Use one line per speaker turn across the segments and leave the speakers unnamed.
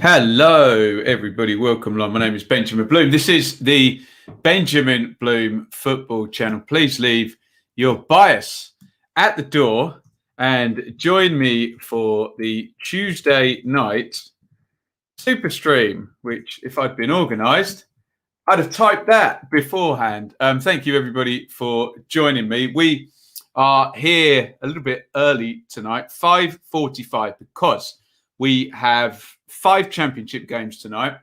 Hello, everybody. Welcome along. My name is Benjamin Bloom. This is the Benjamin Bloom Football Channel. Please leave your bias at the door and join me for the Tuesday night SuperStream, which, if I'd been organised, I'd have typed that beforehand. Thank you, everybody, for joining me. We are here a little bit early tonight, 5:45, because we have 5 championship games tonight.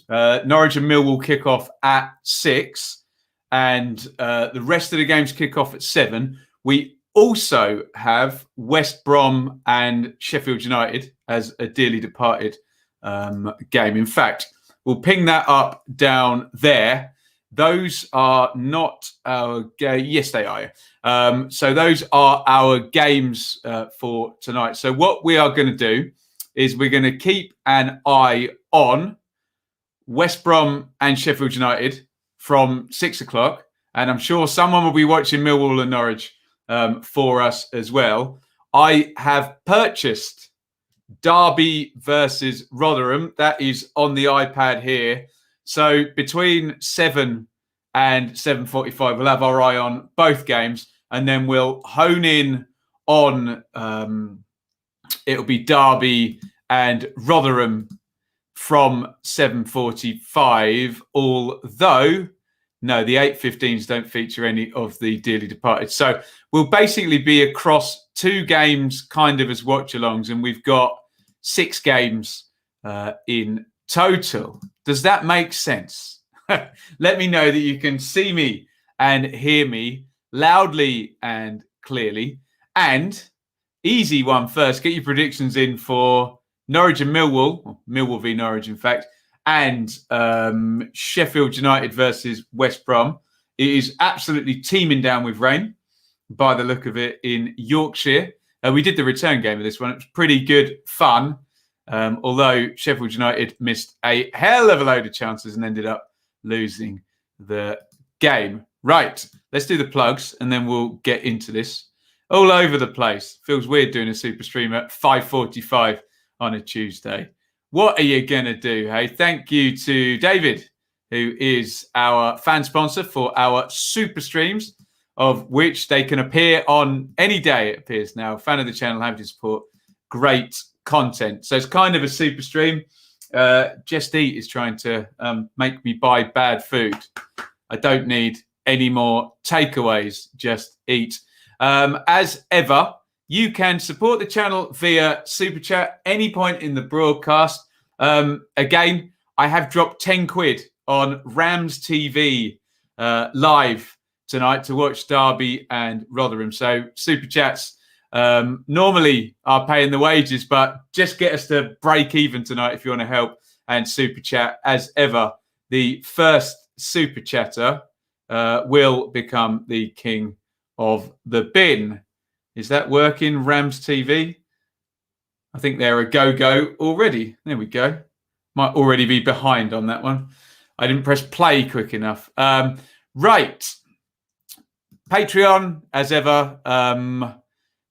Norwich and Millwall kick off at 6, and the rest of the games kick off at 7. We also have West Brom and Sheffield United as a dearly departed game. In fact, we'll ping that up down there. Those are not our yes, they are. So those are our games for tonight. So what we are going to do is we're going to keep an eye on West Brom and Sheffield United from 6 o'clock. And I'm sure someone will be watching Millwall and Norwich for us as well. I have purchased Darby versus Rotherham. That is on the iPad here. So between 7 and 7:45, we'll have our eye on both games. And then we'll hone in on... it'll be Darby and Rotherham from 7:45, although, no, the 8:15s don't feature any of the dearly departed. So we'll basically be across 2 games kind of as watch-alongs, and we've got 6 games in total. Does that make sense? Let me know that you can see me and hear me loudly and clearly. And easy one first. Get your predictions in for Norwich and Millwall, or Millwall v Norwich, in fact, and Sheffield United versus West Brom. It is absolutely teeming down with rain, by the look of it, in Yorkshire. We did the return game of this one. It was pretty good fun, although Sheffield United missed a hell of a load of chances and ended up losing the game. Right, let's do the plugs, and then we'll get into this. All over the place. Feels weird doing a super stream at 5:45 on a Tuesday. What are you going to do, hey? Thank you to David, who is our fan sponsor for our super streams, of which they can appear on any day, it appears now. Fan of the channel, happy to support. Great content. So it's kind of a super stream. Just Eat is trying to make me buy bad food. I don't need any more takeaways. Just Eat. As ever, you can support the channel via Super Chat any point in the broadcast. Again, I have dropped 10 quid on Rams TV live tonight to watch Darby and Rotherham. So Super Chats normally are paying the wages, but just get us to break even tonight if you want to help. And Super Chat, as ever, the first Super Chatter will become the king of the bin. Is that working, Rams TV? I think they're a go-go already. There we go. Might already be behind on that one. I didn't press play quick enough. Right. Patreon, as ever.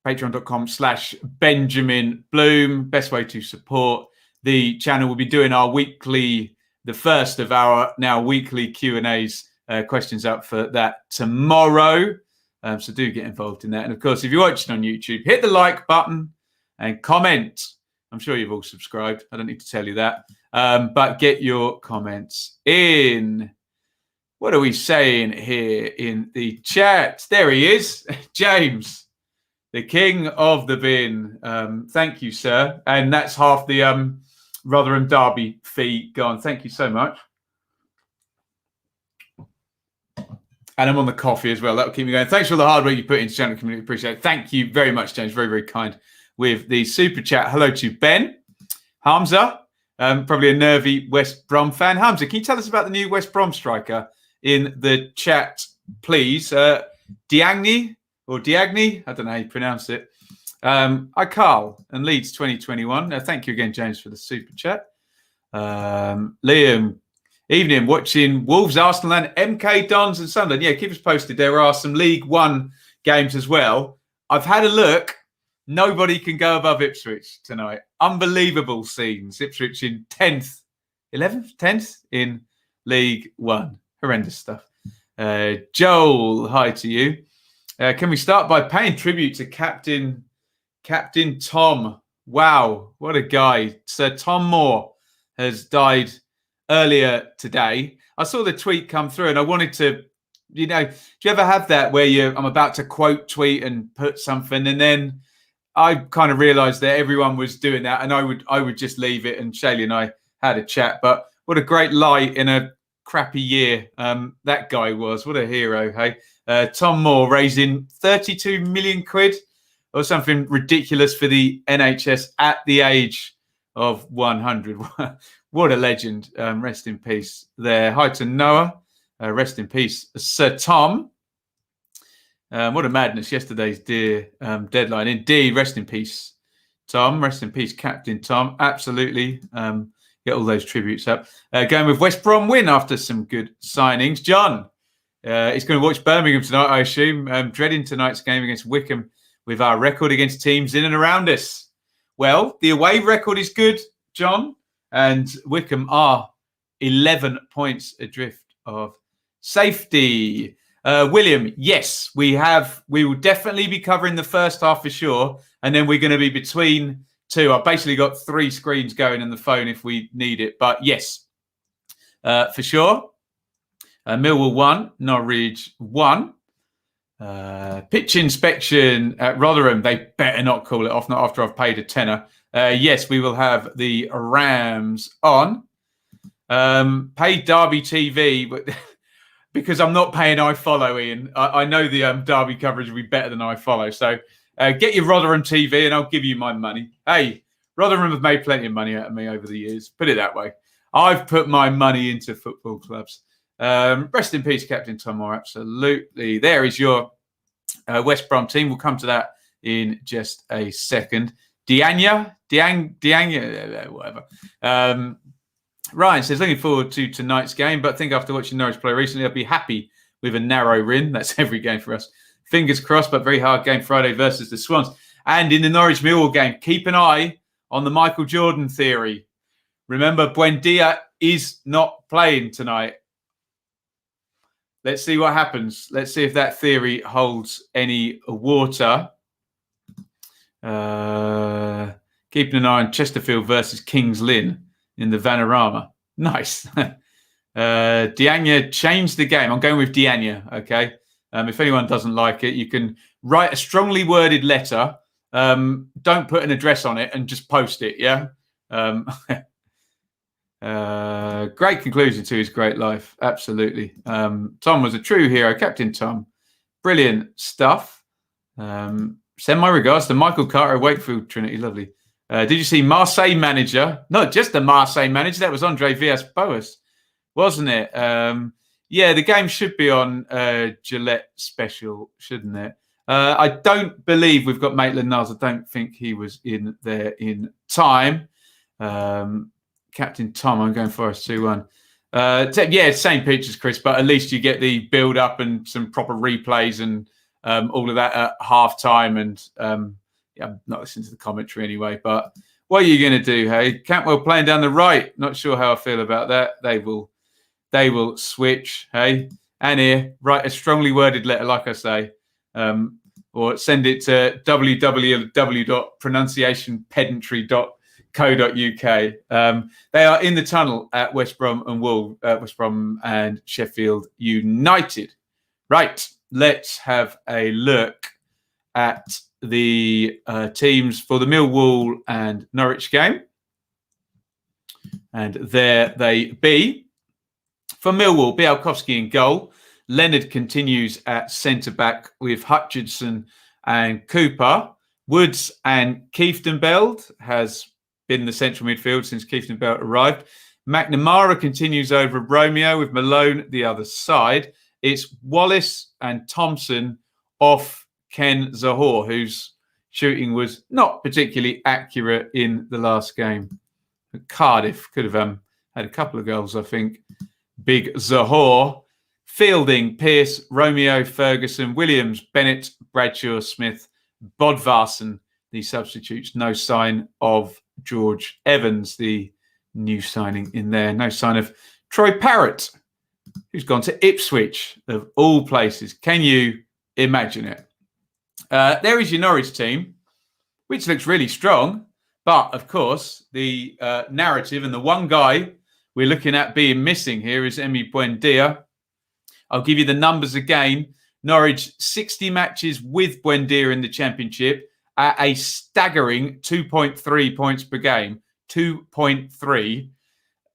Patreon.com/Benjamin Bloom. Best way to support the channel. We'll be doing our weekly, the first of our now weekly Q&As, questions up for that tomorrow. So do get involved in that. And of course, if you're watching on YouTube, hit the like button and comment. I'm sure you've all subscribed. I don't need to tell you that. But get your comments in. What are we saying here in the chat? There he is, James, the king of the bin. Thank you, sir. And that's half the Rotherham Derby fee gone. Thank you so much. And I'm on the coffee as well. That'll keep me going. Thanks for all the hard work you put into the channel community. Appreciate it. Thank you very much, James. Very, very kind with the super chat. Hello to Ben. Hamza, probably a nervy West Brom fan. Hamza, can you tell us about the new West Brom striker in the chat, please? Diagni, I don't know how you pronounce it. Hi, Carl, and Leeds 2021. Thank you again, James, for the super chat. Liam, evening, watching Wolves, Arsenal, and MK Dons and Sunderland. Yeah, keep us posted. There are some League One games as well. I've had a look. Nobody can go above Ipswich tonight. Unbelievable scenes. Ipswich in 10th, 11th, 10th in League One. Horrendous stuff. Joel, hi to you. Can we start by paying tribute to Captain Tom? Wow, what a guy. Sir Tom Moore has died earlier today. I saw the tweet come through and I wanted to, do you ever have that where I'm about to quote tweet and put something and then I kind of realised that everyone was doing that and I would just leave it and Shaylee and I had a chat. But what a great light in a crappy year that guy was. What a hero, hey? Tom Moore raising 32 million quid or something ridiculous for the NHS at the age of 100. What a legend. Rest in peace there. Hi to Noah. Rest in peace, Sir Tom. What a madness. Yesterday's deadline. Indeed, rest in peace, Tom. Rest in peace, Captain Tom. Absolutely. Get all those tributes up. Going with West Brom win after some good signings. John is going to watch Birmingham tonight, I assume. Dreading tonight's game against Wycombe with our record against teams in and around us. Well, the away record is good, John. And Wycombe are 11 points adrift of safety. William, yes, we will definitely be covering the first half for sure. And then we're going to be between two. I've basically got 3 screens going on the phone if we need it. But yes, for sure. Millwall 1, Norwich 1. Pitch inspection at Rotherham. They better not call it off, not after I've paid a tenner. Yes, we will have the Rams on. Pay Derby TV, but because I'm not paying iFollow, Iain. I know the Derby coverage will be better than iFollow. So get your Rotherham TV and I'll give you my money. Hey, Rotherham have made plenty of money out of me over the years. Put it that way. I've put my money into football clubs. Rest in peace, Captain Tom Moore. Absolutely. There is your West Brom team. We'll come to that in just a second. Dianya, whatever. Ryan says, looking forward to tonight's game, but I think after watching Norwich play recently, I'd be happy with a narrow win. That's every game for us. Fingers crossed, but very hard game Friday versus the Swans. And in the Norwich Millwall game, keep an eye on the Michael Jordan theory. Remember, Buendia is not playing tonight. Let's see what happens. Let's see if that theory holds any water. Keeping an eye on Chesterfield versus Kings Lynn in the Vanarama. Nice. Dianya changed the game. I'm going with Dianya, okay? If anyone doesn't like it, you can write a strongly worded letter. Don't put an address on it and just post it, yeah? Great conclusion to his great life. Absolutely. Tom was a true hero. Captain Tom. Brilliant stuff. Send my regards to Michael Carter, Wakefield Trinity. Lovely. Did you see Marseille manager? Not just the Marseille manager. That was Andre Villas-Boas, wasn't it? Yeah, the game should be on Gillette Special, shouldn't it? I don't believe we've got Maitland-Niles. I don't think he was in there in time. Captain Tom, I'm going for us 2-1. Yeah, same pictures, Chris, but at least you get the build-up and some proper replays and all of that at half-time. And yeah, I'm not listening to the commentary anyway, but what are you going to do, hey? Cantwell playing down the right. Not sure how I feel about that. They will switch, hey? And here, write a strongly worded letter, like I say, or send it to www.pronunciationpedantry.co.uk. They are in the tunnel at West Brom and Sheffield United. Right, let's have a look at the teams for the Millwall and Norwich game. And there they be. For Millwall, Białkowski in goal. Leonard continues at centre-back with Hutchinson and Cooper. Woods and Kieftenbeld has been the central midfield since Kieftenbeld arrived. McNamara continues over Romeo with Malone the other side. It's Wallace and Thompson off Ken Zahor, whose shooting was not particularly accurate in the last game. Cardiff could have had a couple of goals, I think. Big Zahor. Fielding, Pearce, Romeo, Ferguson, Williams, Bennett, Bradshaw, Smith, Bodvarsson, the substitutes. No sign of George Evans, the new signing in there. No sign of Troy Parrott, who's gone to Ipswich, of all places. Can you imagine it? There is your Norwich team, which looks really strong. But, of course, the narrative and the one guy we're looking at being missing here is Emi Buendia. I'll give you the numbers again. Norwich, 60 matches with Buendia in the Championship at a staggering 2.3 points per game. 2.3.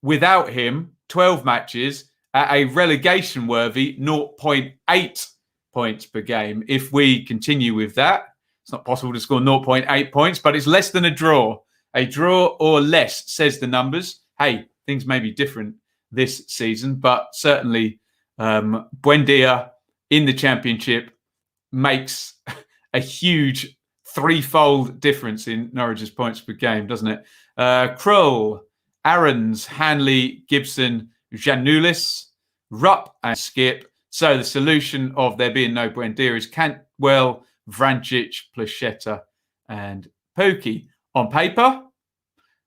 Without him, 12 matches at a relegation-worthy 0.8 points per game. If we continue with that, it's not possible to score 0.8 points, but it's less than a draw. A draw or less, says the numbers. Hey, things may be different this season, but certainly Buendia in the Championship makes a huge threefold difference in Norwich's points per game, doesn't it? Krull, Aarons, Hanley, Gibson, Janulis, Rupp and Skip. So the solution of there being no Buendia is Cantwell, Vrancic, Placheta and Pukki. On paper,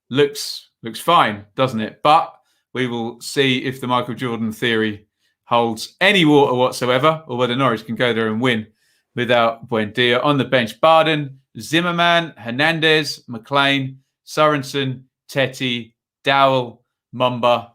looks fine, doesn't it? But we will see if the Michael Jordan theory holds any water whatsoever, or whether Norwich can go there and win without Buendia. On the bench, Barden, Zimmerman, Hernandez, McLean, Sorensen, Tetty, Dowell, Mumba,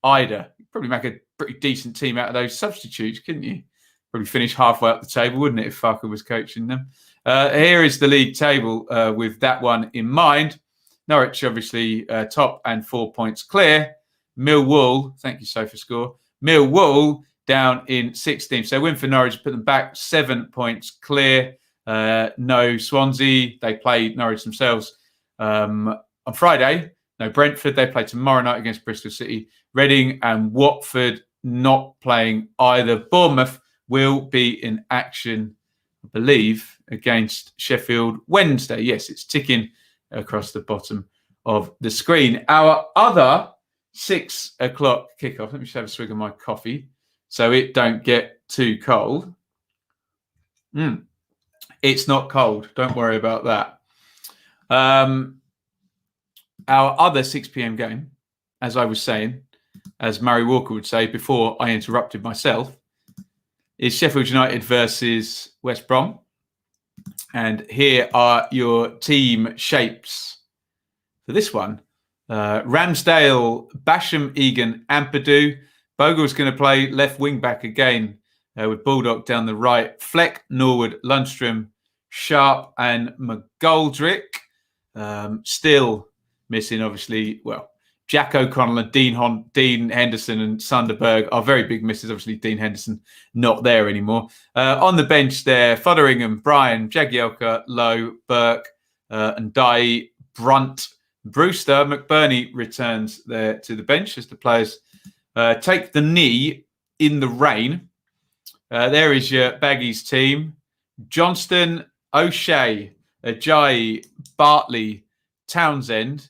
Ida. You'd probably make a pretty decent team out of those substitutes, couldn't you? Probably finish halfway up the table, wouldn't it, if Farker was coaching them? Here is the league table with that one in mind. Norwich, obviously, top and 4 points clear. Millwall, thank you, SofaScore. Millwall down in 16th. So win for Norwich, put them back 7 points clear. No Swansea. They play Norwich themselves on Friday. No Brentford. They play tomorrow night against Bristol City. Reading and Watford not playing either. Bournemouth will be in action, I believe, against Sheffield Wednesday. Yes, it's ticking across the bottom of the screen. Our other 6 o'clock kickoff. Let me just have a swig of my coffee so it don't get too cold. It's not cold. Don't worry about that. Our other 6 p.m. game, as I was saying, as Murray Walker would say before I interrupted myself, is Sheffield United versus West Brom. And here are your team shapes for this one. Ramsdale, Basham, Egan, Ampadu. Bogle's going to play left wing back again with Baldock down the right. Fleck, Norwood, Lundstrom, Sharp and McGoldrick. Still missing, obviously, well, Jack O'Connell and Dean Henderson and Sunderberg are very big misses. Obviously, Dean Henderson not there anymore. On the bench there, Fotheringham, Bryan, Jagielka, Lowe, Burke, and Dye, Brunt, Brewster. McBurney returns there to the bench as the players take the knee in the rain. There is your Baggies team. Johnston, O'Shea, Ajayi, Bartley, Townsend,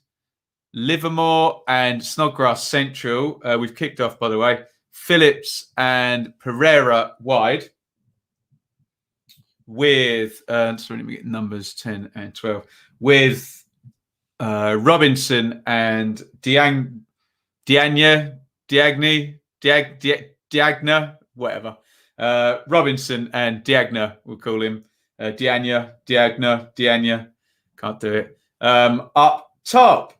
Livermore and Snodgrass Central. We've kicked off, by the way. Phillips and Pereira wide with, sorry, let me get numbers 10 and 12, with Robinson and Diagna, whatever. Robinson and Diagna, we'll call him. Diagna, can't do it. Up top.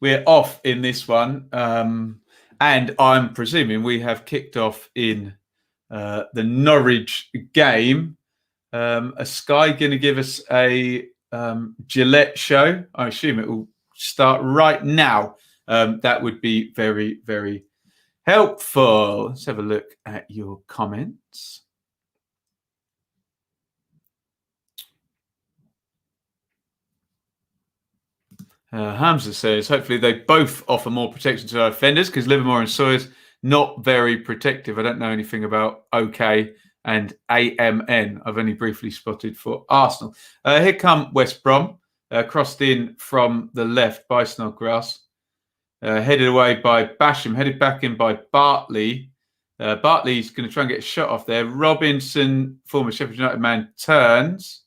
We're off in this one, and I'm presuming we have kicked off in the Norwich game. Are Sky going to give us a Gillette show? I assume it will start right now. That would be very, very helpful. Let's have a look at your comments. Hamza says, hopefully they both offer more protection to our defenders because Livermore and Sawyer's not very protective. I don't know anything about OK and AMN. I've only briefly spotted for Arsenal. Here come West Brom, crossed in from the left by Snodgrass. Headed away by Basham, headed back in by Bartley. Bartley's going to try and get a shot off there. Robinson, former Sheffield United man, turns.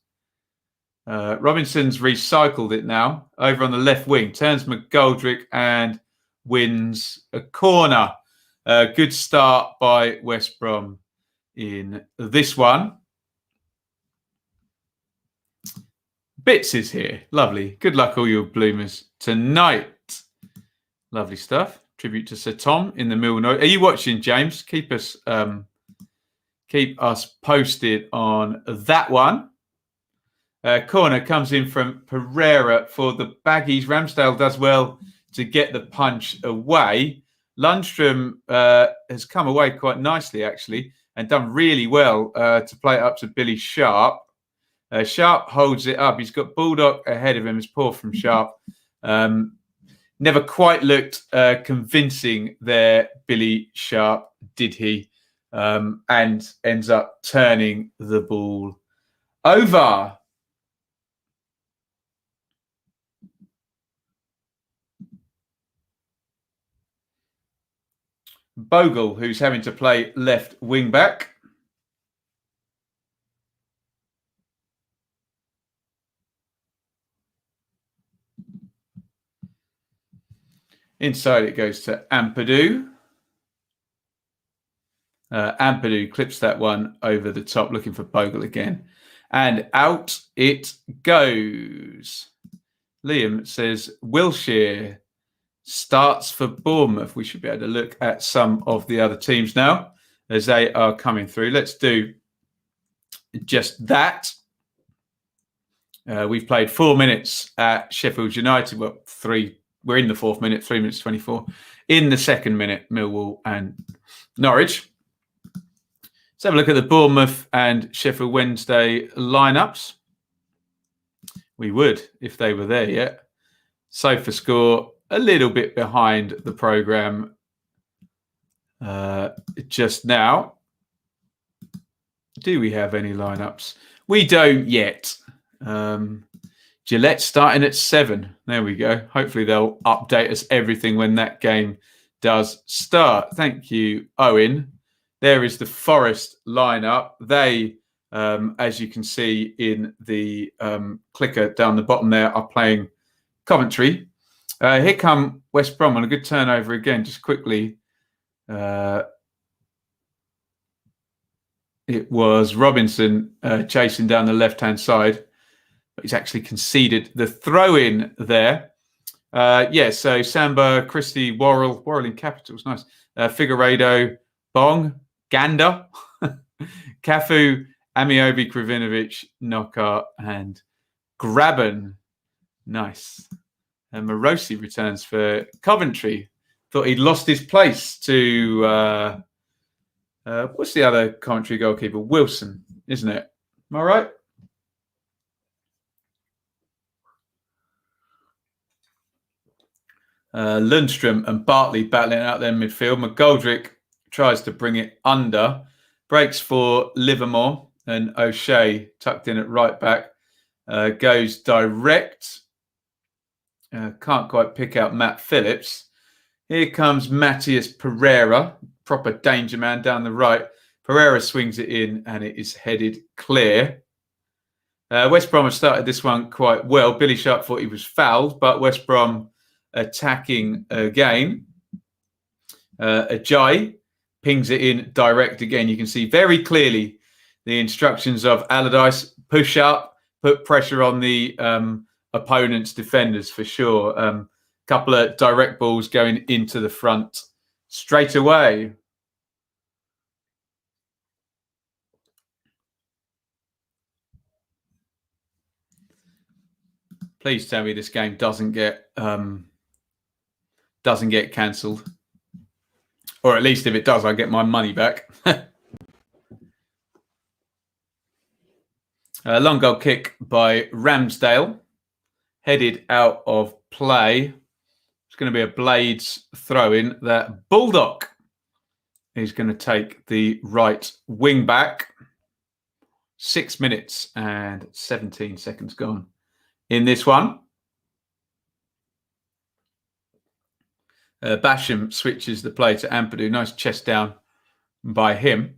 Robinson's recycled it now over on the left wing, turns McGoldrick and wins a corner. Good start by West Brom in this one. Bits is here. Lovely. Good luck, all your bloomers tonight. Lovely stuff. Tribute to Sir Tom in the middle. Are you watching, James? Keep us posted on that one. Corner comes in from Pereira for the Baggies. Ramsdale does well to get the punch away. Lundstrom has come away quite nicely, actually, and done really well to play it up to Billy Sharp. Sharp holds it up. He's got Bulldog ahead of him. It's poor from Sharp. Never quite looked convincing there, Billy Sharp, did he? And ends up turning the ball over. Bogle, who's having to play left wing back. Inside it goes to Ampadu. Ampadu clips that one over the top, looking for Bogle again. And out it goes. Liam says Wilshere starts for Bournemouth. We should be able to look at some of the other teams now as they are coming through. Let's do just that. We've played 4 minutes at Sheffield United. Well, 3. We're in the 4th minute, 3 minutes 24. In the 2nd minute, Millwall and Norwich. Let's have a look at the Bournemouth and Sheffield Wednesday lineups. We would if they were there yet. Sofa score a little bit behind the programme just now. Do we have any lineups? We don't yet. Gillette starting at 7. There we go. Hopefully they'll update us everything when that game does start. Thank you, Owen. There is the Forest lineup. They, as you can see in the clicker down the bottom there, are playing Coventry. Here come West Brom on a good turnover again. Just quickly, it was Robinson chasing down the left-hand side. But he's actually conceded the throw-in there. So Samba, Krissy, Worrell in capitals, nice. Figueiredo, Bong, Gander, Cafu, Amiobi, Kravinovic, Knockout, and Graben. Nice. And Morosi returns for Coventry. Thought he'd lost his place to, what's the other Coventry goalkeeper? Wilson, isn't it? Am I right? Lundstrom and Bartley battling out their midfield. McGoldrick tries to bring it under. Breaks for Livermore and O'Shea tucked in at right back. Goes direct. Can't quite pick out Matt Phillips. Here comes Matthias Pereira. Proper danger man down the right. Pereira swings it in and it is headed clear. West Brom have started this one quite well. Billy Sharp thought he was fouled, but West Brom attacking again. Ajayi pings it in direct again. You can see very clearly the instructions of Allardyce. Push up, put pressure on the opponent's defenders for sure. Couple of direct balls going into the front straight away. Please tell me this game doesn't get cancelled, or at least if it does, I get my money back. Long goal kick by Ramsdale, headed out of play. It's going to be a Blades throw-in. That Bulldog is going to take the right wing back. 6 minutes and 17 seconds gone in this one. Basham switches the play to Ampadu. Nice chest down by him.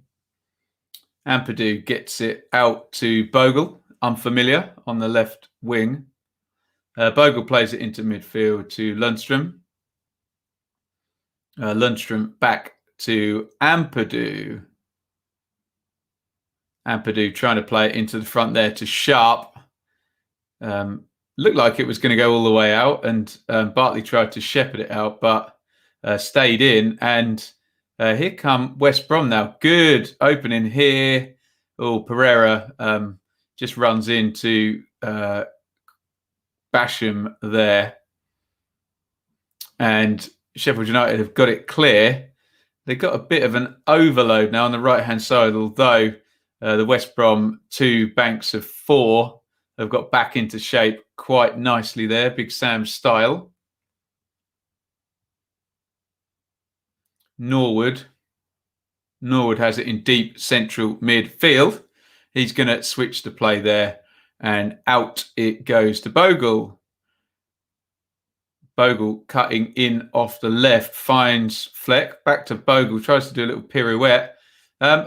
Ampadu gets it out to Bogle. unfamiliar on the left wing. Bogle plays it into midfield to Lundstrom. Lundstrom back to Ampadu. Ampadu trying to play it into the front there to Sharp. Looked like it was going to go all the way out, and Bartley tried to shepherd it out, but stayed in. And here come West Brom now. Good opening here. Oh, Pereira just runs into Basham there. And Sheffield United have got it clear. They've got a bit of an overload now on the right-hand side, although the West Brom 2 banks of 4 have got back into shape quite nicely there, Big Sam style. Norwood has it in deep central midfield. He's going to switch the play there, and out it goes to Bogle. Bogle cutting in off the left, finds Fleck, back to Bogle, tries to do a little pirouette.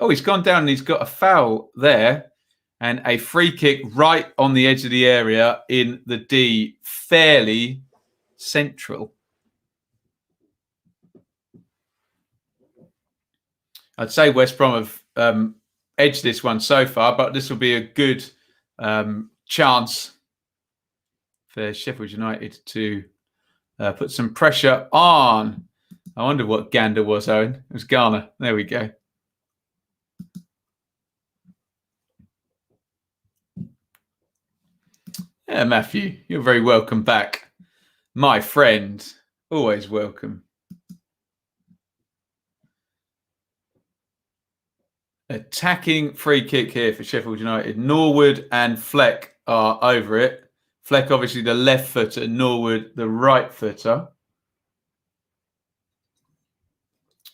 He's gone down and he's got a foul there, and a free kick right on the edge of the area in the D, fairly central. I'd say West Brom have edged this one so far, but this will be a good chance for Sheffield United to put some pressure on. I wonder what Gander was, Owen. It was Garner. There we go. Yeah, Matthew, you're very welcome back. My friend, always welcome. Attacking free kick here for Sheffield United. Norwood and Fleck are over it. Fleck, obviously, the left footer. Norwood, the right footer.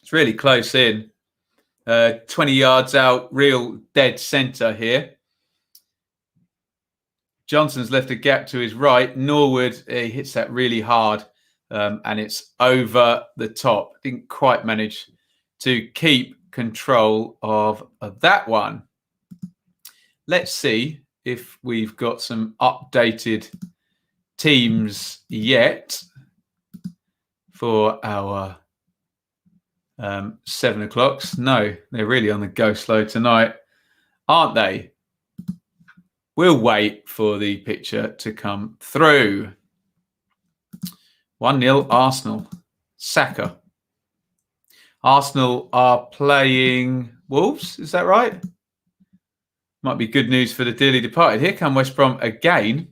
It's really close in. 20 yards out, real dead centre here. Johnson's left a gap to his right. Norwood, he hits that really hard, and it's over the top. Didn't quite manage to keep control of that one. Let's see if we've got some updated teams yet for our 7 o'clocks. No, they're really on the go slow tonight, aren't they? We'll wait for the picture to come through. 1-0 Arsenal. Saka. Arsenal are playing Wolves, is that right? Might be good news for the dearly departed. Here come West Brom again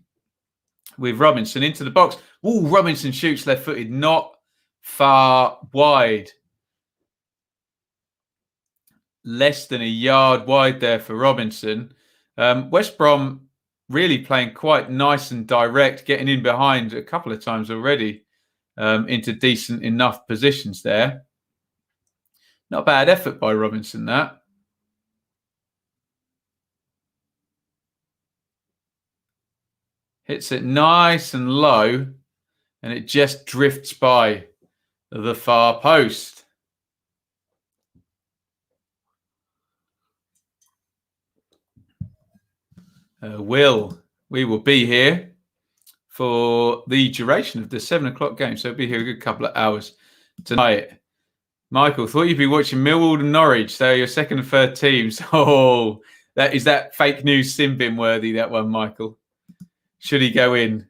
with Robinson into the box. Ooh, Robinson shoots left-footed, not far wide. Less than a yard wide there for Robinson. West Brom really playing quite nice and direct, getting in behind a couple of times already into decent enough positions there. Not a bad effort by Robinson, that. Hits it nice and low, and it just drifts by the far post. We will be here for the duration of the 7 o'clock game, so we'll be here a good couple of hours tonight. Michael, thought you'd be watching Millwall and Norwich. They're your second and third teams. Oh, is that fake news sin bin worthy, that one, Michael? Should he go in?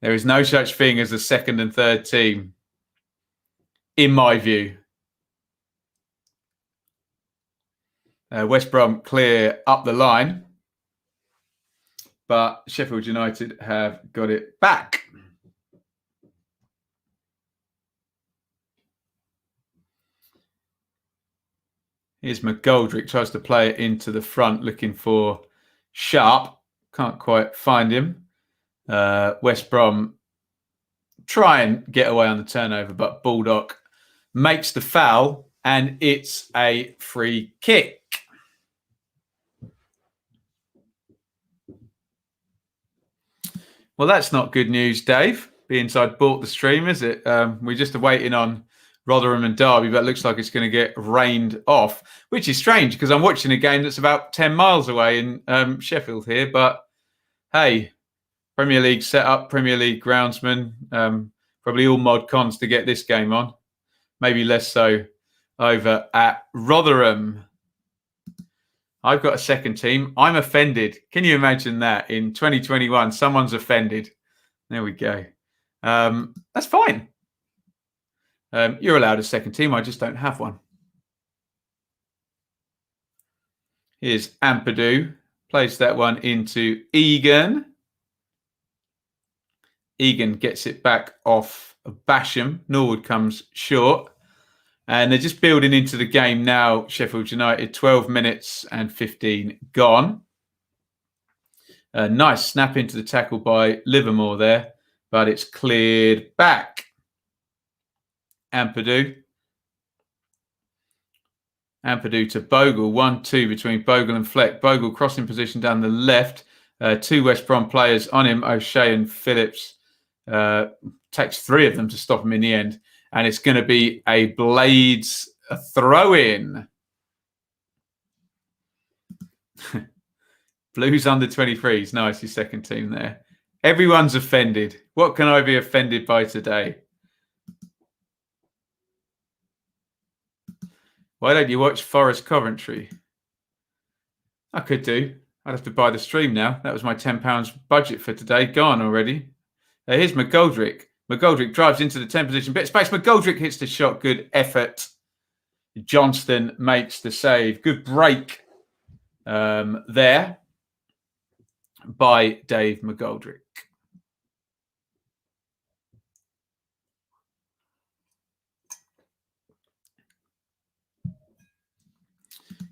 There is no such thing as a second and third team, in my view. West Brom clear up the line, but Sheffield United have got it back. Here's McGoldrick, tries to play it into the front, looking for Sharp. Can't quite find him. West Brom try and get away on the turnover, but Baldock makes the foul, and it's a free kick. Well, that's not good news, Dave. Being I'd bought the stream, is it? We're just waiting on Rotherham and Derby, but it looks like it's going to get rained off, which is strange because I'm watching a game that's about 10 miles away in Sheffield here, but hey, Premier League setup, Premier League groundsman, probably all mod cons to get this game on. Maybe less so over at Rotherham. I've got a second team. I'm offended. Can you imagine that? In 2021, someone's offended. There we go. That's fine. You're allowed a second team. I just don't have one. Here's Ampadu. Plays that one into Egan. Egan gets it back off Basham. Norwood comes short. And they're just building into the game now, Sheffield United. 12 minutes and 15 gone. Nice snap into the tackle by Livermore there, but it's cleared back. Ampadu. Ampadu to Bogle. 1-2 between Bogle and Fleck. Bogle crossing position down the left. Two West Brom players on him, O'Shea and Phillips. Takes three of them to stop him in the end. And it's going to be a Blades throw-in. Blues under 23s. Nice, your second team there. Everyone's offended. What can I be offended by today? Why don't you watch Forest Coventry? I could do. I'd have to buy the stream now. That was my £10 budget for today. Gone already. Here's McGoldrick. McGoldrick drives into the 10 position. Bit of space. McGoldrick hits the shot. Good effort. Johnston makes the save. Good break there by Dave McGoldrick.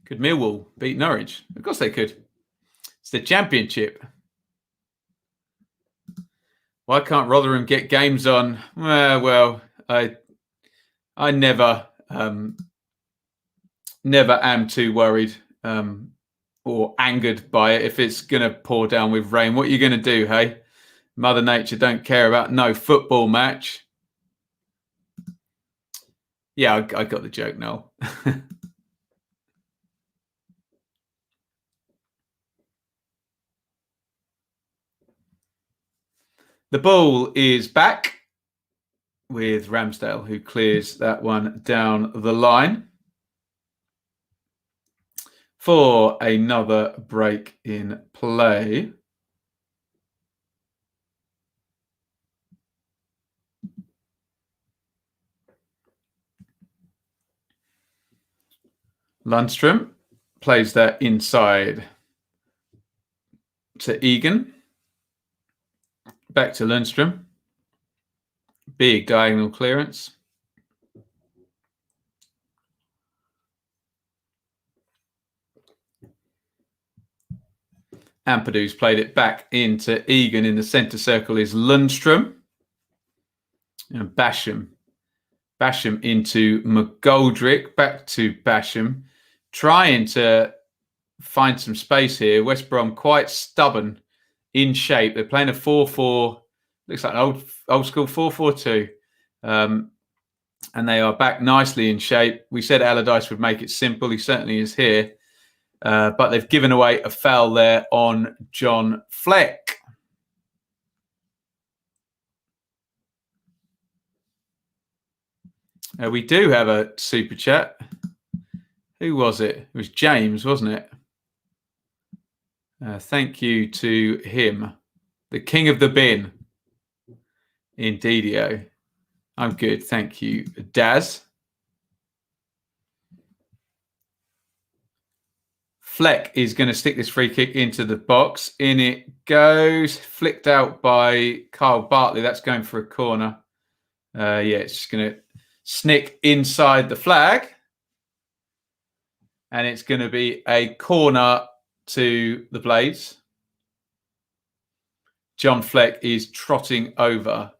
Could Millwall beat Norwich? Of course they could. It's the Championship. Why can't Rotherham get games on? Well, I never am too worried or angered by it if it's going to pour down with rain. What are you going to do, hey? Mother Nature don't care about no football match. Yeah, I got the joke, Noel. The ball is back with Ramsdale, who clears that one down the line for another break in play. Lundstrom plays that inside to Egan. Back to Lundstrom. Big diagonal clearance. Ampadu's played it back into Egan. In the centre circle is Lundstrom. And Basham. Basham into McGoldrick. Back to Basham. Trying to find some space here. West Brom quite stubborn in shape. They're playing a 4-4. Looks like an old school 4-4-2. And they are back nicely in shape. We said Allardyce would make it simple. He certainly is here. But they've given away a foul there on John Fleck. We do have a super chat. Who was it? It was James, wasn't it? Thank you to him. The king of the bin. Indeedio. I'm good. Thank you, Daz. Fleck is going to stick this free kick into the box. In it goes. Flicked out by Kyle Bartley. That's going for a corner. Yeah, it's just going to snick inside the flag. And it's going to be a corner to the Blades. John Fleck is trotting over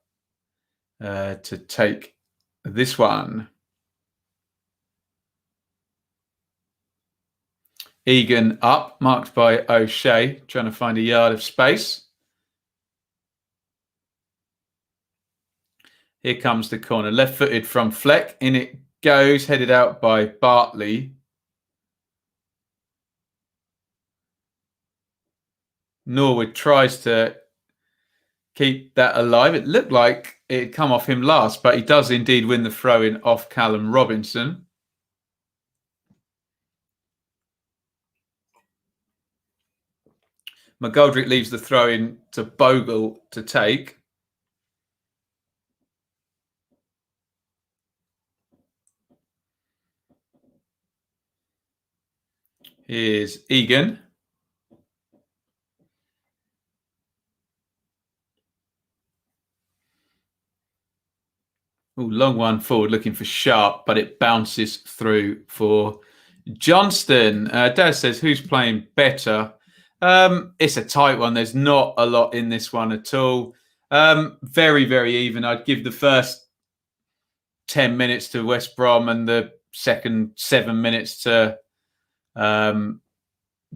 to take this one. Egan up, marked by O'Shea, trying to find a yard of space. Here comes the corner, left-footed from Fleck. In it goes, headed out by Bartley. Norwood tries to keep that alive. It looked like it had come off him last, but he does indeed win the throw-in off Callum Robinson. McGoldrick leaves the throw-in to Bogle to take. Here's Egan. Ooh, long one forward, looking for Sharp, but it bounces through for Johnston. Daz says, who's playing better? It's a tight one. There's not a lot in this one at all. Very, very even. I'd give the first 10 minutes to West Brom and the second 7 minutes to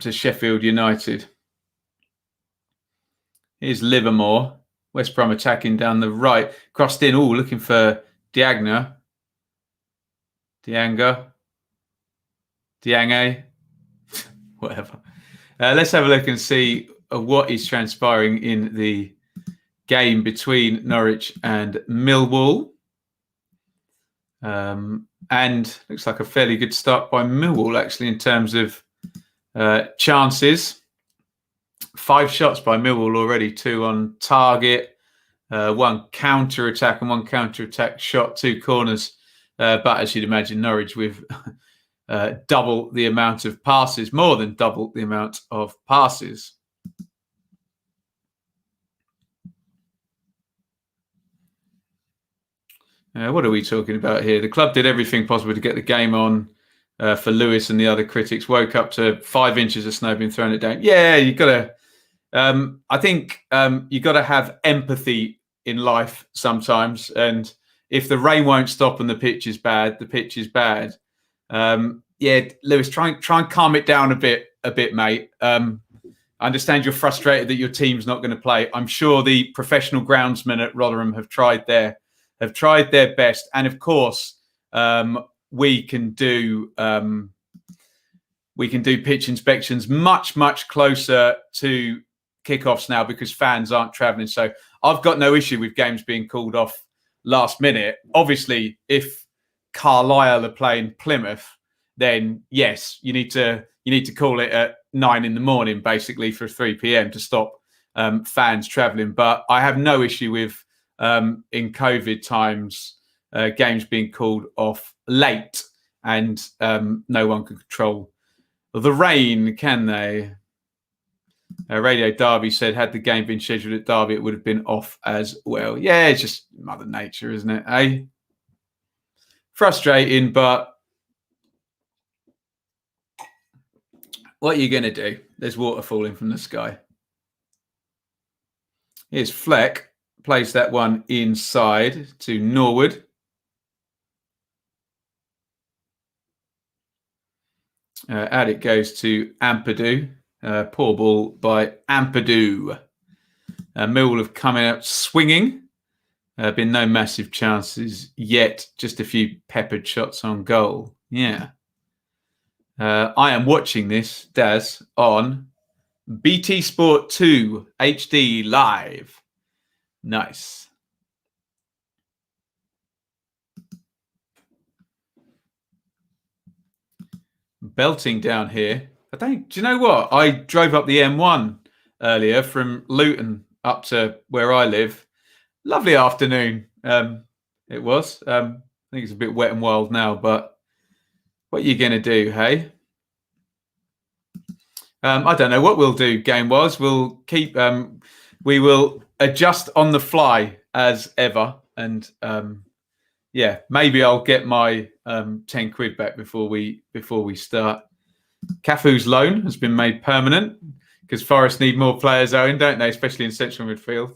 Sheffield United. Here's Livermore. West Brom attacking down the right. Crossed in. Oh, looking for Diagne. Whatever. Let's have a look and see what is transpiring in the game between Norwich and Millwall. And looks like a fairly good start by Millwall, actually, in terms of chances. 5 shots by Millwall already, 2 on target, 1 counter-attack and 1 counter-attack shot, 2 corners. But as you'd imagine, Norwich with double the amount of passes, more than double the amount of passes. What are we talking about here? The club did everything possible to get the game on for Lewis and the other critics. Woke up to 5 inches of snow being thrown it down. Yeah, you got to. I think you got to have empathy in life sometimes. And if the rain won't stop and the pitch is bad, the pitch is bad. Yeah, Lewis, try and calm it down a bit, mate. I understand you're frustrated that your team's not going to play. I'm sure the professional groundsmen at Rotherham have tried their best, and of course, we can do pitch inspections much closer to kickoffs now because fans aren't travelling. So I've got no issue with games being called off last minute. Obviously, if Carlisle are playing Plymouth, then yes, you need to call it at 9 a.m, basically, for 3 p.m. to stop fans travelling. But I have no issue with in COVID times games being called off late, and no one can control the rain, can they? Radio Darby said, had the game been scheduled at Derby, it would have been off as well. Yeah, it's just Mother Nature, isn't it? Eh? Frustrating, but what are you going to do? There's water falling from the sky. Here's Fleck. Plays that one inside to Norwood. Out it goes to Ampadu. Poor ball by Ampadu. Millwall have come out swinging. Been no massive chances yet. Just a few peppered shots on goal. Yeah. I am watching this, Daz, on BT Sport 2 HD live. Nice. Belting down here. Do you know what? I drove up the M1 earlier from Luton up to where I live. Lovely afternoon. It was. I think it's a bit wet and wild now, but what are you going to do, hey? I don't know what we'll do game-wise. We'll keep... we will adjust on the fly as ever. And, yeah, maybe I'll get my 10 quid back before we start. Cafu's loan has been made permanent because Forest need more players, Owen, don't they? Especially in central midfield.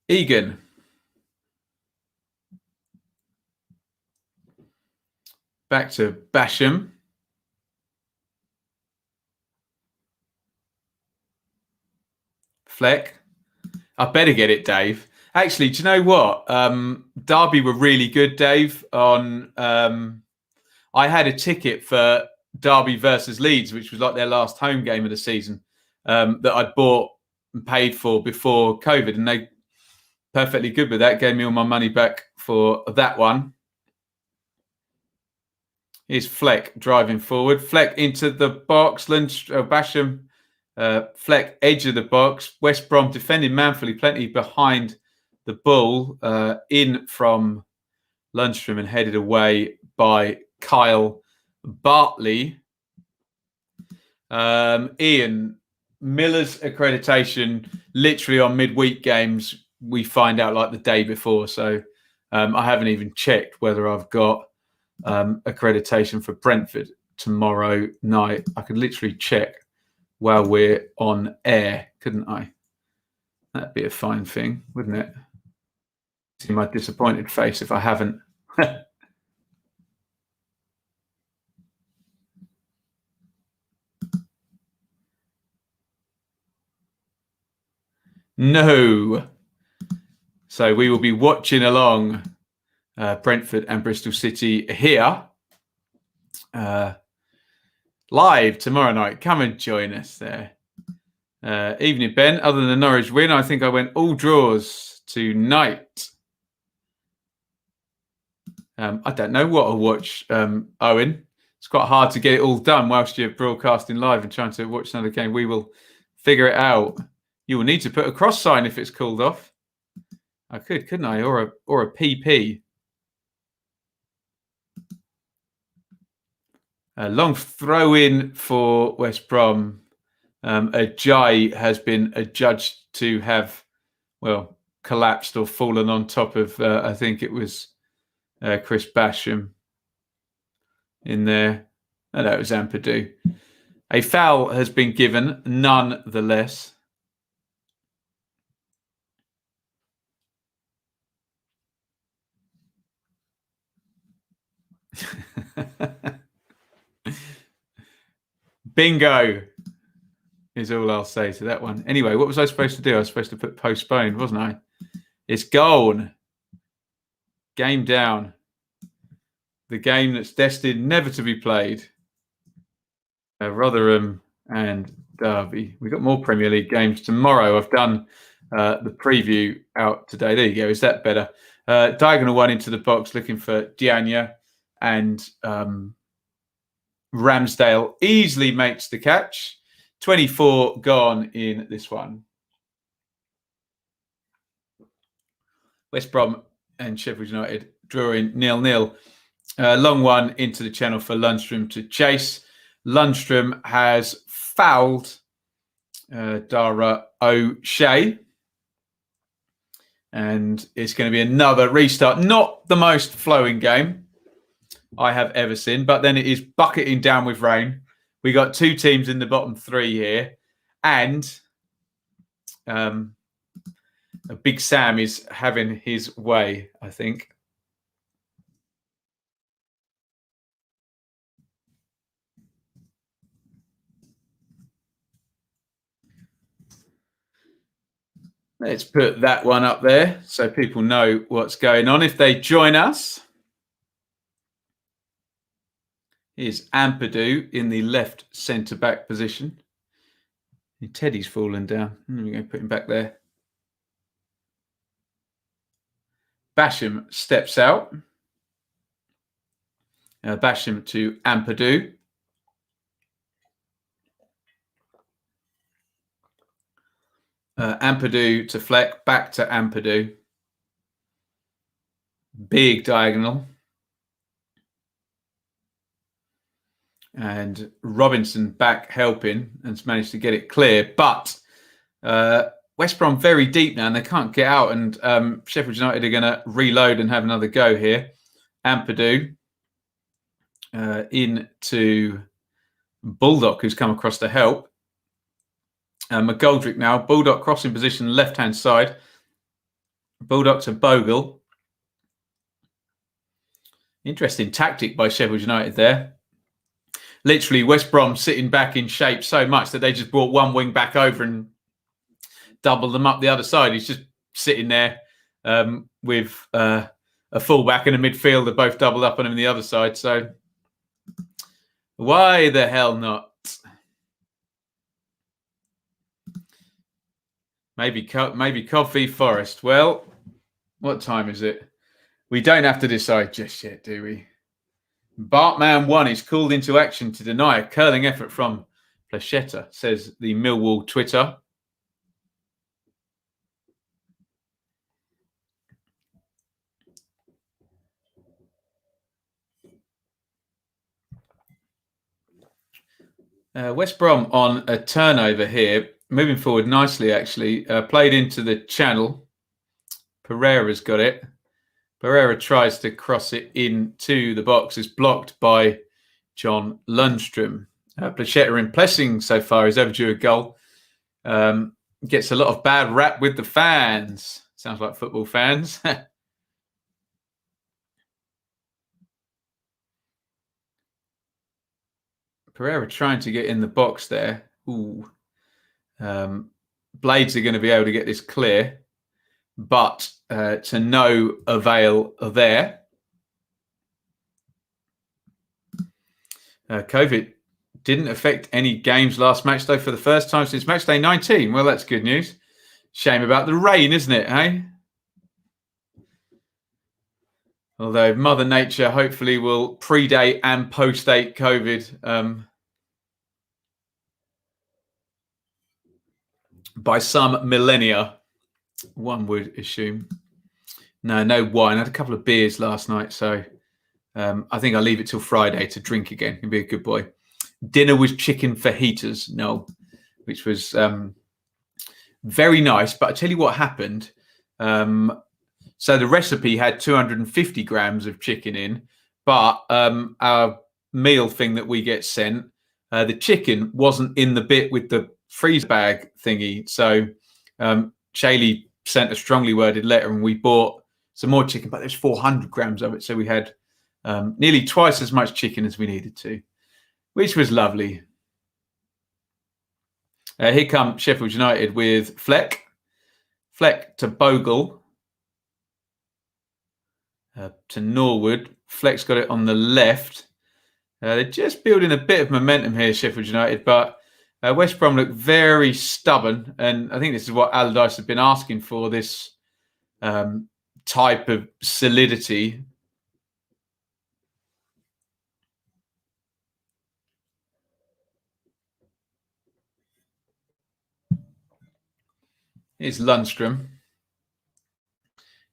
Egan. Back to Basham. Fleck. I better get it, Dave. Actually, do you know what? Derby were really good, Dave, on I had a ticket for Darby versus Leeds, which was like their last home game of the season, that I'd bought and paid for before COVID, and they perfectly good with that. Gave me all my money back for that one. Here's Fleck driving forward. Fleck into the box. Basham. Fleck edge of the box. West Brom defending manfully, plenty behind the ball. In from Lundstrom and headed away by Kyle Bartley. Iain, Miller's accreditation, literally on midweek games, we find out like the day before. So I haven't even checked whether I've got accreditation for Brentford tomorrow night. I could literally check while we're on air, couldn't I? That'd be a fine thing, wouldn't it? See my disappointed face if I haven't. No. So we will be watching along Brentford and Bristol City here live tomorrow night. Come and join us there. Evening, Ben. Other than the Norwich win, I think I went all draws tonight. I don't know what I'll watch, Owen. It's quite hard to get it all done whilst you're broadcasting live and trying to watch another game. We will figure it out. You will need to put a cross sign if it's called off. I could, couldn't I? Or a PP. A long throw in for West Brom. Ajay has been adjudged to have, well, collapsed or fallen on top of, I think it was Chris Basham in there. No, that was Ampadu. A foul has been given, nonetheless. Bingo is all I'll say to that one. Anyway, what was I supposed to do? I was supposed to put postponed, wasn't I? It's gone. Game down. The game that's destined never to be played. Rotherham and Derby. We've got more Premier League games tomorrow. I've done the preview out today. There you go. Is that better? Diagonal one into the box, looking for Diania, and Ramsdale easily makes the catch. 24 gone in this one. West Brom and Sheffield United drawing 0-0. Long one into the channel for Lundstrom to chase. Lundstrom has fouled Dara O'Shea. And it's going to be another restart. Not the most flowing game I have ever seen, but then it is bucketing down with rain. We got two teams in the bottom three here, and a Big Sam is having his way, I think. Let's put that one up there so people know what's going on if they join us. Here's Ampadu in the left centre-back position. Teddy's fallen down. We're going to put him back there. Basham steps out. Basham to Ampadu. Ampadu to Fleck, back to Ampadu. Big diagonal. And Robinson back helping and managed to get it clear. But West Brom very deep now and they can't get out. And Sheffield United are going to reload and have another go here. Ampadu into Bulldog, who's come across to help. McGoldrick now. Bulldog crossing position, left-hand side. Bulldog to Bogle. Interesting tactic by Sheffield United there. Literally, West Brom sitting back in shape so much that they just brought one wing back over and doubled them up the other side. He's just sitting there with a fullback and a midfielder, both doubled up on him on the other side. So Why the hell not? Maybe Coffee Forest. Well, what time is it? We don't have to decide just yet, do we? Bartman 1 is called into action to deny a curling effort from Plachetta, says the Millwall Twitter. West Brom on a turnover here. Moving forward nicely, actually. Played into the channel. Pereira's got it. Pereira tries to cross it into the box. It's blocked by John Lundstrom. Plachetta impressing so far. He's overdue a goal. Gets a lot of bad rap with the fans. Sounds like football fans. Pereira trying to get in the box there. Ooh. Blades are going to be able to get this clear, but to no avail there. COVID didn't affect any games last match, though, for the first time since match day 19. Well, that's good news. Shame about the rain, isn't it, hey? Although Mother Nature hopefully will predate and post-date COVID by some millennia, one would assume. No wine. I had a couple of beers last night, so I think I'll leave it till Friday to drink again and be a good boy. Dinner was chicken fajitas, no, which was very nice. But I tell you what happened. So the recipe had 250 grams of chicken in, but our meal thing that we get sent, the chicken wasn't in the bit with the freeze bag thingy. So Shaylee sent a strongly worded letter and we bought some more chicken, but there's 400 grams of it. So we had nearly twice as much chicken as we needed to, which was lovely. Here come Sheffield United with Fleck. Fleck to Bogle. To Norwood. Fleck's got it on the left. They're just building a bit of momentum here, Sheffield United, but West Brom look very stubborn, and I think this is what Allardyce have been asking for, this type of solidity. Here's Lundstrom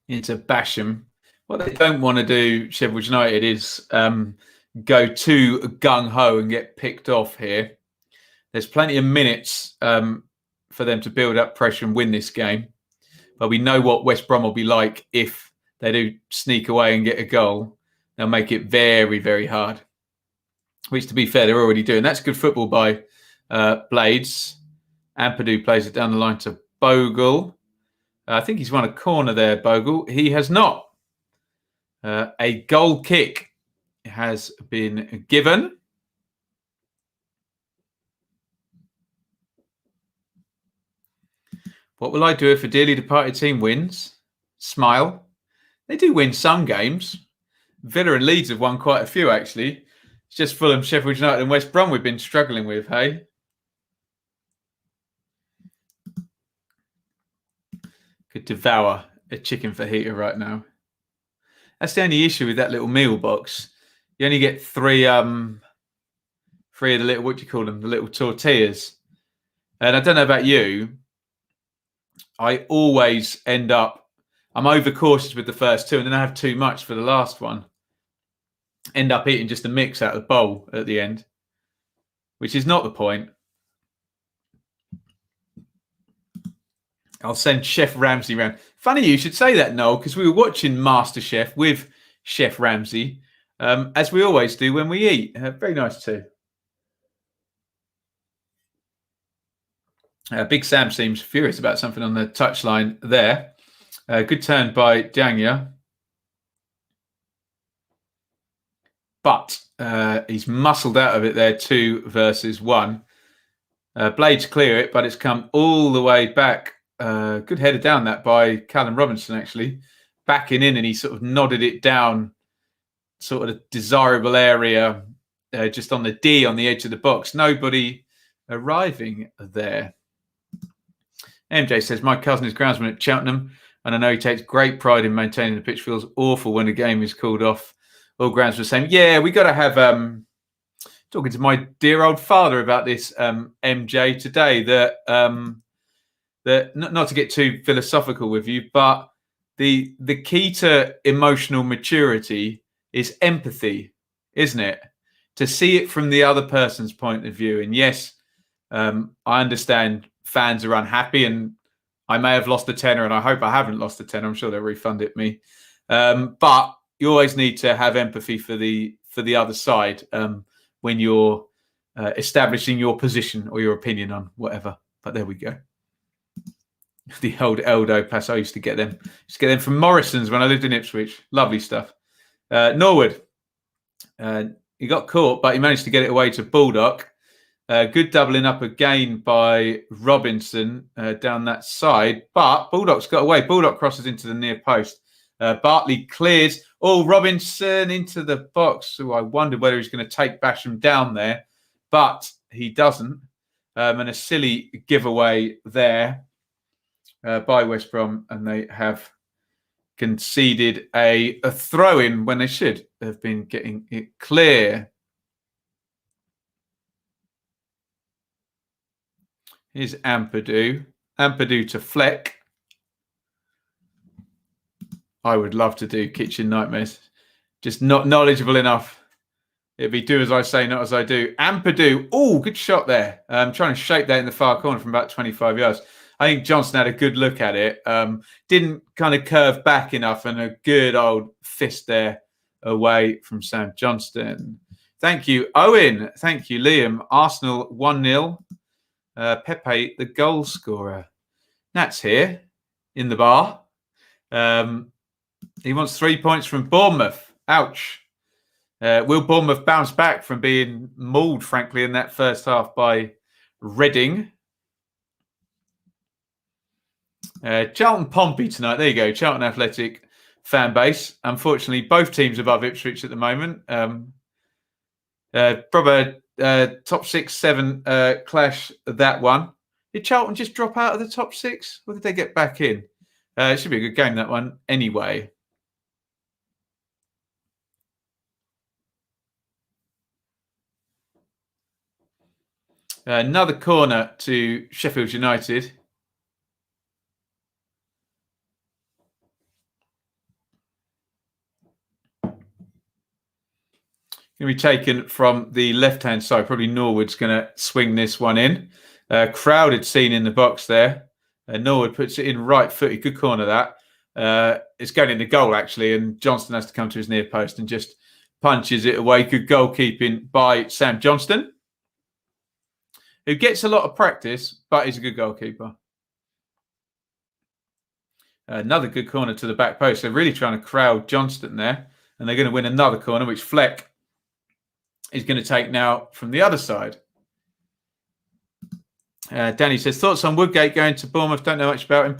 into Basham. What they don't want to do, Sheffield United, is go too gung-ho and get picked off here. There's plenty of minutes for them to build up pressure and win this game. But we know what West Brom will be like if they do sneak away and get a goal. They'll make it very, very hard. Which, to be fair, they're already doing. That's good football by Blades. Ampadu plays it down the line to Bogle. I think he's won a corner there, Bogle. He has not. A goal kick has been given. What will I do if a dearly departed team wins? Smile. They do win some games. Villa and Leeds have won quite a few, actually. It's just Fulham, Sheffield United and West Brom we've been struggling with, hey? Could devour a chicken fajita right now. That's the only issue with that little meal box. You only get three of the little, what do you call them? The little tortillas. And I don't know about you, I always end up, I'm overcautious with the first two and then I have too much for the last one. End up eating just a mix out of the bowl at the end, which is not the point. I'll send Chef Ramsay round. Funny you should say that, Noel, because we were watching MasterChef with Chef Ramsay, as we always do when we eat. Very nice too. Big Sam seems furious about something on the touchline there. Good turn by Dania. But he's muscled out of it there, 2 versus 1. Blades clear it, but it's come all the way back. Good header down that by Callum Robinson, actually. Backing in, and he sort of nodded it down, sort of a desirable area just on the D on the edge of the box. Nobody arriving there. MJ says, my cousin is groundsman at Cheltenham, and I know he takes great pride in maintaining the pitch. Feels awful when a game is called off. All groundsmen are saying, yeah, we got to have... talking to my dear old father about this, MJ, today, that not to get too philosophical with you, but the key to emotional maturity is empathy, isn't it? To see it from the other person's point of view. And yes, I understand fans are unhappy, and I may have lost a tenner, and I hope I haven't lost a tenner. I'm sure they'll refund it me. But you always need to have empathy for the other side when you're establishing your position or your opinion on whatever. But there we go. The old Eldo pass. I used to get them. From Morrison's when I lived in Ipswich. Lovely stuff. Norwood. He got caught, but he managed to get it away to Baldock. Good doubling up again by Robinson down that side. But Baldock's got away. Baldock crosses into the near post. Bartley clears. Oh, Robinson into the box. So I wondered whether he's going to take Basham down there, but he doesn't. And a silly giveaway there by West Brom, and they have conceded a throw-in when they should have been getting it clear. Here's Ampadu. Ampadu to Fleck. I would love to do Kitchen Nightmares. Just not knowledgeable enough. It'd be do as I say, not as I do. Ampadu. Oh, good shot there. Trying to shape that in the far corner from about 25 yards. I think Johnson had a good look at it. Didn't kind of curve back enough, and a good old fist there away from Sam Johnston. Thank you, Owen. Thank you, Liam. Arsenal 1-0. Pepe, the goal scorer. Nat's here in the bar. He wants 3 points from Bournemouth. Ouch. Will Bournemouth bounce back from being mauled, frankly, in that first half by Reading? Charlton Pompey tonight. There you go. Charlton Athletic fan base. Unfortunately, both teams above Ipswich at the moment. Probably top 6-7 clash, that one. Did Charlton just drop out of the top 6? Or did they get back in? It should be a good game, that one, anyway. Another corner to Sheffield United. Going to be taken from the left-hand side. Probably Norwood's going to swing this one in. Crowded scene in the box there. Norwood puts it in right-footed. Good corner, that. It's going in the goal, actually, and Johnston has to come to his near post and just punches it away. Good goalkeeping by Sam Johnston, who gets a lot of practice, but he's a good goalkeeper. Another good corner to the back post. They're really trying to crowd Johnston there, and they're going to win another corner, which Fleck is going to take now from the other side. Danny says, thoughts on Woodgate going to Bournemouth? Don't know much about him.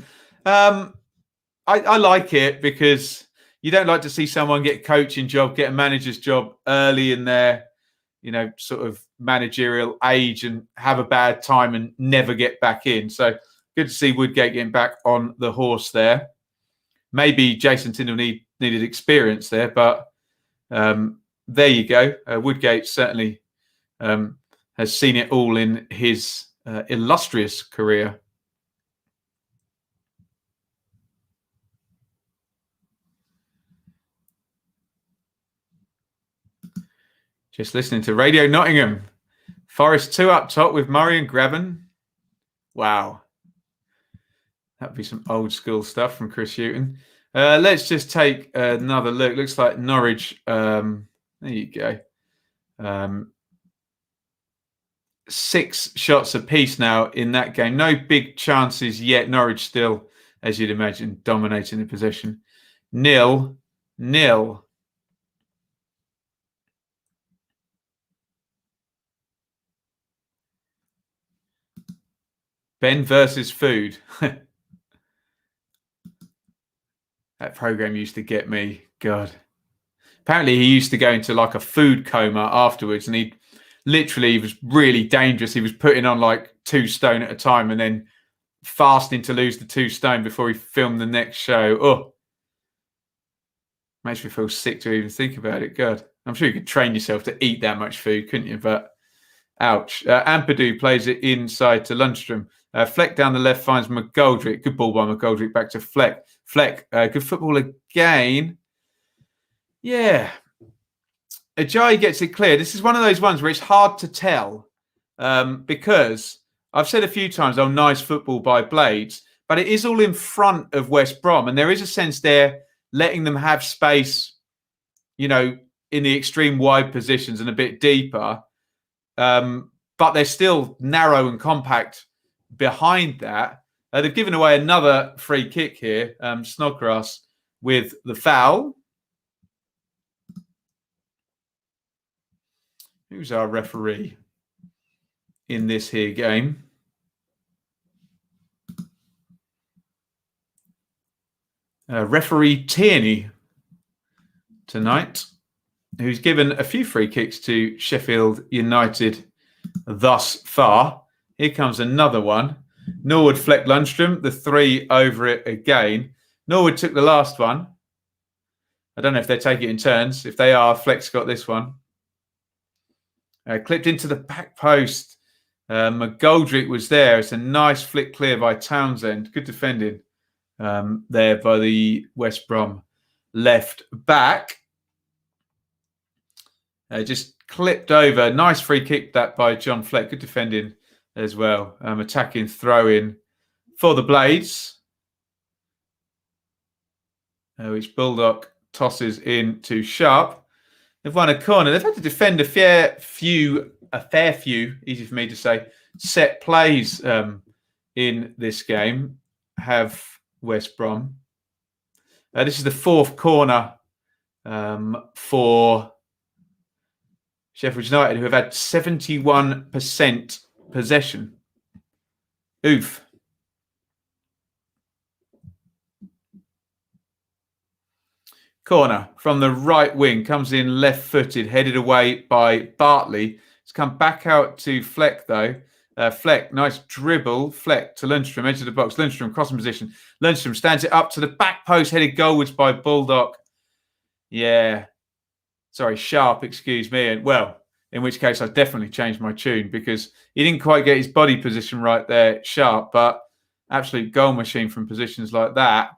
I like it because you don't like to see someone get a coaching job, get a manager's job early in their, sort of managerial age and have a bad time and never get back in. So good to see Woodgate getting back on the horse there. Maybe Jason Tindall needed experience there, but there you go. Woodgate certainly has seen it all in his illustrious career. Just listening to Radio Nottingham. Forest 2 up top with Murray and Graben. Wow. That'd be some old school stuff from Chris Hughton. Let's just take another look. Looks like Norwich. There you go. 6 shots apiece now in that game. No big chances yet. Norwich still, as you'd imagine, dominating the possession. 0-0. Ben versus food. That program used to get me. God. apparently he used to go into like a food coma afterwards, and he was really dangerous. He was putting on like 2 stone at a time and then fasting to lose the 2 stone before he filmed the next show. Oh, makes me feel sick to even think about it. God, I'm sure you could train yourself to eat that much food, couldn't you? But ouch. Ampadu plays it inside to Lundstrom. Fleck down the left finds McGoldrick. Good ball by McGoldrick. Back to Fleck. Fleck, good football again. Yeah. Ajayi gets it clear. This is one of those ones where it's hard to tell because I've said a few times, oh, nice football by Blades, but it is all in front of West Brom. And there is a sense there letting them have space, in the extreme wide positions and a bit deeper. But they're still narrow and compact behind that. They've given away another free kick here. Snodgrass with the foul. Who's our referee in this here game? Referee Tierney tonight, who's given a few free kicks to Sheffield United thus far. Here comes another one. Norwood, Fleck, Lundstrom, the 3 over it again. Norwood took the last one. I don't know if they take it in turns. If they are, Fleck's got this one. Clipped into the back post. McGoldrick was there. It's a nice flick clear by Townsend. Good defending there by the West Brom left back. Just clipped over. Nice free kick that by John Fleck. Good defending as well. Attacking throw-in for the Blades. Which Bulldog tosses in to Sharp. They've won a corner. They've had to defend a fair few, easy for me to say, set plays in this game, have West Brom. This is the 4th corner for Sheffield United, who have had 71% possession. Oof. Corner from the right wing, comes in left-footed, headed away by Bartley. It's come back out to Fleck, though. Fleck, nice dribble. Fleck to Lundstrom, edge of the box. Lundstrom, crossing position. Lundstrom stands it up to the back post, headed goalwards by Bulldog. Yeah. Sorry, Sharp, excuse me. And well, in which case I've definitely changed my tune because he didn't quite get his body position right there, Sharp, but absolute goal machine from positions like that.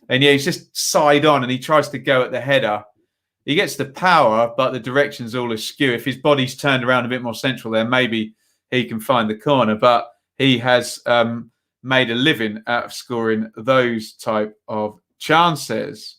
And yeah, he's just side on and he tries to go at the header. He gets the power, but the direction's all askew. If his body's turned around a bit more central there, maybe he can find the corner. But he has made a living out of scoring those type of chances.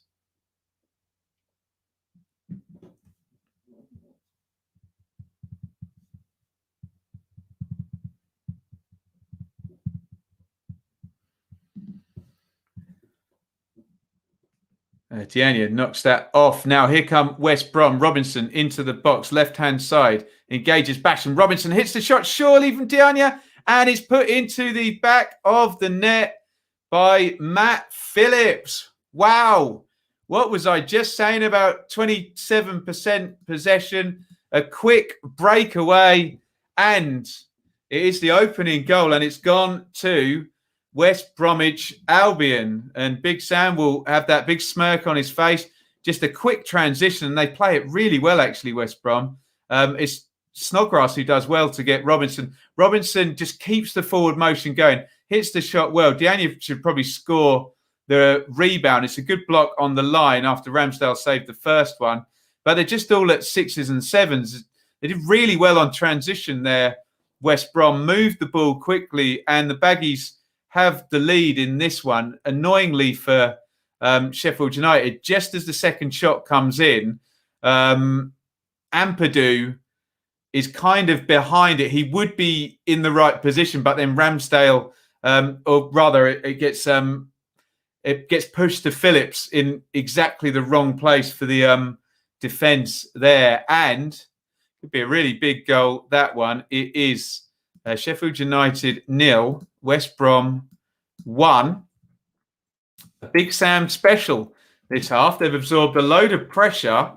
Tierney knocks that off. Now here come West Brom. Robinson into the box, left-hand side. Engages Basham. Robinson hits the shot surely from Tierney, and it's put into the back of the net by Matt Phillips. Wow. What was I just saying about 27% possession? A quick breakaway, and it is the opening goal, and it's gone to West Bromwich Albion, and Big Sam will have that big smirk on his face. Just a quick transition, and they play it really well, actually, West Brom. It's Snodgrass who does well to get Robinson. Robinson just keeps the forward motion going, hits the shot well. Iain should probably score the rebound. It's a good block on the line after Ramsdale saved the first one, but they're just all at 6s and 7s. They did really well on transition there. West Brom moved the ball quickly, and the Baggies have the lead in this one. Annoyingly for Sheffield United, just as the second shot comes in, Ampadu is kind of behind it. He would be in the right position, but then Ramsdale, or rather, it gets pushed to Phillips in exactly the wrong place for the defence there, and it could be a really big goal. That one. It is Sheffield United 0, West Brom 1. A Big Sam special this half. They've absorbed a load of pressure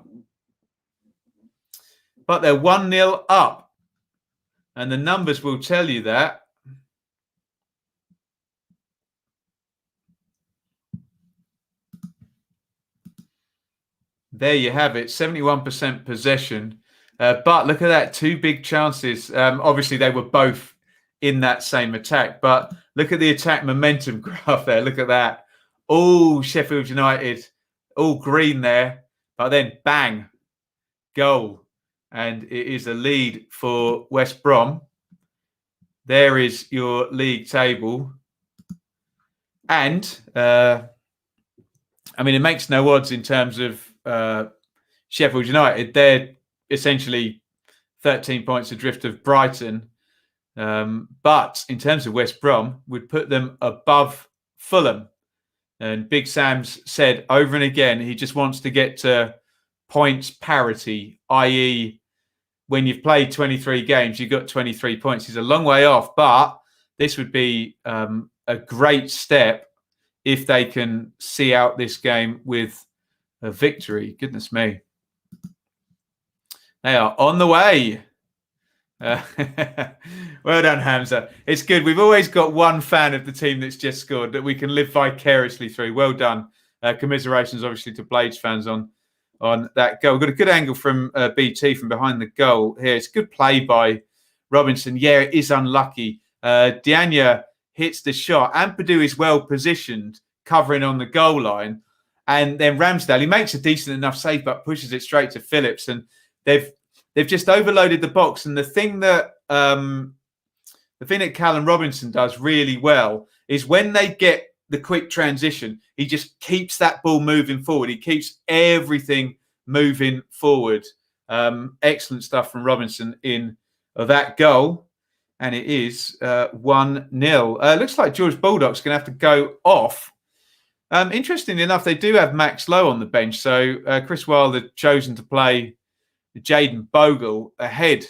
but they're 1-0 up. And the numbers will tell you that. There you have it, 71% possession. But look at that, 2 big chances. Obviously, they were both in that same attack. But look at the attack momentum graph there. Look at that. Oh, Sheffield United, all green there. But then, bang, goal. And it is a lead for West Brom. There is your league table. And, it makes no odds in terms of Sheffield United. They're essentially 13 points adrift of Brighton. But in terms of West Brom, we'd put them above Fulham. And Big Sam's said over and again, he just wants to get to points parity, i.e., when you've played 23 games, you've got 23 points. He's a long way off, but this would be a great step if they can see out this game with a victory. Goodness me. They are on the way. Well done, Hamza. It's good. We've always got one fan of the team that's just scored that we can live vicariously through. Well done. Commiserations, obviously, to Blades fans on that goal. We've got a good angle from BT from behind the goal here. It's a good play by Robinson. Yeah, it is unlucky. Diania hits the shot. Ampadu is well positioned, covering on the goal line. And then Ramsdale, he makes a decent enough save, but pushes it straight to Phillips. And they've just overloaded the box. And the thing that Callum Robinson does really well is when they get the quick transition, he just keeps that ball moving forward. He keeps everything moving forward. Excellent stuff from Robinson in that goal. And it is 1-0. Looks like George Baldock's going to have to go off. Interestingly enough, they do have Max Lowe on the bench. So Chris Wilder chosen to play Jaden Bogle ahead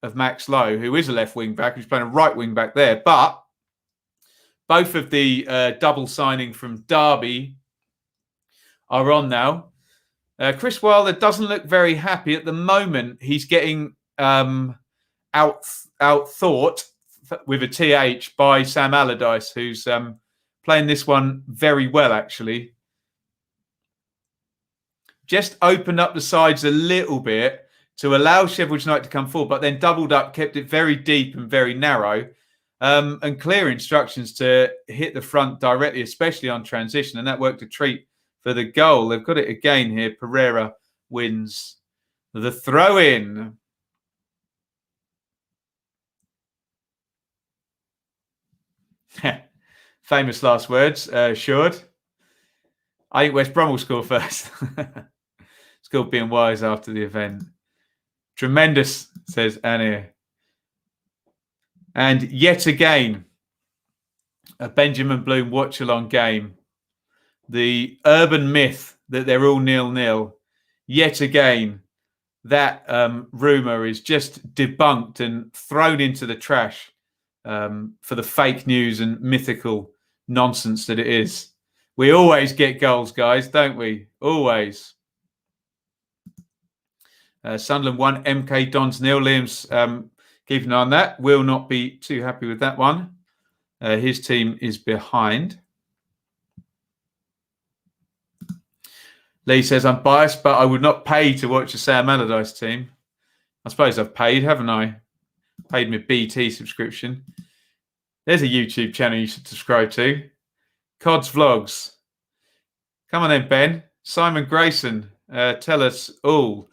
of Max Lowe, who is a left wing back, who's playing a right wing back there. But both of the double signing from Darby are on now. Chris Wilder doesn't look very happy at the moment. He's getting out-thought with a TH by Sam Allardyce, who's playing this one very well, actually. Just opened up the sides a little bit to allow Sheffield United to come forward, but then doubled up, kept it very deep and very narrow. And clear instructions to hit the front directly, especially on transition. And that worked a treat for the goal. They've got it again here. Pereira wins the throw-in. Famous last words, assured. I think West Brom will score first. It's called being wise after the event. Tremendous, says Annie. And yet again, a Benjamin Bloom watch-along game. The urban myth that they're all 0-0. Yet again, that rumour is just debunked and thrown into the trash for the fake news and mythical nonsense that it is. We always get goals, guys, don't we? Always. Sunderland 1, MK Dons 0. Liam's keep an eye on that. Will not be too happy with that one. His team is behind. Lee says, I'm biased, but I would not pay to watch a Sam Allardyce team. I suppose I've paid, haven't I? Paid me a BT subscription. There's a YouTube channel you should subscribe to. Cod's Vlogs. Come on then, Ben. Simon Grayson, tell us all.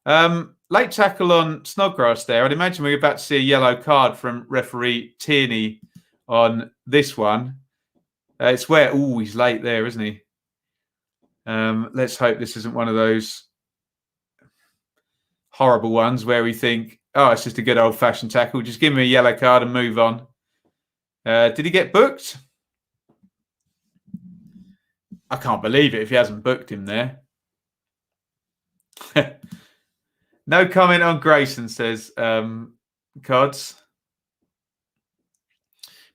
Late tackle on Snodgrass there. I'd imagine we're about to see a yellow card from referee Tierney on this one. It's where, he's late there, isn't he? Let's hope this isn't one of those horrible ones where we think, it's just a good old-fashioned tackle. Just give him a yellow card and move on. Did he get booked? I can't believe it if he hasn't booked him there. No comment on Grayson, says Cods.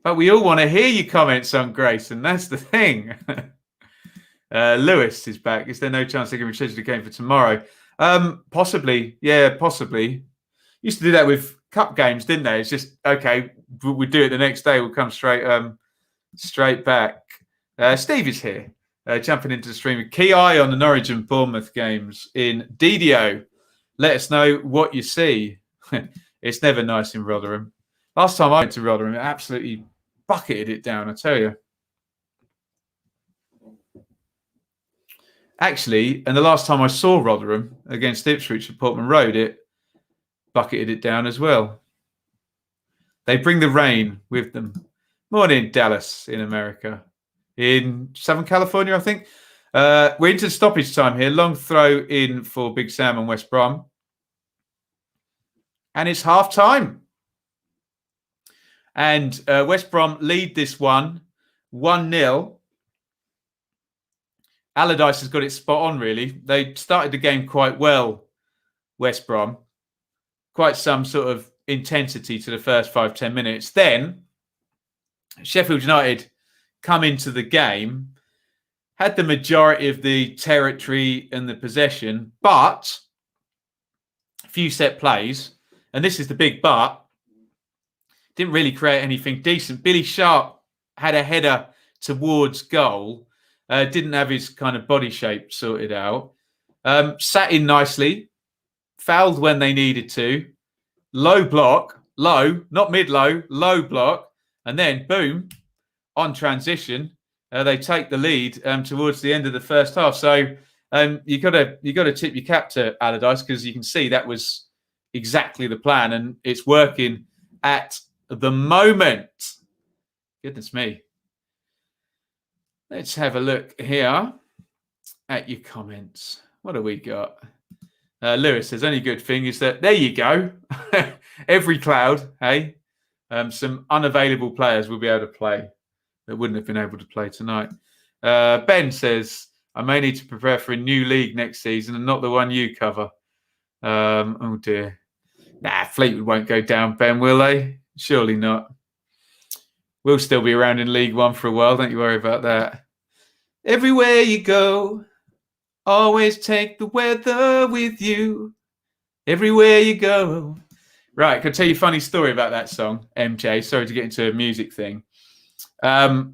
But we all want to hear your comments on Grayson. That's the thing. Lewis is back. Is there no chance they can reschedule the game for tomorrow? Possibly. Yeah, possibly. Used to do that with cup games, didn't they? It's just, okay, we do it the next day. We'll come straight back. Steve is here, jumping into the stream. Key eye on the Norwich and Bournemouth games in DDO. Let us know what you see. It's never nice in Rotherham. Last time I went to Rotherham, it absolutely bucketed it down, I tell you. Actually, and the last time I saw Rotherham against Ipswich at Portman Road, it bucketed it down as well. They bring the rain with them. Morning, Dallas in America. In Southern California, I think. We're into stoppage time here. Long throw in for Big Sam and West Brom. And it's half time. And West Brom lead this one 1-0. Allardyce has got it spot on, really. They started the game quite well, West Brom. Quite some sort of intensity to the first 5-10 minutes. Then Sheffield United come into the game, had the majority of the territory and the possession, but a few set plays, and this is the big but, didn't really create anything decent. Billy Sharp had a header towards goal, didn't have his kind of body shape sorted out, sat in nicely, fouled when they needed to, low block, low, not mid-low, low block, and then boom, on transition, they take the lead towards the end of the first half. So you got to tip your cap to Allardyce, because you can see that was exactly the plan, and it's working at the moment. Goodness me. Let's have a look here at your comments. What have we got? Lewis says, only good thing is that, there you go. Every cloud, hey? Some unavailable players will be able to play that wouldn't have been able to play tonight. Ben says, I may need to prepare for a new league next season and not the one you cover. Oh, dear. Nah, Fleetwood won't go down, Ben, will they? Surely not. We'll still be around in League One for a while. Don't you worry about that. Everywhere you go, always take the weather with you. Everywhere you go. Right, can I tell you a funny story about that song, MJ? Sorry to get into a music thing. I've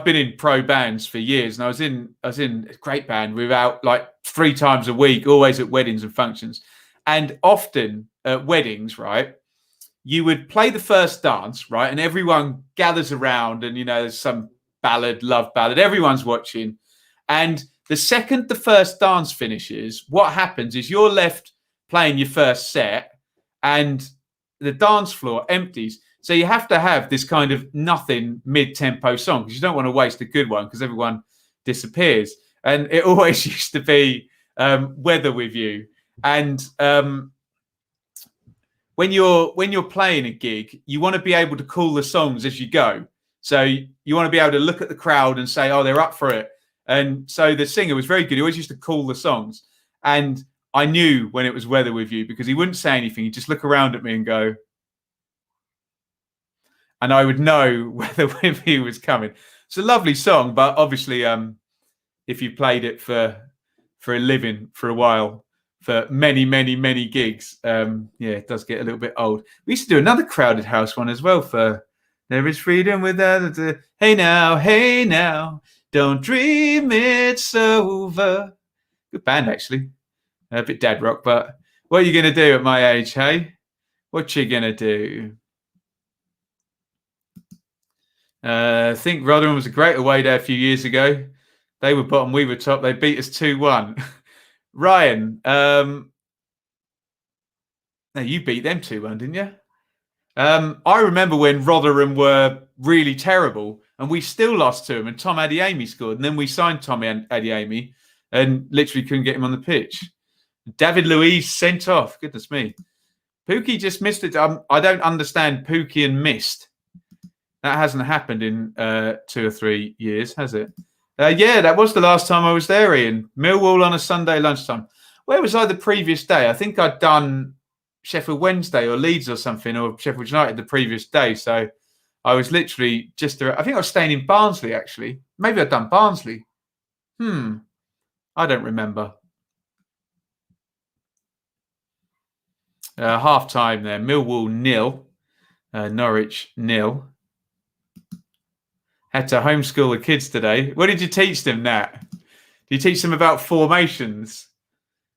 been in pro bands for years, and I was in a great band. We were out like 3 times a week, always at weddings and functions. And often at weddings, right, you would play the first dance, right, and everyone gathers around, and, you know, there's some ballad, love ballad, everyone's watching. And the second the first dance finishes, what happens is you're left playing your first set and the dance floor empties. So you have to have this kind of nothing mid-tempo song, because you don't want to waste a good one, because everyone disappears. And it always used to be Weather With You. And when you're playing a gig, you want to be able to call the songs as you go. So you want to be able to look at the crowd and say, oh, they're up for it. And so the singer was very good. He always used to call the songs. And I knew when it was Weather With You, because he wouldn't say anything. He'd just look around at me and go. And I would know Weather With You was coming. It's a lovely song, but obviously if you played it for a living for a while, for many, many, many gigs, it does get a little bit old. We used to do another Crowded House one as well for There Is Freedom Without a... Hey now, don't dream it's over. Good band, actually. A bit dad rock, but what are you going to do at my age, hey? What you going to do? I think Rotherham was a great away day a few years ago. They were bottom, we were top. They beat us 2-1. Ryan, no, you beat them 2-1, didn't you? I remember when Rotherham were really terrible and we still lost to them, and Tom Adeyemi scored, and then we signed Tommy Adeyemi and literally couldn't get him on the pitch. David Luiz sent off. Goodness me. Pookie just missed it. I don't understand Pookie and missed. That hasn't happened in 2 or 3 years, has it? Yeah, that was the last time I was there, Iain. Millwall on a Sunday lunchtime. Where was I the previous day? I think I'd done Sheffield Wednesday or Leeds or something, or Sheffield United the previous day. So I was literally just... I think I was staying in Barnsley, actually. Maybe I'd done Barnsley. I don't remember. Half time there. Millwall 0, Norwich 0. Had to homeschool the kids today. What did you teach them, Nat? Did you teach them about formations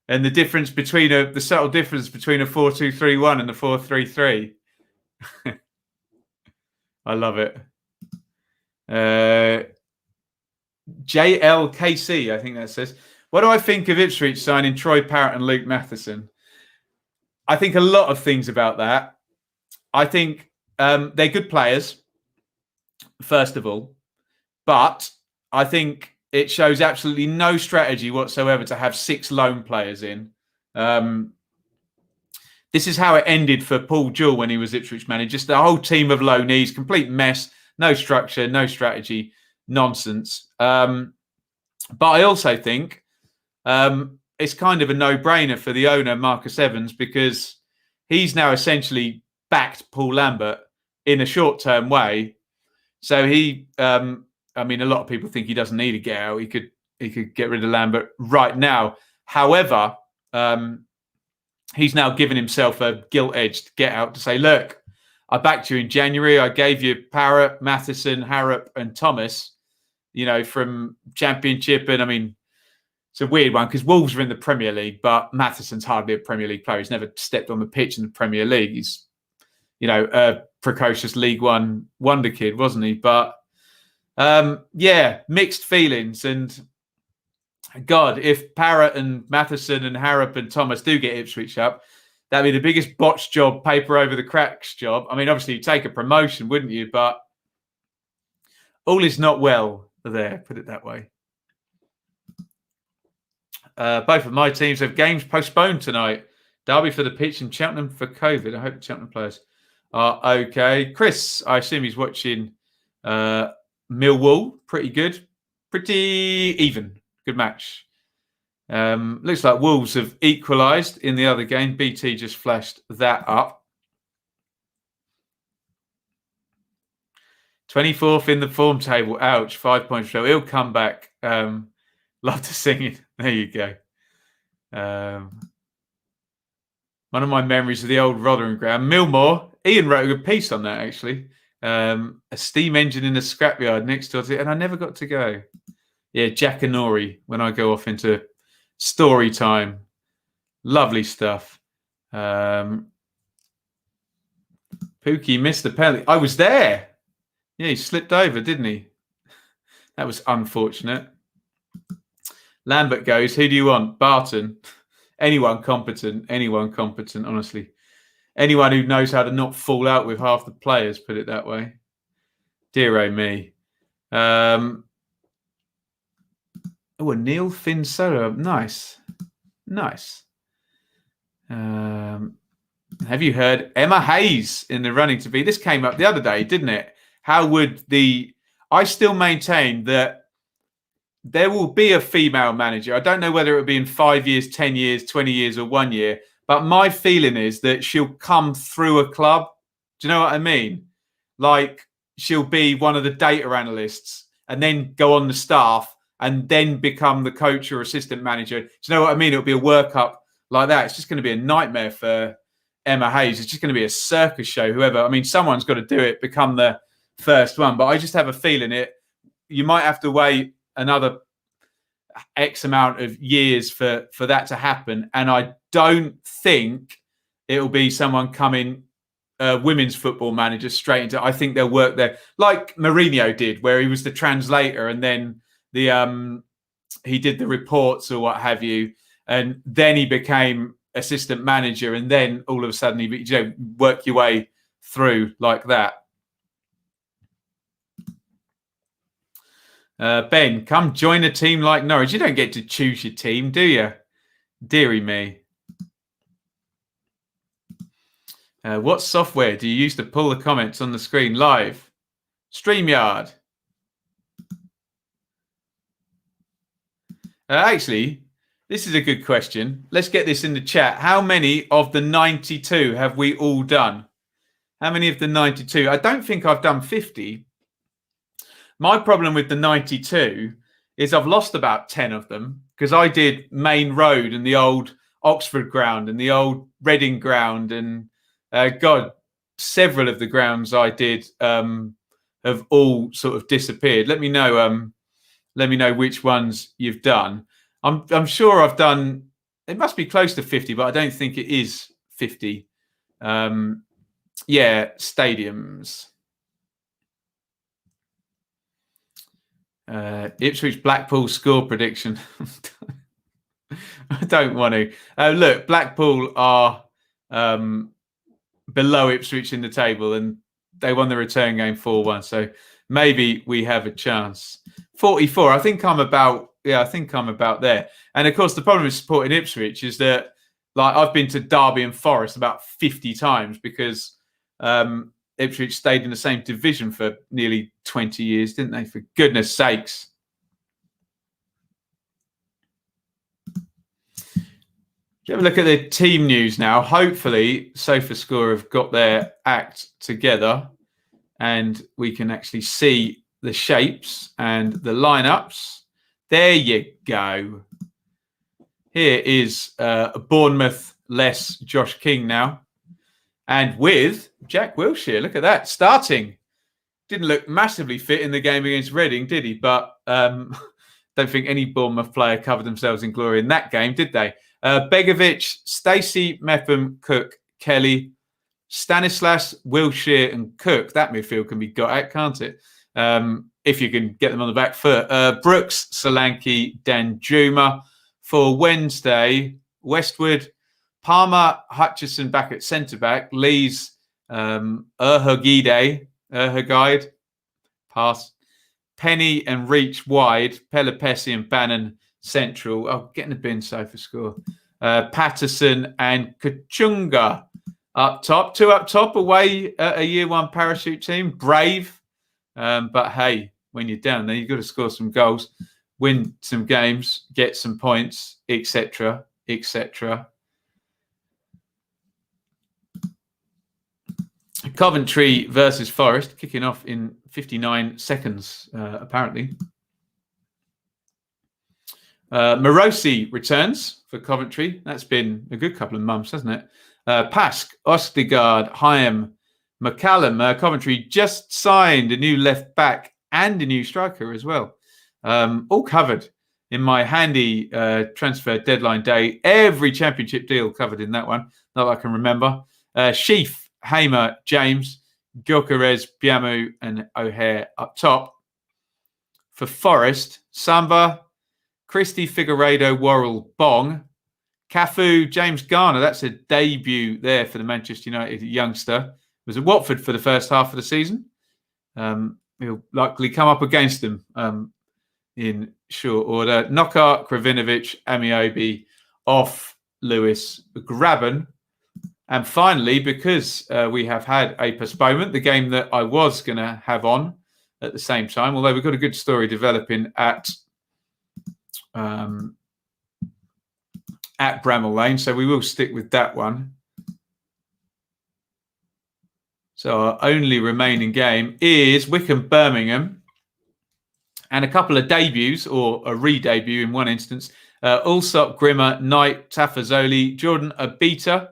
and the difference between the subtle difference between a 4-2-3-1 and a 4-3-3? I love it. JLKC, I think that says. What do I think of Ipswich signing Troy Parrott and Luke Mattheson? I think a lot of things about that. I think they're good players, first of all. But I think it shows absolutely no strategy whatsoever to have 6 loan players in. This is how it ended for Paul Jewell when he was Ipswich manager. Just a whole team of loanees, complete mess, no structure, no strategy, nonsense. But I also think it's kind of a no-brainer for the owner, Marcus Evans, because he's now essentially backed Paul Lambert in a short-term way. So he, I mean, a lot of people think he doesn't need to get out. He could get rid of Lambert right now. However, he's now given himself a gilt-edged get out to say, look, I backed you in January. I gave you Parrott, Mattheson, Harrop and Thomas, from Championship. And I mean, it's a weird one because Wolves are in the Premier League, but Matheson's hardly a Premier League player. He's never stepped on the pitch in the Premier League. He's, a precocious League One wonder kid, wasn't he? But mixed feelings. And God, if Parrott and Matheson and Harrop and Thomas do get Ipswich up, that'd be the biggest botch job, paper over the cracks job. I mean, obviously, you'd take a promotion, wouldn't you? But all is not well there, put it that way. Both of my teams have games postponed tonight. Darby for the pitch and Cheltenham for COVID. I hope the Cheltenham players are okay. Chris, I assume he's watching Millwall. Pretty good. Pretty even. Good match. Looks like Wolves have equalised in the other game. BT just flashed that up. 24th in the form table. Ouch. 5 points. So he'll come back. Love to sing it. There you go. One of my memories of the old Rotherham ground. Millmore. Iain wrote a good piece on that, actually. A steam engine in the scrapyard next to it. And I never got to go. Yeah, Jackanory when I go off into story time. Lovely stuff. Pookie missed the penalty. I was there. Yeah, he slipped over, didn't he? That was unfortunate. Lambert goes, who do you want? Barton. Anyone competent, honestly. Anyone who knows how to not fall out with half the players, put it that way. Dear oh me. Oh, a Neil Finn solo. Nice. Have you heard Emma Hayes in the running to be? This came up the other day, didn't it? How would I still maintain that there will be a female manager. I don't know whether it will be in 5 years, 10 years, 20 years, or 1 year. But my feeling is that she'll come through a club. Do you know what I mean? Like she'll be one of the data analysts and then go on the staff and then become the coach or assistant manager. Do you know what I mean? It'll be a workup like that. It's just going to be a nightmare for Emma Hayes. It's just going to be a circus show. Whoever, I mean, someone's got to do it, become the first one. But I just have a feeling you might have to wait another X amount of years for that to happen. And I don't think it'll be someone coming, women's football manager straight into. I think they'll work there like Mourinho did, where he was the translator and then he did the reports or what have you. And then he became assistant manager. And then all of a sudden he work your way through like that. Ben, come join a team like Norwich. You don't get to choose your team, do you? Deary me. What software do you use to pull the comments on the screen live? StreamYard. Actually, this is a good question. Let's get this in the chat. How many of the 92 have we all done? How many of the 92? I don't think I've done 50. My problem with the 92 is I've lost about 10 of them because I did Main Road and the old Oxford ground and the old Reading ground, and God, several of the grounds I did have all sort of disappeared. Let me know. Let me know which ones you've done. I'm sure I've done. It must be close to 50, but I don't think it is 50. Yeah, stadiums. Ipswich Blackpool score prediction. I don't want to. Look, Blackpool are below Ipswich in the table, and they won the return game 4-1. So maybe we have a chance. 44. I think I'm about. Yeah, I think I'm about there. And of course, the problem with supporting Ipswich is that, like, I've been to Darby and Forest about 50 times because Ipswich stayed in the same division for nearly 20 years, didn't they? For goodness sakes. Have a look at the team news now. Hopefully, SofaScore have got their act together and we can actually see the shapes and the lineups. There you go. Here is Bournemouth less Josh King now. And with Jack Wilshere. Look at that. Starting. Didn't look massively fit in the game against Reading, did he? But don't think any Bournemouth player covered themselves in glory in that game, did they? Begovic, Stacey, Mepham, Cook, Kelly, Stanislas, Wilshere and Cook. That midfield can be got at, can't it? If you can get them on the back foot. Brooks, Solanke, Danjuma. For Wednesday, Westwood, Palmer, Hutchison back at centre-back. Lees, Erhagide, pass. Penny and Reach wide. Pelopessi and Bannon central. Oh, get in the bin, SofaScore. Patterson and Kachunga up top. Two up top away at a year one parachute team. Brave. But hey, when you're down there, you've got to score some goals, win some games, get some points, etc., etc. Coventry versus Forest, kicking off in 59 seconds, apparently. Morosi returns for Coventry. That's been a good couple of months, hasn't it? Pask, Ostigard, Hyam, McCallum. Coventry just signed a new left back and a new striker as well. All covered in my handy transfer deadline day. Every championship deal covered in that one, not that I can remember. Sheaf, Hamer, James, Gyökeres, Biamu and O'Hare up top. For Forest, Samba, Christie, Figueiredo, Worrell, Bong, Cafu, James Garner. That's a debut there for the Manchester United youngster. Was at Watford for the first half of the season. He'll likely come up against them in short order. Knockaert, Kravinovic, Amiobi, off Lewis, Graben. And finally, because we have had a postponement, the game that I was going to have on at the same time, although we've got a good story developing at Bramall Lane, so we will stick with that one. So our only remaining game is Wycombe-Birmingham. And a couple of debuts, or a re-debut in one instance. Allsop, Grimmer, Knight, Tafazoli, Jordan Abita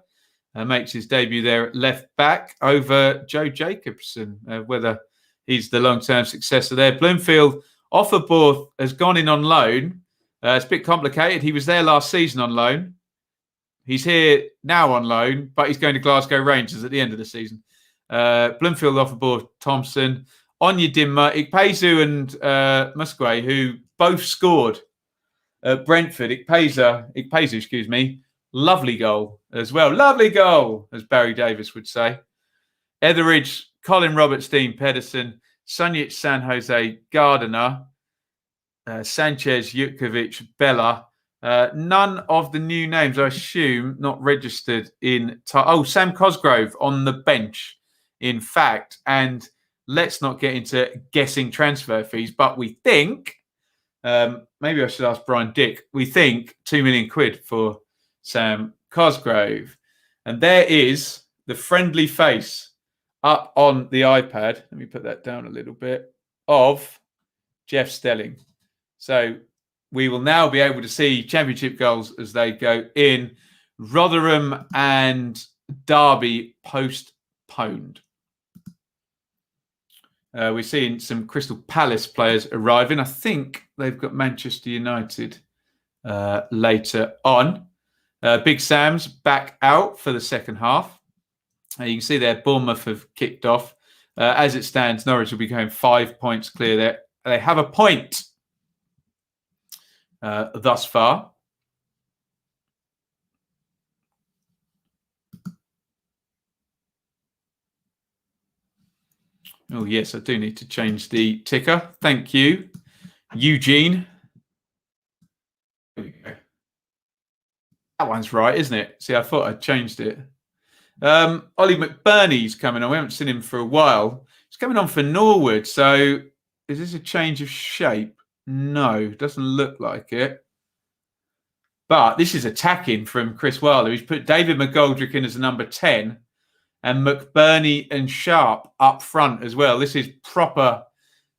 makes his debut there at left back over Joe Jacobson, whether he's the long-term successor there. Bloomfield, Offerborth has gone in on loan. It's a bit complicated. He was there last season on loan. He's here now on loan, but he's going to Glasgow Rangers at the end of the season. Bloomfield, Offerborth, Thompson, Onyedinma, Ikpeazu and Musgrave, who both scored at Brentford. Ikpeazu, lovely goal as well. Lovely goal, as Barry Davis would say. Etheridge, Colin Roberts, Dean Pedersen, Sunjic, San Jose, Gardiner, Sanchez, Jutkovic, Bella. None of the new names, I assume, not registered in... Sam Cosgrove on the bench, in fact. And let's not get into guessing transfer fees, but we think... maybe I should ask Brian Dick. We think £2 million for Sam Cosgrove. And there is the friendly face up on the iPad. Let me put that down a little bit. Of Jeff Stelling. So we will now be able to see championship goals as they go in. Rotherham and Darby postponed. We're seeing some Crystal Palace players arriving. I think they've got Manchester United later on. Big Sam's back out for the second half. You can see there Bournemouth have kicked off. As it stands, Norwich will be going 5 points clear there. They have a point thus far. Oh, yes, I do need to change the ticker. Thank you, Eugene. There we go. That one's right, isn't it? See, I thought I'd changed it. Ollie McBurney's coming on. We haven't seen him for a while. He's coming on for Norwood. So is this a change of shape? No, doesn't look like it. But this is attacking from Chris Wilder. He's put David McGoldrick in as a number 10 and McBurney and Sharp up front as well. This is proper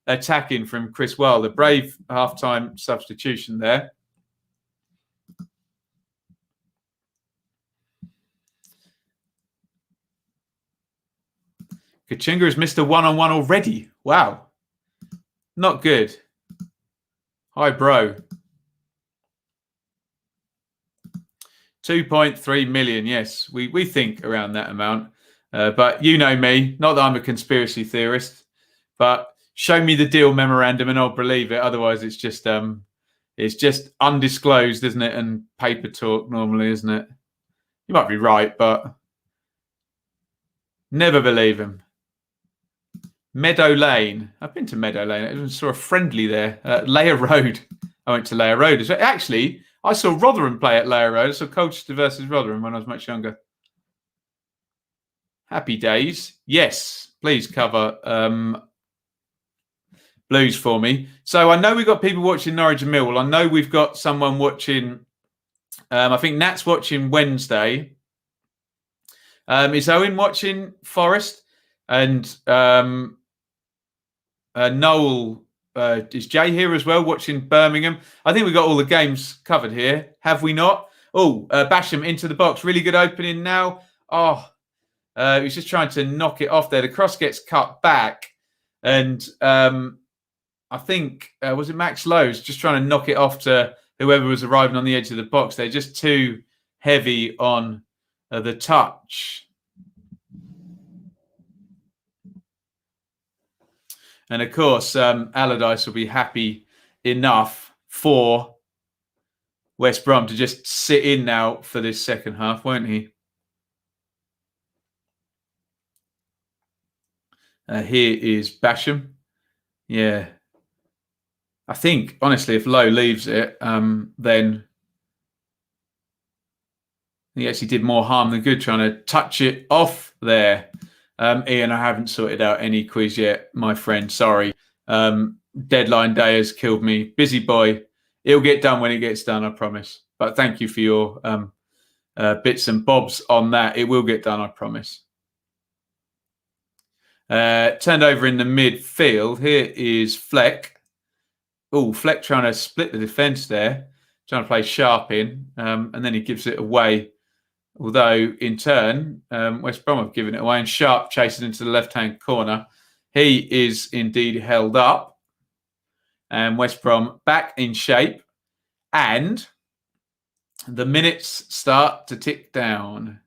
attacking from Chris Wilder. Brave half-time substitution there. Kachinga has missed a one-on-one already. Wow. Not good. Hi, bro. 2.3 million. Yes, we think around that amount. But you know me, not that I'm a conspiracy theorist, but show me the deal memorandum and I'll believe it. Otherwise, it's just undisclosed, isn't it? And paper talk normally, isn't it? You might be right, but never believe him. Meadow Lane. I've been to Meadow Lane. I even saw a friendly there. Layer Road. I went to Layer Road. Actually, I saw Rotherham play at Layer Road. I saw Colchester versus Rotherham when I was much younger. Happy days. Yes, please cover Blues for me. So I know we've got people watching Norwich and Millwall. I know we've got someone watching. I think Nat's watching Wednesday. Is Owen watching Forest? And Noel, is Jay here as well watching Birmingham? I think we've got all the games covered here. Have we not? Oh, Basham into the box. Really good opening now. Oh, he's just trying to knock it off there. The cross gets cut back. And I think, was it Max Lowe's just trying to knock it off to whoever was arriving on the edge of the box. They're just too heavy on the touch. And of course, Allardyce will be happy enough for West Brom to just sit in now for this second half, won't he? Here is Basham. Yeah. I think, honestly, if Lowe leaves it, then he actually did more harm than good trying to touch it off there. Iain, I haven't sorted out any quiz yet, my friend. Sorry. Deadline day has killed me. Busy boy. It'll get done when it gets done, I promise. But thank you for your bits and bobs on that. It will get done, I promise. Turned over in the midfield. Here is Fleck. Oh, Fleck trying to split the defence there. Trying to play Sharp in. And then he gives it away. Although, in turn, West Brom have given it away. And Sharp chases into the left-hand corner. He is indeed held up. And West Brom back in shape. And the minutes start to tick down.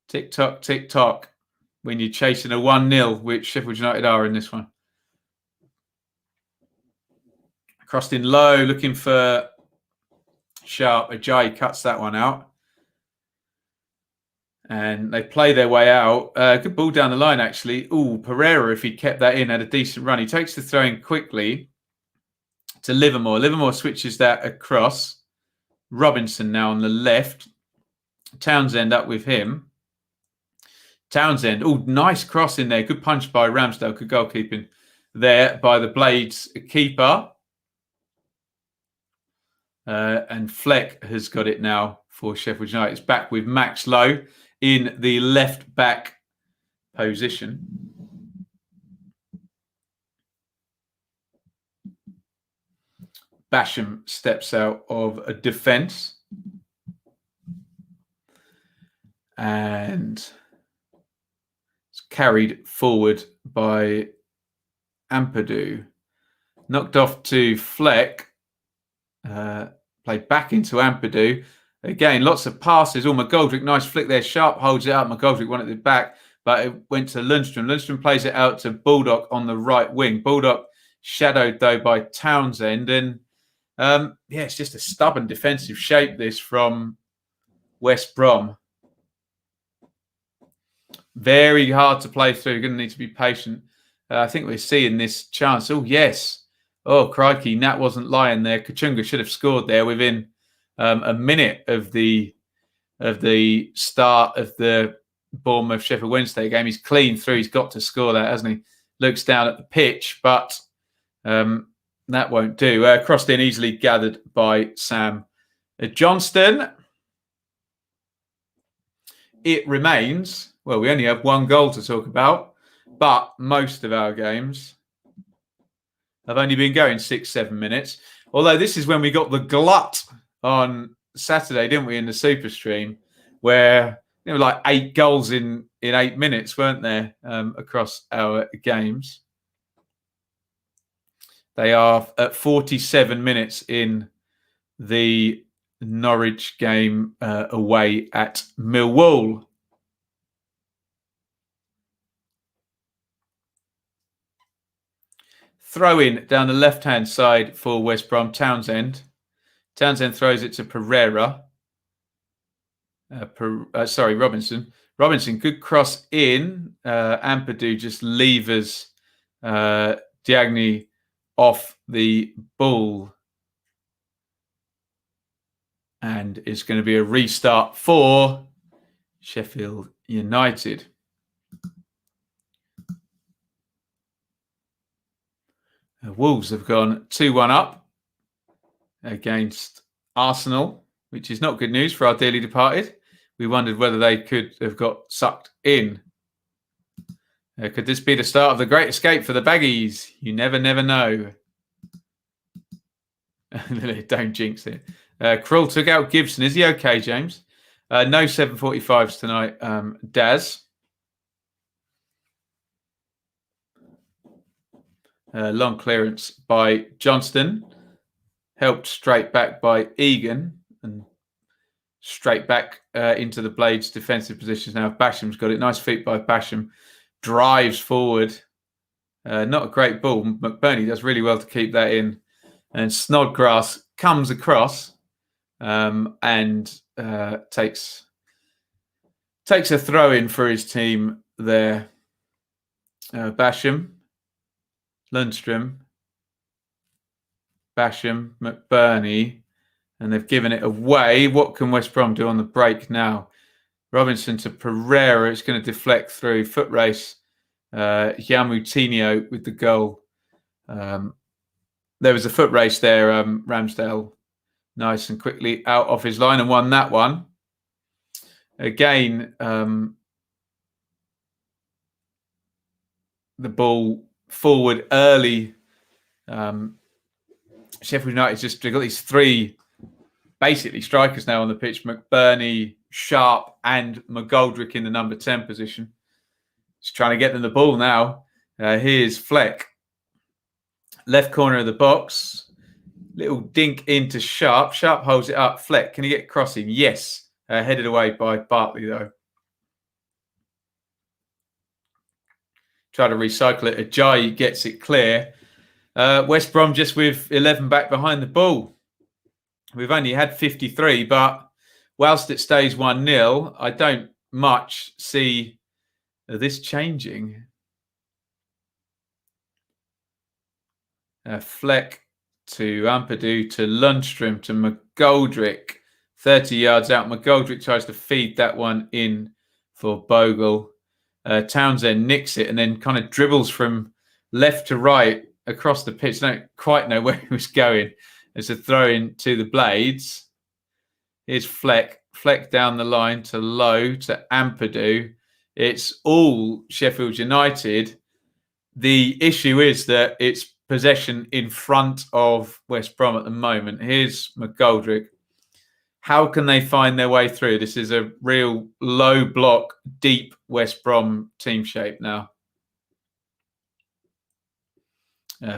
Tick-tock, tick-tock. When you're chasing a 1-0, which Sheffield United are in this one. Crossed in low, looking for Sharp. Ajayi cuts that one out. And they play their way out. Good ball down the line, actually. Oh, Pereira, if he kept that in, had a decent run. He takes the throw in quickly to Livermore. Livermore switches that across. Robinson now on the left. Townsend up with him. Townsend. Oh, nice cross in there. Good punch by Ramsdale. Good goalkeeping there by the Blades keeper. And Fleck has got it now for Sheffield United. It's back with Max Lowe in the left back position. Basham steps out of a defence. And it's carried forward by Ampadu. Knocked off to Fleck. Played back into Ampadu. Again, lots of passes. Oh, McGoldrick, nice flick there. Sharp holds it up. McGoldrick wanted it back, but it went to Lundstrom. Lundstrom plays it out to Baldock on the right wing. Baldock shadowed, though, by Townsend. And, it's just a stubborn defensive shape, this, from West Brom. Very hard to play through. You're going to need to be patient. I think we're seeing this chance. Oh, yes. Oh, crikey. Nat wasn't lying there. Kachunga should have scored there within a minute of the start of the Bournemouth Sheffield Wednesday game. He's clean through. He's got to score that, hasn't he? Looks down at the pitch, but that won't do. Crossed in, easily gathered by Sam Johnston. It remains, well, we only have one goal to talk about, but most of our games have only been going 6-7 minutes. Although this is when we got the glut on Saturday, didn't we, in the SuperStream, where like 8 goals in 8 minutes, weren't there, across our games. They are at 47 minutes in the Norwich game away at Millwall. Throw in down the left-hand side for West Brom. Townsend throws it to Pereira. Robinson. Robinson, good cross in. Ampadu just levers Diagne off the ball. And it's going to be a restart for Sheffield United. Wolves have gone 2-1 up against Arsenal, which is not good news for our dearly departed. We wondered whether they could have got sucked in. Could this be the start of the great escape for the Baggies? You never know. Don't jinx it. Krull took out Gibson. Is he okay, James? No 7:45s tonight, Daz. Long clearance by Johnston. Helped straight back by Egan. And straight back into the Blades' defensive positions now. Basham's got it. Nice feet by Basham. Drives forward. Not a great ball. McBurney does really well to keep that in. And Snodgrass comes across and takes a throw in for his team there. Basham. Lundstrom, Basham, McBurney, and they've given it away. What can West Brom do on the break now? Robinson to Pereira. It's going to deflect through. Foot race. Yamutinho with the goal. There was a foot race there. Ramsdale nice and quickly out off his line and won that one. Again, the ball forward early. Sheffield United just got these 3 basically strikers now on the pitch. McBurney, Sharp and McGoldrick in the number 10 position. Just trying to get them the ball now. Here's Fleck. Left corner of the box. Little dink into Sharp. Sharp holds it up. Fleck, can he get crossing? Yes. Headed away by Bartley though. Try to recycle it. Ajayi gets it clear. West Brom just with 11 back behind the ball. We've only had 53, but whilst it stays 1-0, I don't much see this changing. Fleck to Ampadu to Lundstrom to McGoldrick. 30 yards out. McGoldrick tries to feed that one in for Bogle. Townsend nicks it and then kind of dribbles from left to right across the pitch. I don't quite know where he was going. It's a throw in to the Blades. Here's Fleck. Fleck down the line to Lowe to Ampadu. It's all Sheffield United. The issue is that it's possession in front of West Brom at the moment. Here's McGoldrick. How can they find their way through? This is a real low block, deep West Brom team shape now.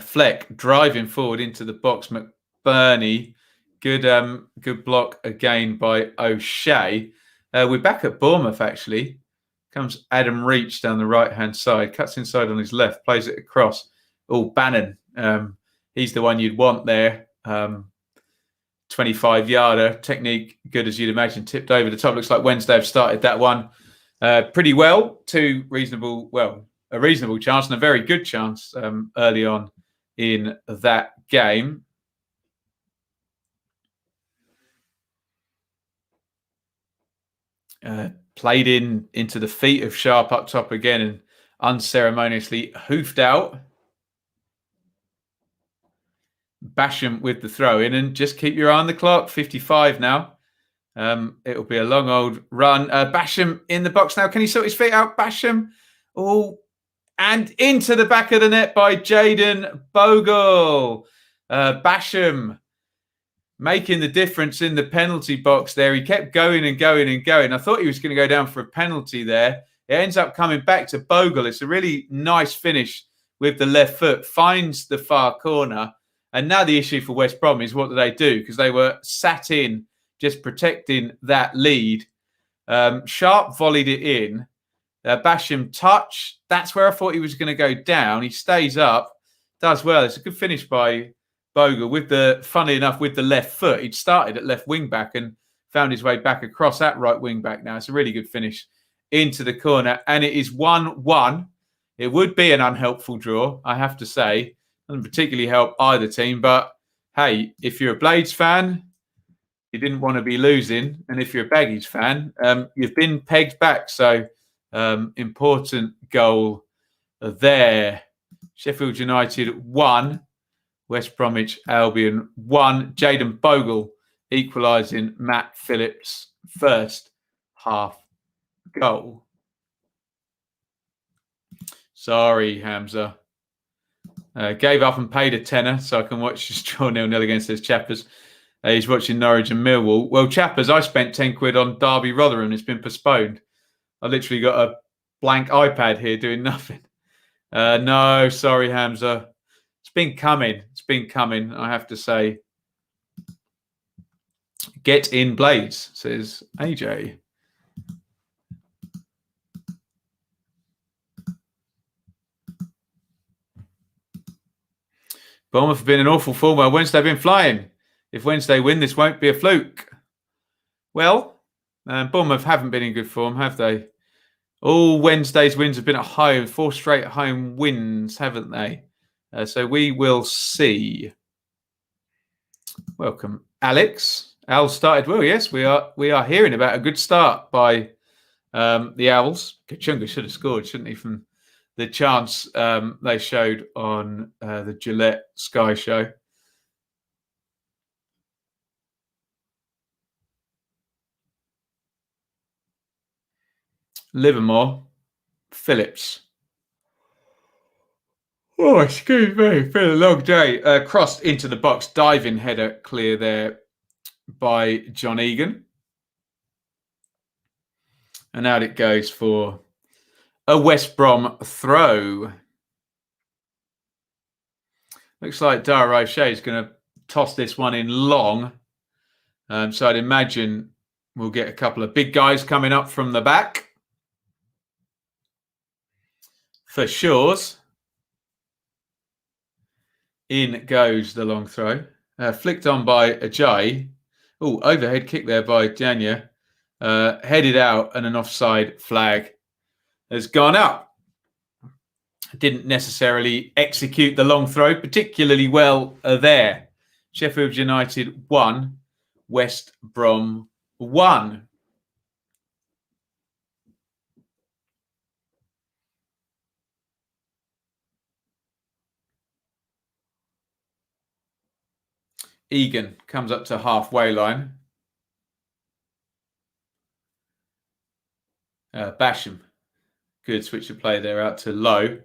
Fleck driving forward into the box. McBurney, good block again by O'Shea. We're back at Bournemouth actually. Comes Adam Reach down the right-hand side, cuts inside on his left, plays it across. Oh, Bannon. He's the one you'd want there. 25-yarder, technique good as you'd imagine. Tipped over the top. Looks like Wednesday have started that one pretty well. A reasonable chance and a very good chance early on in that game. Played into the feet of Sharp up top again and unceremoniously hoofed out. Basham with the throw in, and just keep your eye on the clock. 55 now. It'll be a long old run. Basham in the box now. Can he sort his feet out? Basham. Oh, and into the back of the net by Jayden Bogle. Basham making the difference in the penalty box there. He kept going and going and going. I thought he was going to go down for a penalty there. It ends up coming back to Bogle. It's a really nice finish with the left foot. Finds the far corner. And now the issue for West Brom is what do they do? Because they were sat in just protecting that lead. Sharp volleyed it in. Basham touch. That's where I thought he was going to go down. He stays up. Does well. It's a good finish by Bogle funnily enough, with the left foot. He'd started at left wing back and found his way back across at right wing back now. It's a really good finish into the corner. And it is 1-1. It would be an unhelpful draw, I have to say. Doesn't particularly help either team. But hey, if you're a Blades fan, you didn't want to be losing. And if you're a Baggies fan, you've been pegged back. So important goal there. Sheffield United 1. West Bromwich Albion 1. Jayden Bogle equalising Matt Phillips' first half goal. Sorry, Hamza. Gave up and paid a tenner so I can watch this draw 0-0 against those Chappers. He's watching Norwich and Millwall. Well, Chappers, I spent 10 quid on Derby Rotherham. It's been postponed. I literally got a blank iPad here doing nothing. No, sorry, Hamza. It's been coming. It's been coming, I have to say. Get in Blades, says AJ. Bournemouth have been in awful form while Wednesday have been flying. If Wednesday win, this won't be a fluke. Well, Bournemouth haven't been in good form, have they? All Wednesday's wins have been at home. 4 straight home wins, haven't they? So we will see. Welcome, Alex. Al started well. Yes, we are hearing about a good start by the Owls. Kachunga should have scored, shouldn't he, from the chance they showed on the Gillette Sky Show. Livermore, Phillips. Oh, excuse me. It's been a long day. Crossed into the box. Diving header clear there by John Egan. And out it goes for a West Brom throw. Looks like Dara O'Shea is going to toss this one in long. So I'd imagine we'll get a couple of big guys coming up from the back. For Shaw's. In goes the long throw. Flicked on by Ajayi. Oh, overhead kick there by Dania. Headed out and an offside flag has gone up. Didn't necessarily execute the long throw particularly well there. Sheffield United 1, West Brom 1. Egan comes up to halfway line. Basham. Good switch of play there out to Lowe.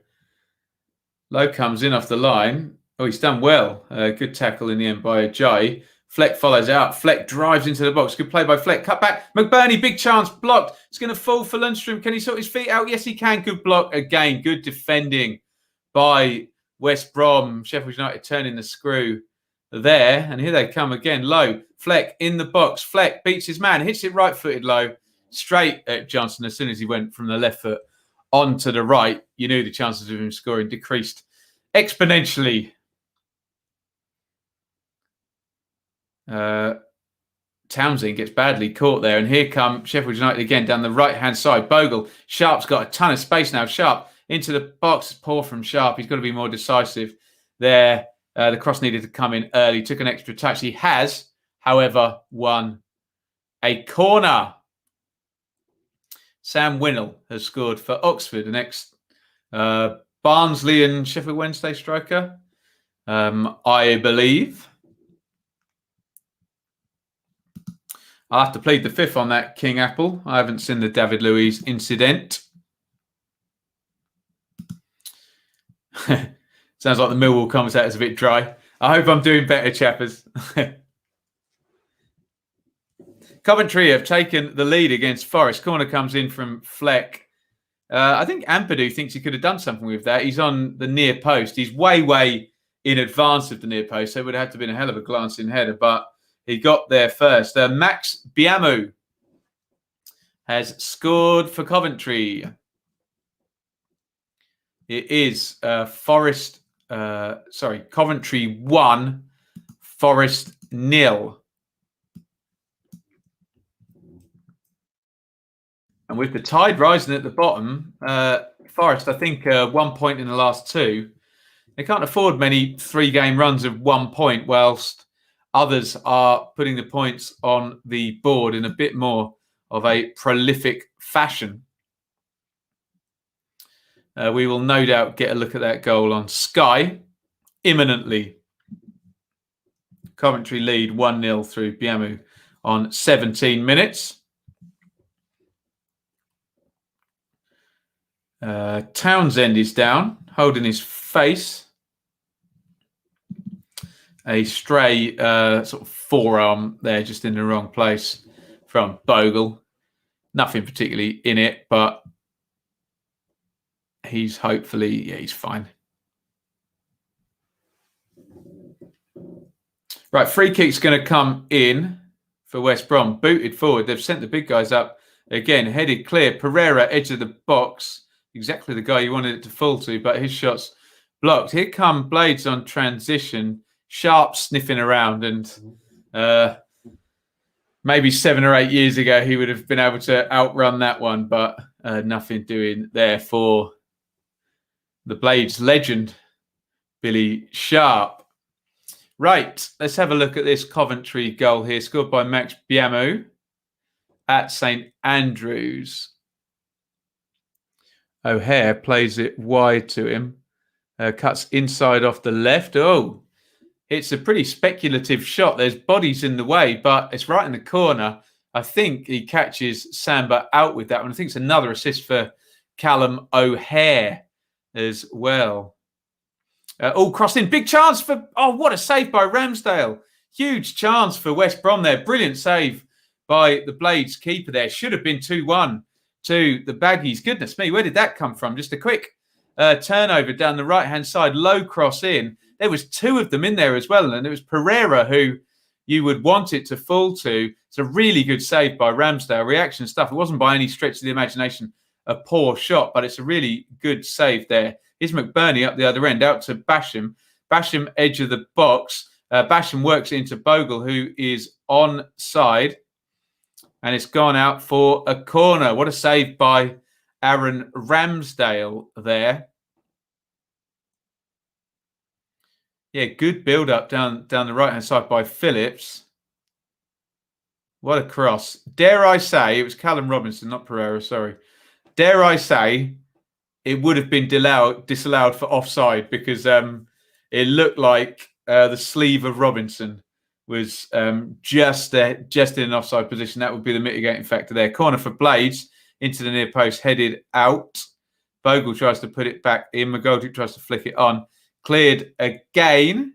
Lowe comes in off the line. Oh, he's done well. Good tackle in the end by Ajayi. Fleck follows out. Fleck drives into the box. Good play by Fleck. Cut back. McBurney, big chance, blocked. It's going to fall for Lundstrom. Can he sort his feet out? Yes, he can. Good block again. Good defending by West Brom. Sheffield United turning the screw there. And here they come again. Low. Fleck in the box. Fleck beats his man. Hits it right-footed low. Straight at Johnson. As soon as he went from the left foot onto the right, you knew the chances of him scoring decreased exponentially. Townsend gets badly caught there, and here come Sheffield United again down the right-hand side. Bogle, Sharp's got a ton of space now. Sharp into the box, poor from Sharp. He's got to be more decisive there. The cross needed to come in early, took an extra touch. He has, however, won a corner. Sam Winnell has scored for Oxford, the next Barnsley and Sheffield Wednesday striker, I believe. I'll have to plead the fifth on that, King Apple. I haven't seen the David Luiz incident. Sounds like the Millwall commentator's a bit dry. I hope I'm doing better, chappers. Coventry have taken the lead against Forest. Corner comes in from Fleck. I think Ampadu thinks he could have done something with that. He's on the near post. He's way in advance of the near post, so it would have to been a hell of a glancing header, but he got there first. Max Biamu has scored for Coventry. It is Coventry 1, Forest 0. And with the tide rising at the bottom, Forest, I think 1 point in the last 2. They can't afford many 3-game runs of 1 point, whilst others are putting the points on the board in a bit more of a prolific fashion. We will no doubt get a look at that goal on Sky imminently. Coventry lead 1-0 through Biamu on 17 minutes. Townsend is down, holding his face. A stray sort of forearm there, just in the wrong place from Bogle. Nothing particularly in it, but he's he's fine. Right, free kick's going to come in for West Brom. Booted forward. They've sent the big guys up again. Headed clear. Pereira, edge of the box. Exactly the guy you wanted it to fall to, but his shot's blocked. Here come Blades on transition. Sharp sniffing around, and maybe 7 or 8 years ago he would have been able to outrun that one, but nothing doing there for the Blades legend, Billy Sharp. Right, let's have a look at this Coventry goal here, scored by Max Biamu at St Andrews. O'Hare plays it wide to him, cuts inside off the left. Oh, it's a pretty speculative shot. There's bodies in the way, but it's right in the corner. I think he catches Samba out with that one. I think it's another assist for Callum O'Hare as well. Crossed in. Big chance for... Oh, what a save by Ramsdale. Huge chance for West Brom there. Brilliant save by the Blades keeper there. Should have been 2-1 to the Baggies. Goodness me, where did that come from? Just a quick turnover down the right-hand side. Low cross in. There was 2 of them in there as well, and it was Pereira who you would want it to fall to. It's a really good save by Ramsdale. Reaction stuff. It wasn't by any stretch of the imagination a poor shot, but it's a really good save there. Here's McBurney up the other end, out to Basham. Basham, edge of the box. Basham works into Bogle, who is onside, and it's gone out for a corner. What a save by Aaron Ramsdale there. Yeah, good build-up down the right-hand side by Phillips. What a cross. Dare I say, it was Callum Robinson, not Pereira, sorry. Dare I say, it would have been disallowed for offside, because it looked like the sleeve of Robinson was just in an offside position. That would be the mitigating factor there. Corner for Blades, into the near post, headed out. Bogle tries to put it back in. McGoldrick tries to flick it on. Cleared again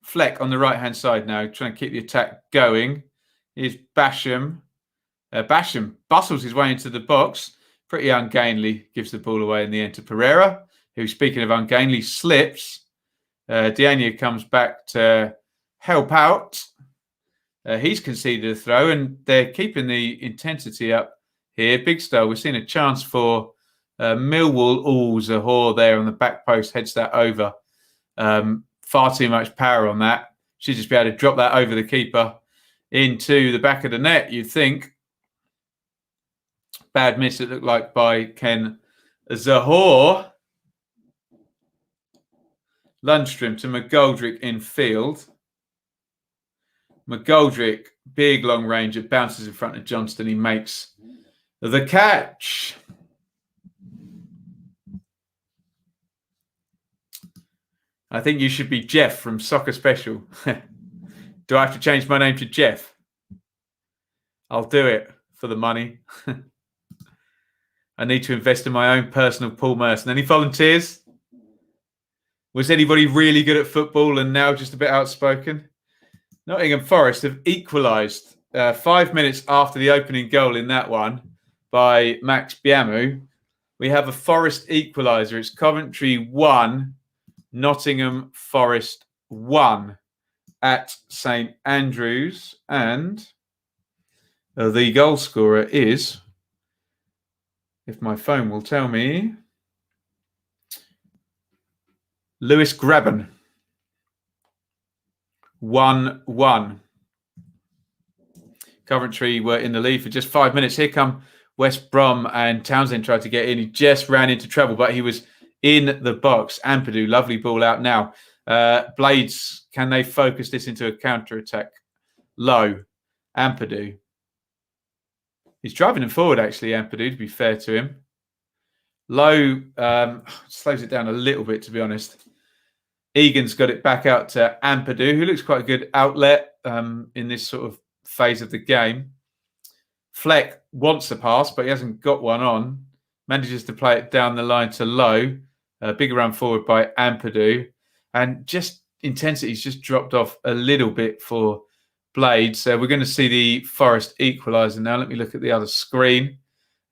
Fleck on the right-hand side now, trying to keep the attack going. Here's Basham. Basham bustles his way into the box. Pretty ungainly, gives the ball away in the end to Pereira, who, speaking of ungainly, slips. Iain comes back to help out. He's conceded a throw, and they're keeping the intensity up here. Big style. We're seeing a chance for Millwall. Zahor there on the back post heads that over. Far too much power on that. Should just be able to drop that over the keeper into the back of the net, you'd think. Bad miss, it looked like, by Ken Zahor. Lundstrom to McGoldrick in field. McGoldrick, big long range, it bounces in front of Johnston. He makes the catch. I think you should be Jeff from Soccer Special. Do I have to change my name to Jeff? I'll do it for the money. I need to invest in my own personal Paul Merson. Any volunteers? Was anybody really good at football and now just a bit outspoken? Nottingham Forest have equalised 5 minutes after the opening goal in that one by Max Biamu. We have a Forest equaliser. It's Coventry 1, Nottingham Forest 1 at St Andrews. And the goal scorer is, if my phone will tell me, Lewis Graben. 1-1. Coventry were in the lead for just 5 minutes. Here come West Brom, and Townsend tried to get in. He just ran into trouble, but he was in the box. Ampadu, lovely ball out now. Blades, can they focus this into a counter-attack? Low. Ampadu. He's driving him forward, actually, Ampadu, to be fair to him. Low slows it down a little bit, to be honest. Egan's got it back out to Ampadu, who looks quite a good outlet in this sort of phase of the game. Fleck wants a pass, but he hasn't got one on. Manages to play it down the line to Low. Big run forward by Ampadu. And just intensity's just dropped off a little bit for Blades. We're going to see the Forest equaliser now. Let me look at the other screen.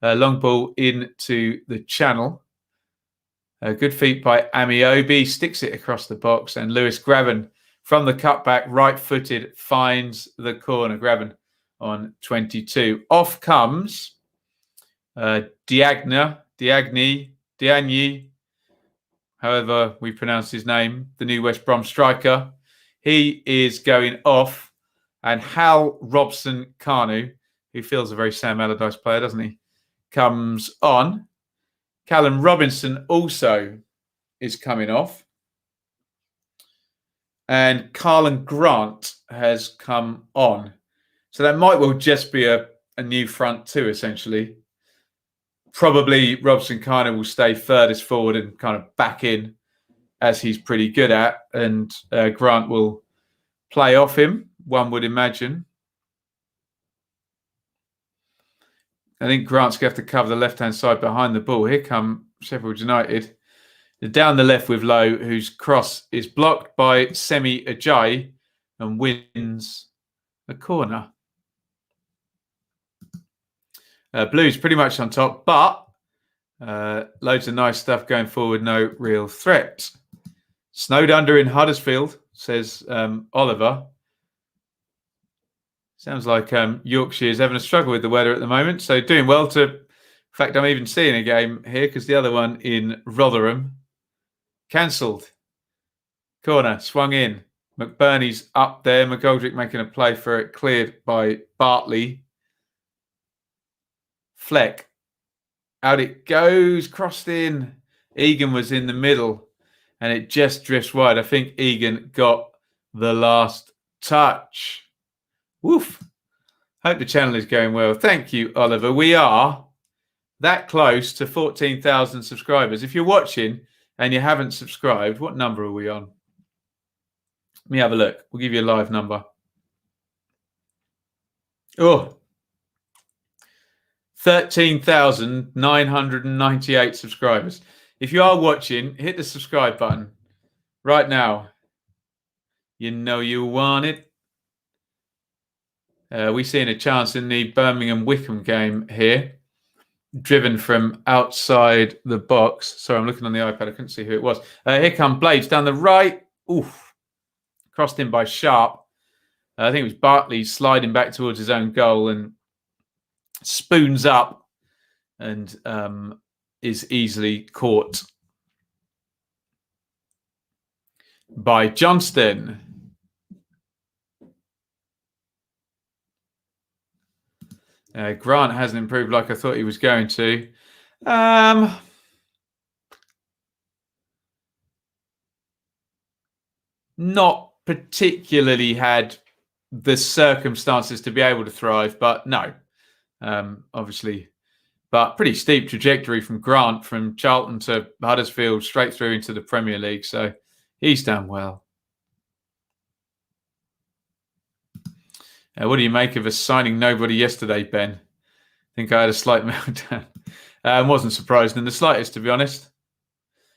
Long ball into the channel. Good feet by Amiobi. Sticks it across the box. And Lewis Graben from the cutback, right-footed, finds the corner. Graben on 22. Off comes Diagni, however we pronounce his name, the new West Brom striker. He is going off. And Hal Robson-Kanu, who feels a very Sam Allardyce player, doesn't he, comes on. Callum Robinson also is coming off. And Carlin Grant has come on. So that might well just be a new front two, essentially. Probably Robson-Kanu will stay furthest forward and kind of back in, as he's pretty good at. And Grant will play off him, one would imagine. I think Grant's going to have to cover the left-hand side behind the ball. Here come Sheffield United. They're down the left with Low, whose cross is blocked by Semi Ajayi and wins a corner. Blues pretty much on top, but loads of nice stuff going forward. No real threat. Snowed under in Huddersfield, says Oliver. Sounds like Yorkshire's having a struggle with the weather at the moment. So doing well to... In fact, I'm even seeing a game here because the other one in Rotherham cancelled. Corner, swung in. McBurney's up there. McGoldrick making a play for it. Cleared by Bartley. Fleck. Out it goes. Crossed in. Egan was in the middle. And it just drifts wide. I think Egan got the last touch. Woof. Hope the channel is going well. Thank you, Oliver. We are that close to 14,000 subscribers. If you're watching and you haven't subscribed, what number are we on? Let me have a look. We'll give you a live number. Oh, 13,998 subscribers. If you are watching, hit the subscribe button right now. You know you want it. We seen a chance in the Birmingham-Wycombe game here. Driven from outside the box. Sorry, I'm looking on the iPad. I couldn't see who it was. Here come Blades down the right. Oof. Crossed in by Sharp. I think it was Bartley sliding back towards his own goal and spoons up and is easily caught by Johnston. Grant hasn't improved like I thought he was going to. Not particularly had the circumstances to be able to thrive, but no, obviously. But pretty steep trajectory from Grant, from Charlton to Huddersfield, straight through into the Premier League. So he's done well. What do you make of us signing nobody yesterday, Ben? I think I had a slight meltdown. Wasn't surprised in the slightest, to be honest.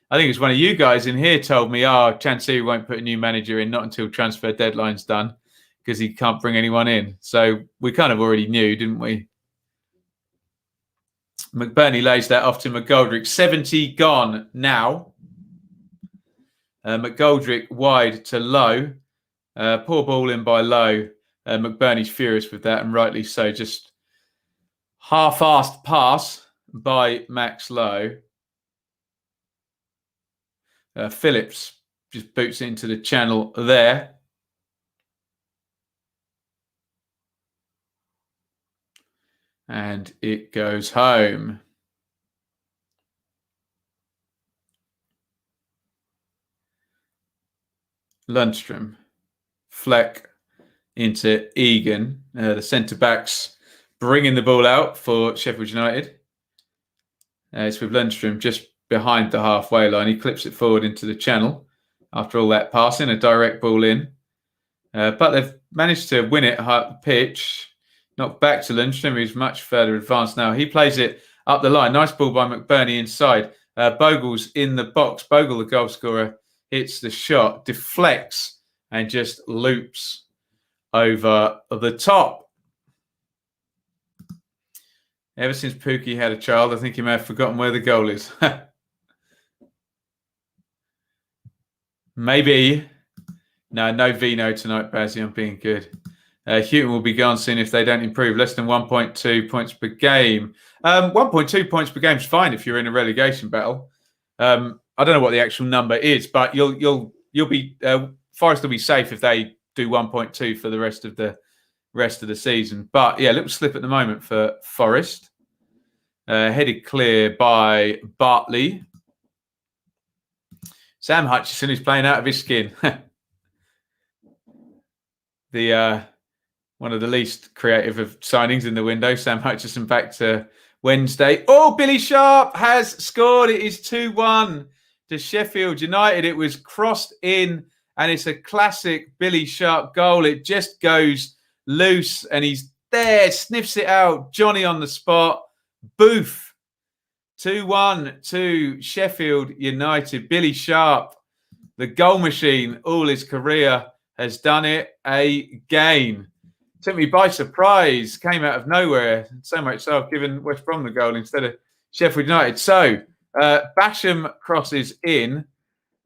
I think it's one of you guys in here told me, Chansiri won't put a new manager in, not until transfer deadline's done, because he can't bring anyone in. So we kind of already knew, didn't we? McBurney lays that off to McGoldrick. 70 gone now. McGoldrick wide to Lowe. Poor ball in by Lowe. McBurney's furious with that, and rightly so. Just half-assed pass by Max Lowe. Phillips just boots it into the channel there. And it goes home. Lundstrom. Fleck into Egan. The centre-backs bringing the ball out for Sheffield United. It's with Lundstrom just behind the halfway line. He clips it forward into the channel after all that passing, a direct ball in. But they've managed to win it high up the pitch. Knocked back to Lundstrom, who's much further advanced now. He plays it up the line. Nice ball by McBurney inside. Bogle's in the box. Bogle, the goal scorer, hits the shot, deflects, and just loops over the top. Ever since Pookie had a child, I think he may have forgotten where the goal is. Maybe. No Vino tonight, Bazzi. I'm being good. Houghton will be gone soon if they don't improve. Less than 1.2 points per game. 1.2 points per game is fine if you're in a relegation battle. I don't know what the actual number is, but you'll be Forest will be safe if they do 1.2 for the rest of the season. But yeah, little slip at the moment for Forest. Headed clear by Bartley. Sam Hutchison is playing out of his skin. One of the least creative of signings in the window. Sam Hutchison back to Wednesday. Oh, Billy Sharp has scored. It is 2-1 to Sheffield United. It was crossed in, and it's a classic Billy Sharp goal. It just goes loose, and he's there, sniffs it out. Johnny on the spot. Boof. 2-1 to Sheffield United. Billy Sharp, the goal machine, all his career, has done it again. Took me by surprise, came out of nowhere. So much so I've given West Brom the goal instead of Sheffield United. So Basham crosses in,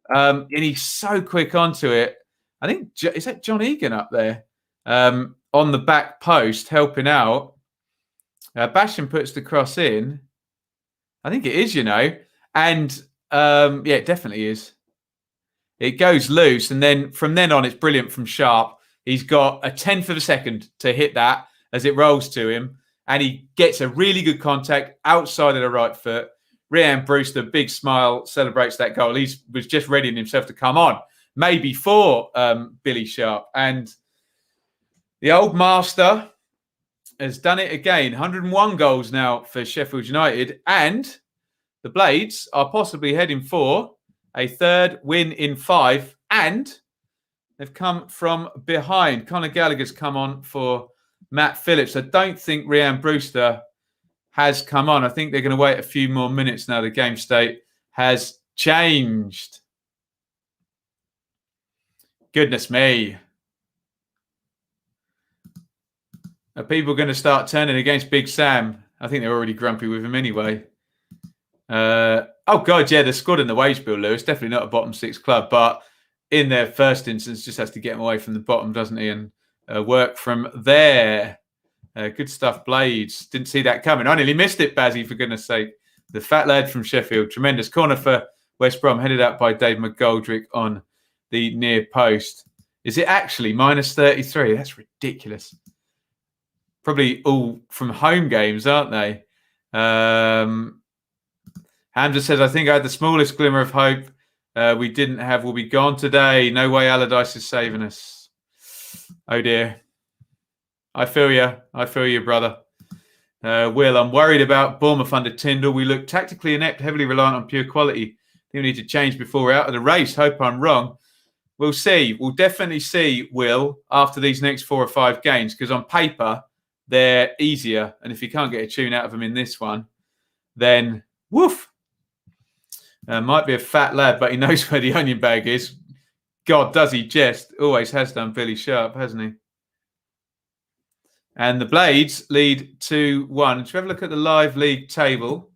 and he's so quick onto it. I think, is that John Egan up there on the back post helping out? Basham puts the cross in. I think it is, and yeah, it definitely is. It goes loose, and then from then on, it's brilliant from Sharp. He's got a 10th of a second to hit that as it rolls to him, and he gets a really good contact outside of the right foot. Iain Brewster, big smile, celebrates that goal. He was just readying himself to come on, maybe for Billy Sharp. And the old master has done it again. 101 goals now for Sheffield United, and the Blades are possibly heading for a third win in 5, and they've come from behind. Conor Gallagher's come on for Matt Phillips. I don't think Iain Brewster has come on. I think they're going to wait a few more minutes now. The game state has changed. Goodness me. Are people going to start turning against Big Sam? I think they're already grumpy with him anyway. Oh, God, yeah, they're squad in the wage bill, Lewis. Definitely not a bottom six club, but in their first instance, just has to get him away from the bottom, doesn't he? And work from there. Good stuff, Blades. Didn't see that coming. I nearly missed it, Bazzy, for goodness sake. The fat lad from Sheffield. Tremendous corner for West Brom, headed out by Dave McGoldrick on the near post. Is it actually minus 33? That's ridiculous. Probably all from home games, aren't they? Hamza says, I think I had the smallest glimmer of hope we didn't have will be gone today. No way Allardyce is saving us. Oh, dear. I feel you, brother. Will, I'm worried about Bournemouth under Tyndall. We look tactically inept, heavily reliant on pure quality. I think we need to change before we're out of the race. Hope I'm wrong. We'll see. We'll definitely see, Will, after these next 4 or 5 games, because on paper, they're easier. And if you can't get a tune out of them in this one, then woof. Might be a fat lad, but he knows where the onion bag is. God, does he jest? Always has done, Billy Sharp, hasn't he? And the Blades lead 2-1. Should we have a look at the live league table?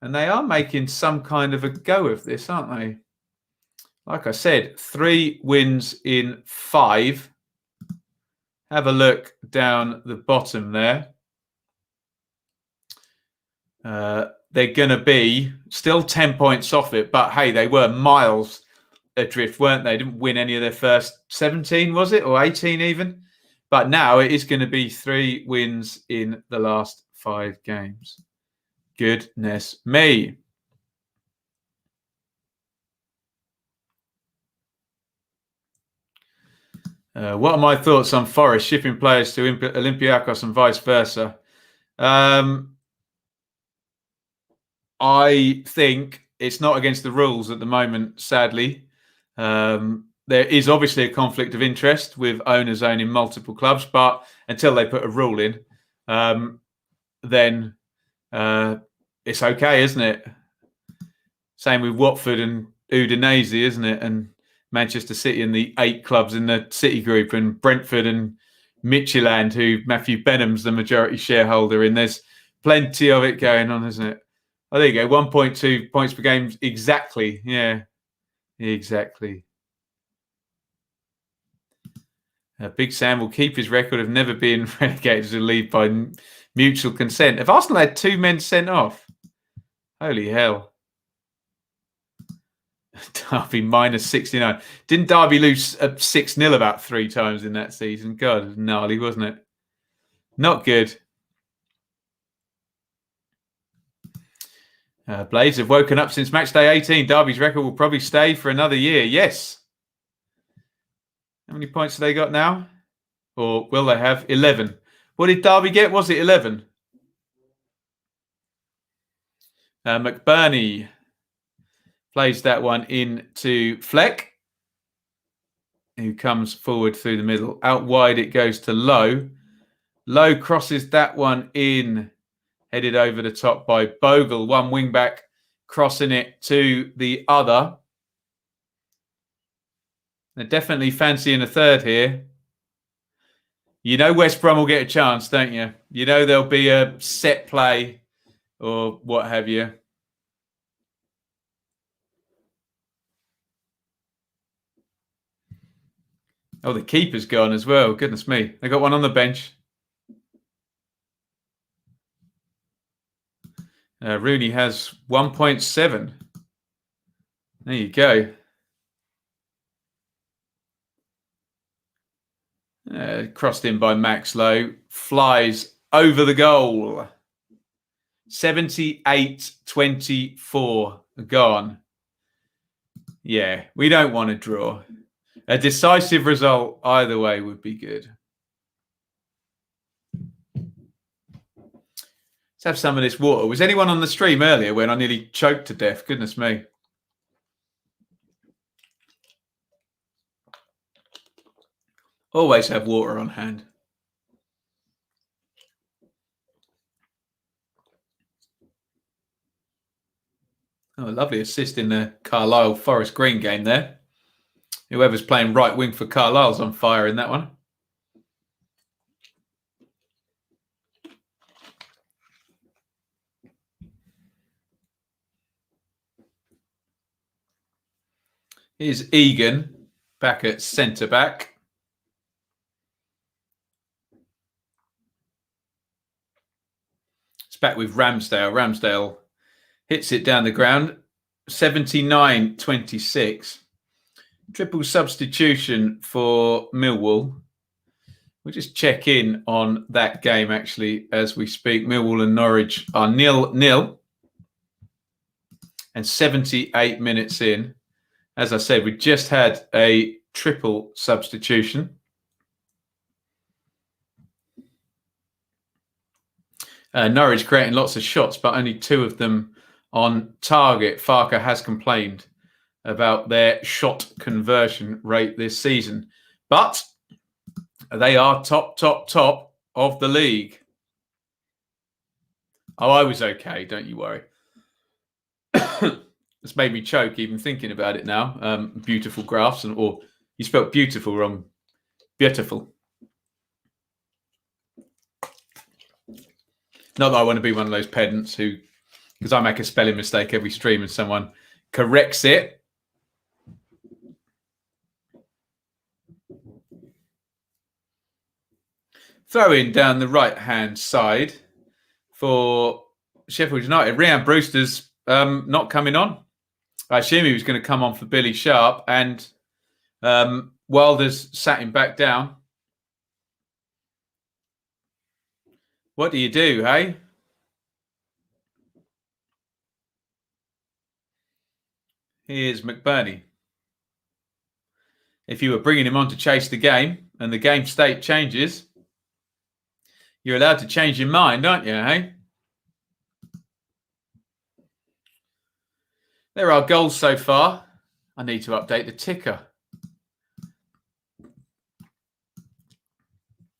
And they are making some kind of a go of this, aren't they? Like I said, 3 wins in 5. Have a look down the bottom there. They're going to be still 10 points off it. But, hey, they were miles adrift, weren't they? Didn't win any of their first 17, was it? Or 18 even? But now it is going to be 3 wins in the last 5 games. Goodness me. What are my thoughts on Forest shipping players to Olympiacos and vice versa? I think it's not against the rules at the moment, sadly. There is obviously a conflict of interest with owners owning multiple clubs, but until they put a rule in, then it's okay, isn't it? Same with Watford and Udinese, isn't it? And Manchester City and the 8 clubs in the City group, and Brentford and Midtjylland, who Matthew Benham's the majority shareholder in. There's plenty of it going on, isn't it? Oh, there you go. 1.2 points per game. Exactly. Yeah, exactly. Big Sam will keep his record of never being relegated to leave by mutual consent. Have Arsenal had 2 men sent off? Holy hell. Darby minus 69. Didn't Darby lose 6-0 about 3 times in that season? God, it was gnarly, wasn't it? Not good. Blades have woken up since match day 18. Derby's record will probably stay for another year. Yes. How many points have they got now? Or will they have? 11. What did Derby get? Was it 11? McBurney plays that one into Fleck, who comes forward through the middle. Out wide it goes to Lowe. Lowe crosses that one in, headed over the top by Bogle. One wing back crossing it to the other. They're definitely fancying a third here. You know West Brom will get a chance, don't you? You know there'll be a set play or what have you. Oh, the keeper's gone as well. Goodness me. They got one on the bench. Rooney has 1.7. There you go. Crossed in by Max Lowe. Flies over the goal. 78-24 gone. Yeah, we don't want to draw. A decisive result either way would be good. Let's have some of this water. Was anyone on the stream earlier when I nearly choked to death? Goodness me. Always have water on hand. Oh, a lovely assist in the Carlisle Forest Green game there. Whoever's playing right wing for Carlisle's on fire in that one. Here's Egan back at centre back. It's back with Ramsdale. Ramsdale hits it down the ground. 79-26. Triple substitution for Millwall. We'll just check in on that game actually as we speak. Millwall and Norwich are 0-0. And 78 minutes in. As I said, we just had a triple substitution. Norwich creating lots of shots, but only 2 of them on target. Farker has complained about their shot conversion rate this season. But they are top of the league. Oh, I was okay. Don't you worry. It's made me choke even thinking about it now. Beautiful graphs, or you spelled beautiful wrong. Beautiful. Not that I want to be one of those pedants who, because I make a spelling mistake every stream and someone corrects it. Throw in down the right-hand side for Sheffield United. Rhian Brewster's not coming on. I assume he was going to come on for Billy Sharp, and Wilder's sat him back down. What do you do, hey? Here's McBurney. If you were bringing him on to chase the game and the game state changes, you're allowed to change your mind, aren't you, hey? There are goals so far. I need to update the ticker.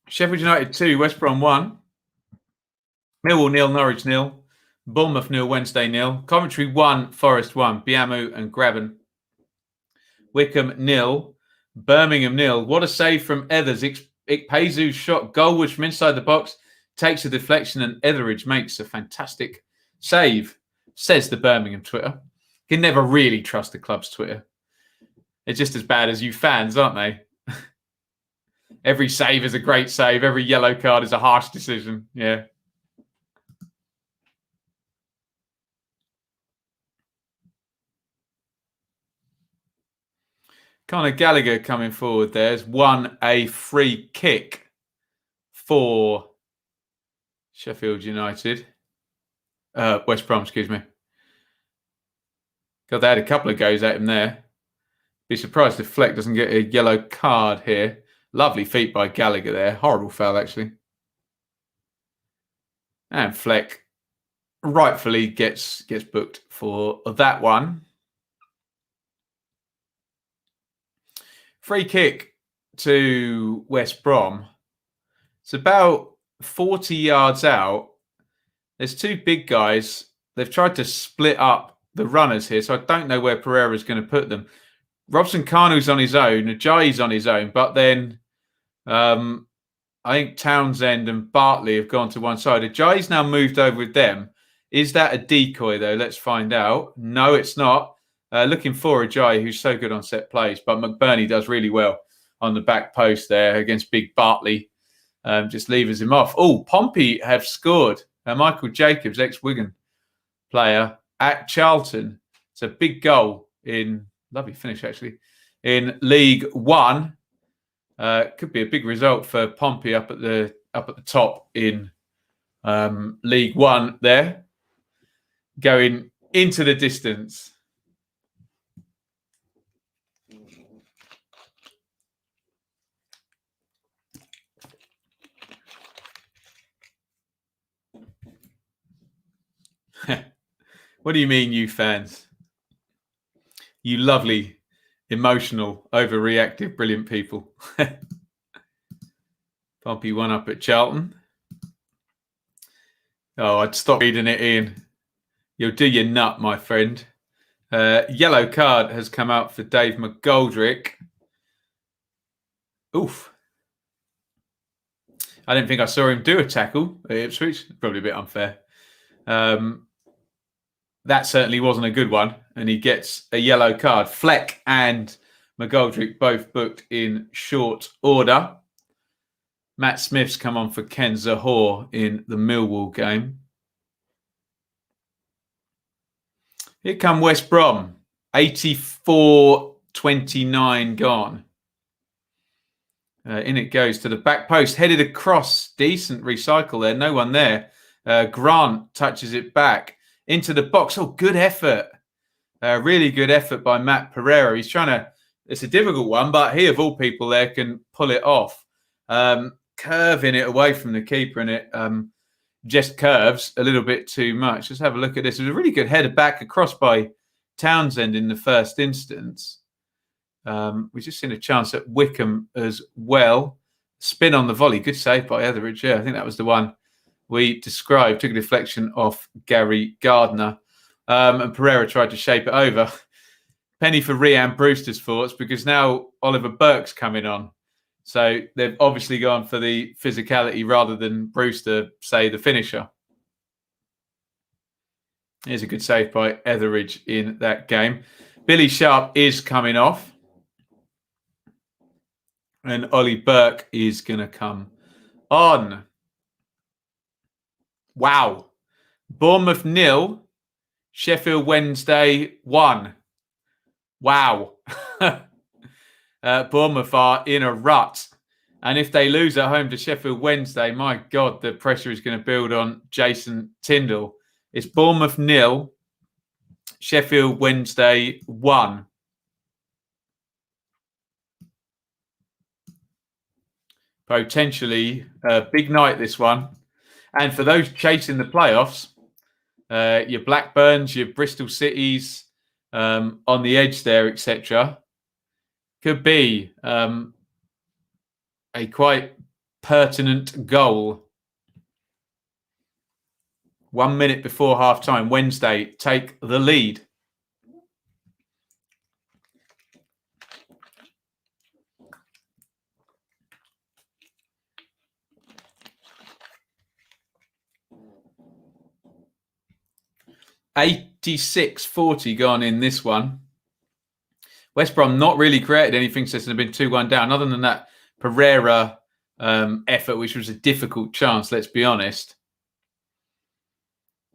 Sheffield United 2, West Brom 1. Millwall 0, Norwich 0. Bournemouth 0, Wednesday 0. Coventry 1, Forest 1. Biamu and Graben. Wickham 0. Birmingham 0. What a save from Etheridge. Ikpezu's shot goal was from inside the box. Takes a deflection and Etheridge makes a fantastic save, says the Birmingham Twitter. You can never really trust the club's Twitter. They're just as bad as you fans, aren't they? Every save is a great save. Every yellow card is a harsh decision. Yeah. Conor Gallagher coming forward there has won a free kick for Sheffield United. West Brom, excuse me. God, they had a couple of goes at him there. Be surprised if Fleck doesn't get a yellow card here. Lovely feet by Gallagher there. Horrible foul, actually. And Fleck rightfully gets booked for that one. Free kick to West Brom. It's about 40 yards out. There's 2 big guys. They've tried to split up the runners here, so I don't know where Pereira's going to put them. Robson Kanu's on his own. Ajayi's on his own, but then I think Townsend and Bartley have gone to one side. Ajayi's now moved over with them. Is that a decoy, though? Let's find out. No, it's not. Looking for Ajayi, who's so good on set plays, but McBurney does really well on the back post there against big Bartley. Just levers him off. Oh, Pompey have scored. Michael Jacobs, ex-Wigan player at Charlton. It's a big goal in, lovely finish actually, in League One. Could be a big result for Pompey up at the top in League One there. Going into the distance. What do you mean, you fans? You lovely, emotional, overreactive, brilliant people. Pompey 1 up at Charlton. Oh, I'd stop reading it, Iain. You'll do your nut, my friend. Yellow card has come out for Dave McGoldrick. Oof. I didn't think I saw him do a tackle at Ipswich. Probably a bit unfair. That certainly wasn't a good one. And he gets a yellow card. Fleck and McGoldrick both booked in short order. Matt Smith's come on for Ken Zahor in the Millwall game. Here come West Brom. 84-29 gone. In it goes to the back post. Headed across. Decent recycle there. No one there. Grant touches it back into the box. Oh, good effort. Really good effort by Matt Pereira. He's trying to... It's a difficult one, but he, of all people there, can pull it off. Curving it away from the keeper, and it just curves a little bit too much. Let's have a look at this. It was a really good header back across by Townsend in the first instance. We've just seen a chance at Wickham as well. Spin on the volley. Good save by Etheridge. Yeah, I think that was the one we described. Took a deflection off Gary Gardner. And Pereira tried to shape it over. Penny for Rhian Brewster's thoughts, because now Oliver Burke's coming on. So they've obviously gone for the physicality rather than Brewster, say, the finisher. Here's a good save by Etheridge in that game. Billy Sharp is coming off. And Ollie Burke is going to come on. Wow. Bournemouth 0. Sheffield Wednesday 1. Wow. Bournemouth are in a rut. And if they lose at home to Sheffield Wednesday, my God, the pressure is going to build on Jason Tindall. It's Bournemouth 0. Sheffield Wednesday 1. Potentially a big night, this one. And for those chasing the playoffs, your Blackburns, your Bristol Cities, on the edge there, etc., could be a quite pertinent goal. 1 minute before half-time, Wednesday take the lead. $86.40 gone in this one. West Brom not really created anything since they've been 2-1 down, other than that Pereira effort, which was a difficult chance, let's be honest.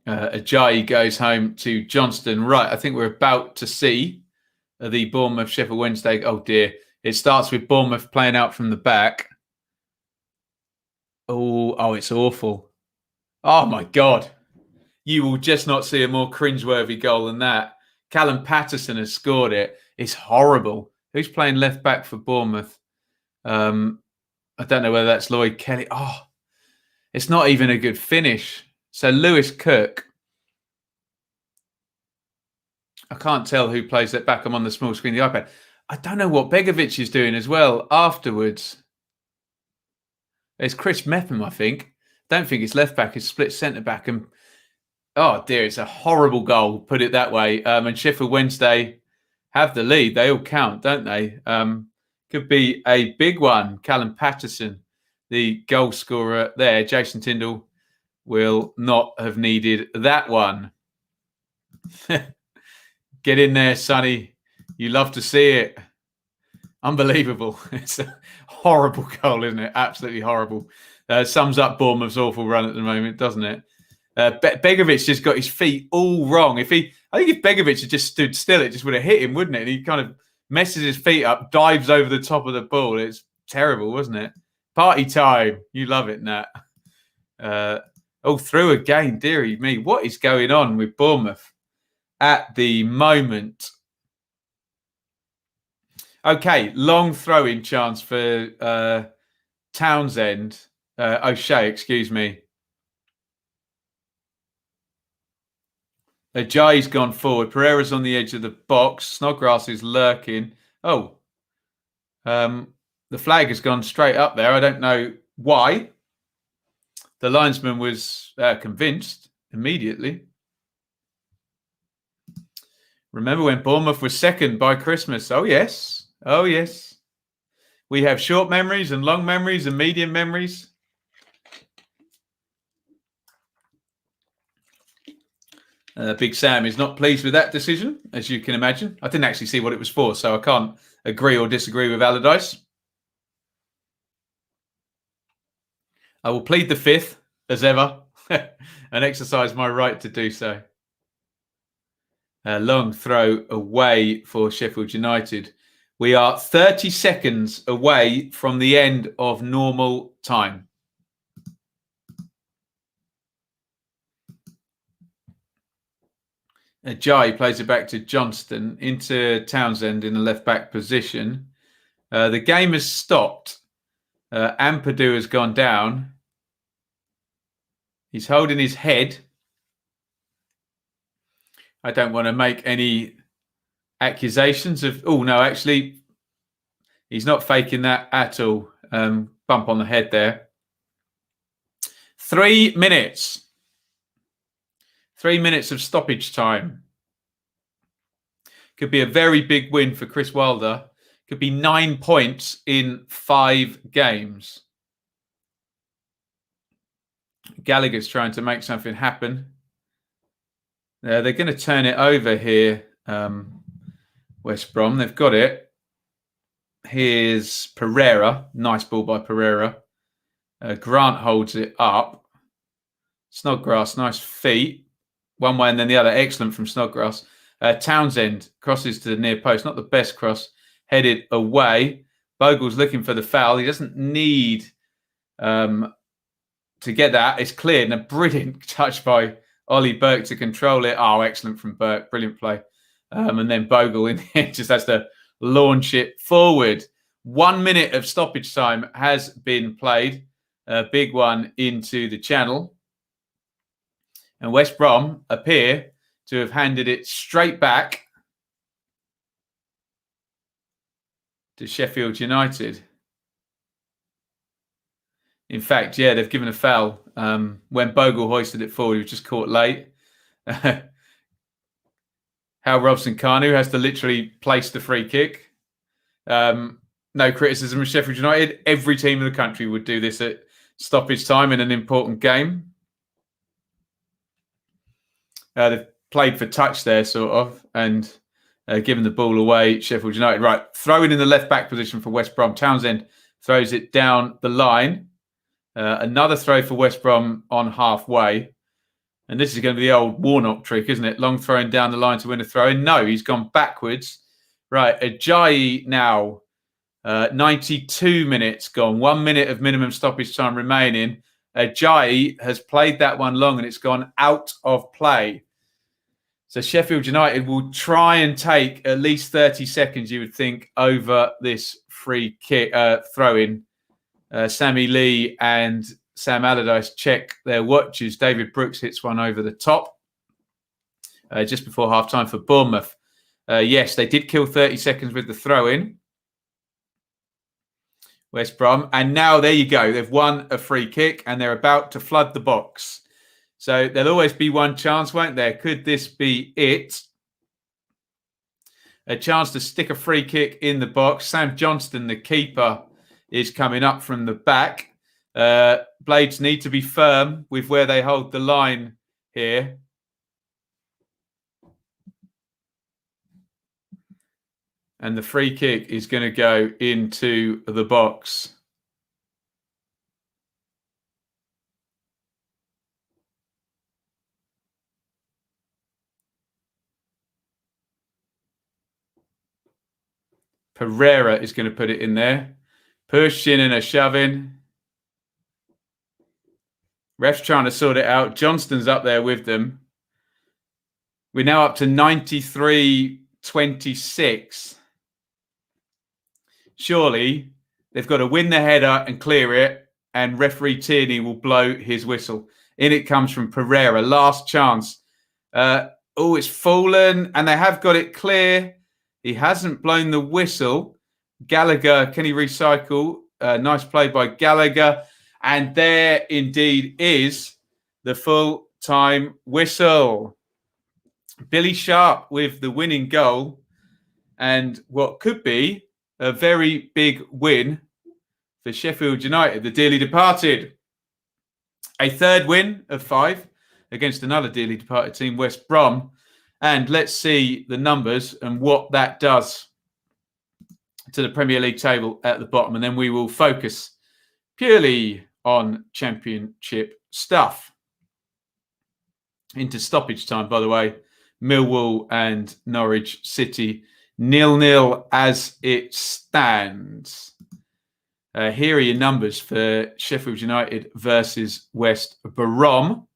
Ajayi goes home to Johnston. Right, I think we're about to see the Bournemouth Sheffield Wednesday. Oh, dear. It starts with Bournemouth playing out from the back. Oh, it's awful. Oh, my God. You will just not see a more cringeworthy goal than that. Callum Patterson has scored it. It's horrible. Who's playing left back for Bournemouth? I don't know whether that's Lloyd Kelly. Oh, it's not even a good finish. So Lewis Cook. I can't tell who plays that back. I'm on the small screen of the iPad. I don't know what Begovic is doing as well afterwards. It's Chris Mepham, I think. Don't think it's left back. It's split centre back. And oh dear, it's a horrible goal, put it that way. And Sheffield Wednesday have the lead. They all count, don't they? Could be a big one. Callum Patterson, the goal scorer there. Jason Tindall will not have needed that one. Get in there, Sonny. You love to see it. Unbelievable. It's a horrible goal, isn't it? Absolutely horrible. Sums up Bournemouth's awful run at the moment, doesn't it? Begovic just got his feet all wrong. I think if Begovic had just stood still, it just would have hit him, wouldn't it? And he kind of messes his feet up, dives over the top of the ball. It's terrible, wasn't it? Party time. You love it, Nat. Through again, dearie me. What is going on with Bournemouth at the moment? Okay, long throw-in chance for Townsend. O'Shea, excuse me. Ajayi's gone forward. Pereira's on the edge of the box. Snodgrass is lurking. The flag has gone straight up there. I don't know why. The linesman was convinced immediately. Remember when Bournemouth was second by Christmas? Oh, yes. Oh, yes. We have short memories and long memories and medium memories. Big Sam is not pleased with that decision, as you can imagine. I didn't actually see what it was for, so I can't agree or disagree with Allardyce. I will plead the fifth, as ever, and exercise my right to do so. A long throw away for Sheffield United. We are 30 seconds away from the end of normal time. Jai plays it back to Johnston into Townsend in the left-back position. The game has stopped. Ampadu has gone down. He's holding his head. I don't want to make any accusations of... Oh, no, actually, he's not faking that at all. Bump on the head there. 3 minutes. 3 minutes of stoppage time. Could be a very big win for Chris Wilder. Could be 9 points in 5 games. Gallagher's trying to make something happen. They're going to turn it over here, West Brom. They've got it. Here's Pereira. Nice ball by Pereira. Grant holds it up. Snodgrass, nice feet. One way and then the other. Excellent from Snodgrass. Townsend crosses to the near post. Not the best cross. Headed away. Bogle's looking for the foul. He doesn't need to get that. It's cleared. And a brilliant touch by Ollie Burke to control it. Oh, excellent from Burke. Brilliant play. And then Bogle in the end just has to launch it forward. 1 minute of stoppage time has been played. A big one into the channel. And West Brom appear to have handed it straight back to Sheffield United. In fact, yeah, they've given a foul. When Bogle hoisted it forward, he was just caught late. How Robson-Kanu has to literally place the free kick. No criticism of Sheffield United. Every team in the country would do this at stoppage time in an important game. They've played for touch there, sort of, and given the ball away, Sheffield United. Right, throwing in the left-back position for West Brom. Townsend throws it down the line. Another throw for West Brom on halfway. And this is going to be the old Warnock trick, isn't it? Long throwing down the line to win a throw-in. No, he's gone backwards. Right, Ajayi now. 92 minutes gone. 1 minute of minimum stoppage time remaining. Ajayi has played that one long and it's gone out of play. So Sheffield United will try and take at least 30 seconds, you would think, over this free kick throw-in. Sammy Lee and Sam Allardyce check their watches. David Brooks hits one over the top just before half-time for Bournemouth. Yes, they did kill 30 seconds with the throw-in. West Brom. And now, there you go. They've won a free kick and they're about to flood the box. So there'll always be one chance, won't there? Could this be it? A chance to stick a free kick in the box. Sam Johnston, the keeper, is coming up from the back. Blades need to be firm with where they hold the line here. And the free kick is going to go into the box. Pereira is going to put it in there. Pushing and a shoving. Ref's trying to sort it out. Johnston's up there with them. We're now up to 93-26. Surely they've got to win the header and clear it, and referee Tierney will blow his whistle. In it comes from Pereira. Last chance. Oh, it's fallen, and they have got it clear. He hasn't blown the whistle. Gallagher, can he recycle? Nice play by Gallagher. And there indeed is the full-time whistle. Billy Sharp with the winning goal. And what could be a very big win for Sheffield United, the dearly departed. A third win of 5 against another dearly departed team, West Brom. And let's see the numbers and what that does to the Premier League table at the bottom. And then we will focus purely on Championship stuff. Into stoppage time, by the way. Millwall and Norwich City 0-0 as it stands. Here are your numbers for Sheffield United versus West Brom.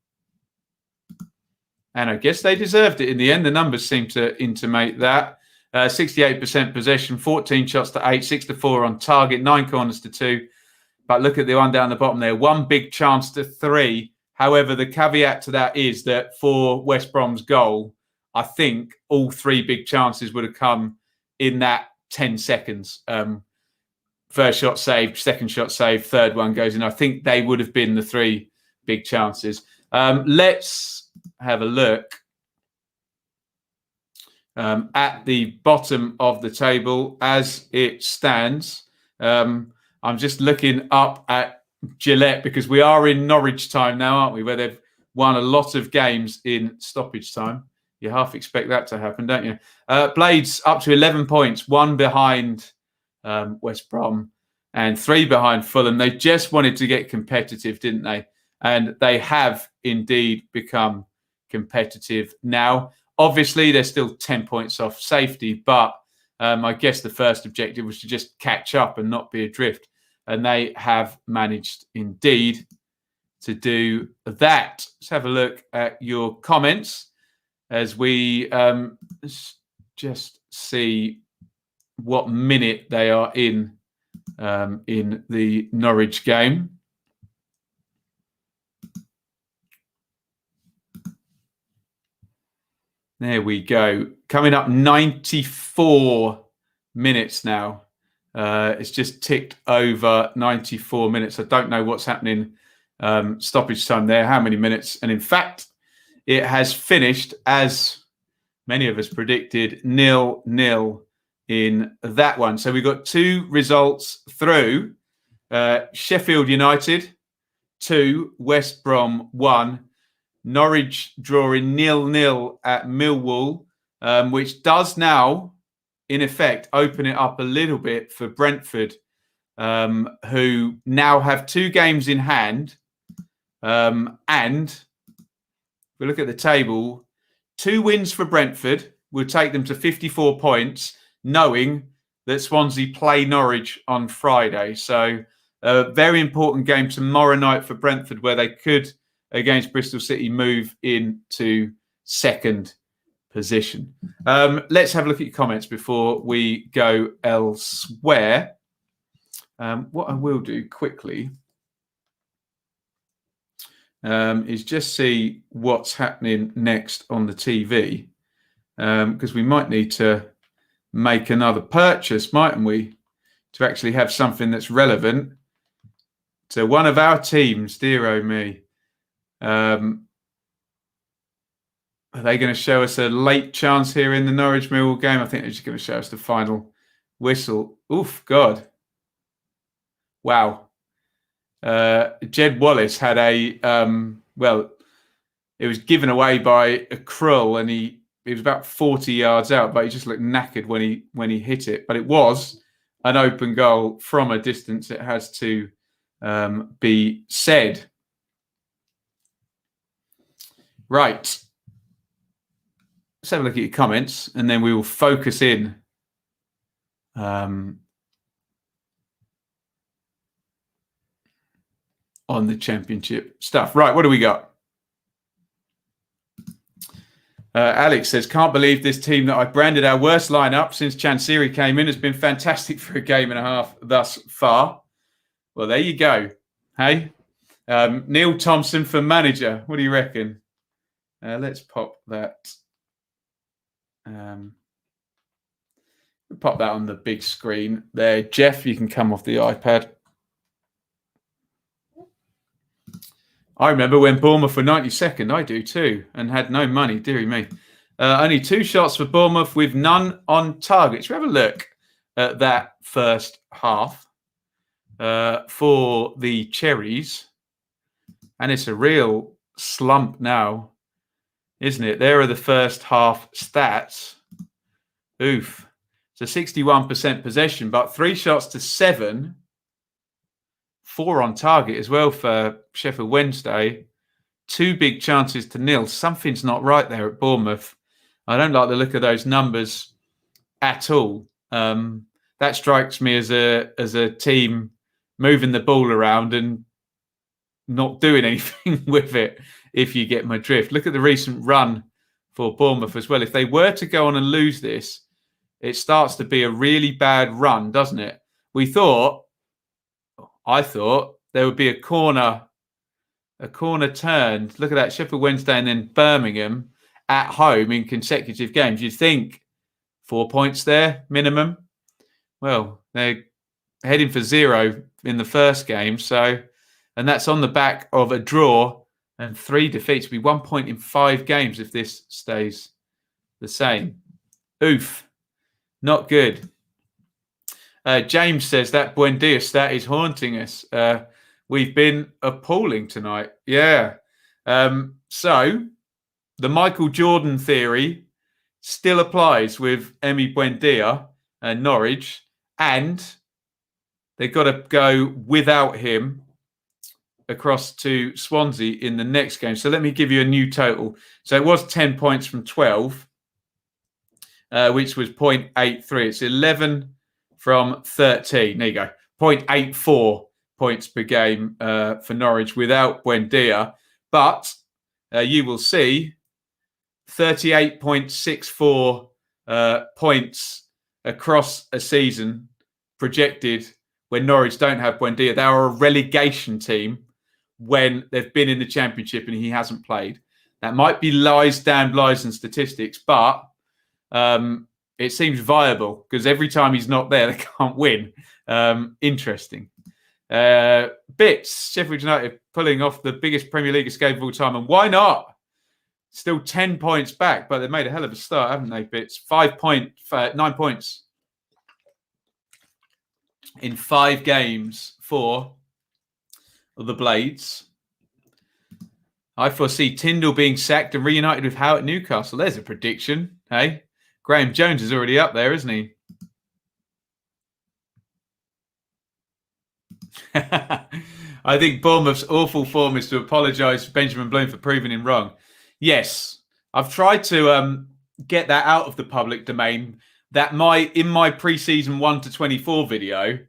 And I guess they deserved it in the end. The numbers seem to intimate that. 68% possession, 14 shots to 8, 6 to 4 on target, 9 corners to 2. But look at the one down the bottom there. 1 big chance to 3. However, the caveat to that is that for West Brom's goal, I think all 3 big chances would have come in that 10 seconds. First shot saved, second shot saved, third one goes in. I think they would have been the 3 big chances. Let's have a look at the bottom of the table as it stands. I'm just looking up at Gillette because we are in Norwich time now, aren't we? Where they've won a lot of games in stoppage time. You half expect that to happen, don't you? Blades up to 11 points, 1 behind West Brom and 3 behind Fulham. They just wanted to get competitive, didn't they? And they have indeed become competitive now. Obviously, they're still 10 points off safety, but I guess the first objective was to just catch up and not be adrift. And they have managed indeed to do that. Let's have a look at your comments as we just see what minute they are in the Norwich game. There we go. Coming up 94 minutes now. It's just ticked over 94 minutes. I don't know what's happening stoppage time there, how many minutes. And in fact, it has finished, as many of us predicted, 0-0 in that one. So we've got 2 results through. Sheffield United 2, West Brom 1. Norwich drawing 0-0 at Millwall, which does now, in effect, open it up a little bit for Brentford, who now have 2 games in hand. And if we look at the table, 2 wins for Brentford will take them to 54 points, knowing that Swansea play Norwich on Friday. So a very important game tomorrow night for Brentford, where they could, against Bristol City, move into second position. Let's have a look at your comments before we go elsewhere. What I will do quickly is just see what's happening next on the TV, because we might need to make another purchase, mightn't we, to actually have something that's relevant to one of our teams. Dear oh me. Are they going to show us a late chance here in the Norwich Millwall game? I think they're just going to show us the final whistle. Oof, God. Wow. Jed Wallace had a, it was given away by a Krull, and he was about 40 yards out, but he just looked knackered when he hit it. But it was an open goal from a distance, it has to be said. Right. Let's have a look at your comments, and then we will focus in on the championship stuff. Right, what do we got? Alex says, can't believe this team that I branded our worst lineup since Chansiri came in has been fantastic for a game and a half thus far. Well, there you go. Hey, Neil Thompson for manager. What do you reckon? Let's pop that. Pop that on the big screen there. Jeff, you can come off the iPad. I remember when Bournemouth were 92nd. I do too, and had no money, dearie me. Only 2 shots for Bournemouth with none on target. Let's have a look at that first half for the Cherries. And it's a real slump now, isn't it? There are the first half stats. Oof. It's a 61% possession, but 3 shots to 7. 4 on target as well for Sheffield Wednesday. 2 big chances to 0. Something's not right there at Bournemouth. I don't like the look of those numbers at all. That strikes me as a team moving the ball around and not doing anything with it, if you get my drift. Look at the recent run for Bournemouth as well. If they were to go on and lose this, it starts to be a really bad run, doesn't it? I thought there would be a corner turned. Look at that, Sheffield Wednesday and then Birmingham at home in consecutive games. You'd think 4 points there, minimum. Well, they're heading for 0 in the first game. And that's on the back of a draw and 3 defeats. It'll be 1 point in 5 games if this stays the same. Oof. Not good. James says that Buendia stat is haunting us. We've been appalling tonight. Yeah. So the Michael Jordan theory still applies with Emi Buendia and Norwich, and they've got to go without him across to Swansea in the next game. So let me give you a new total. So it was 10 points from 12, which was 0.83. It's 11 from 13. There you go. 0.84 points per game for Norwich without Buendia. But you will see 38.64 points across a season projected when Norwich don't have Buendia. They are a relegation team when they've been in the Championship and he hasn't played. That might be damned lies and statistics, but it seems viable because every time he's not there, they can't win. Interesting. Bits, Sheffield United pulling off the biggest Premier League escape of all time. And why not? Still 10 points back, but they've made a hell of a start, haven't they, Bits? 9 points in 5 games for the Blades. I foresee Tyndall being sacked and reunited with Howe at Newcastle. There's a prediction, hey? Graham Jones is already up there, isn't he? I think Bournemouth's awful form is to apologise to Benjamin Bloom for proving him wrong. Yes, I've tried to get that out of the public domain. That in my pre-season 1 to 24 video,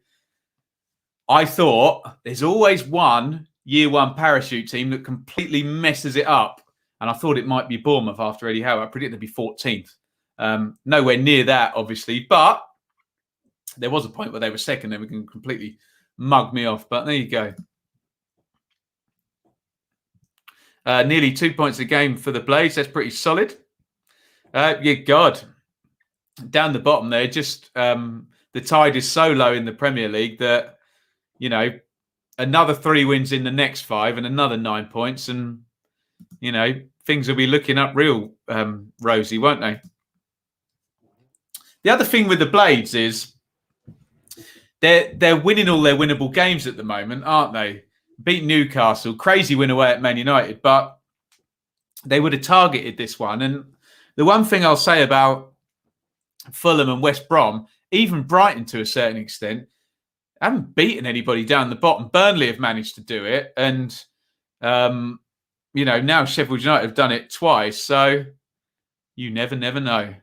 I thought there's always one year 1 parachute team that completely messes it up. And I thought it might be Bournemouth after Eddie Howe. I predicted they'd be 14th. Nowhere near that, obviously. But there was a point where they were second. They were going to completely mug me off. But there you go. Nearly 2 points a game for the Blades. That's pretty solid. Yeah, God. Down the bottom there, just the tide is so low in the Premier League that, you know, another 3 wins in the next 5 and another 9 points. And, you know, things will be looking up real rosy, won't they? The other thing with the Blades is they're winning all their winnable games at the moment, aren't they? Beat Newcastle, crazy win away at Man United, but they would have targeted this one. And the one thing I'll say about Fulham and West Brom, even Brighton to a certain extent, haven't beaten anybody down the bottom. Burnley have managed to do it. And, you know, now Sheffield United have done it twice. So you never know.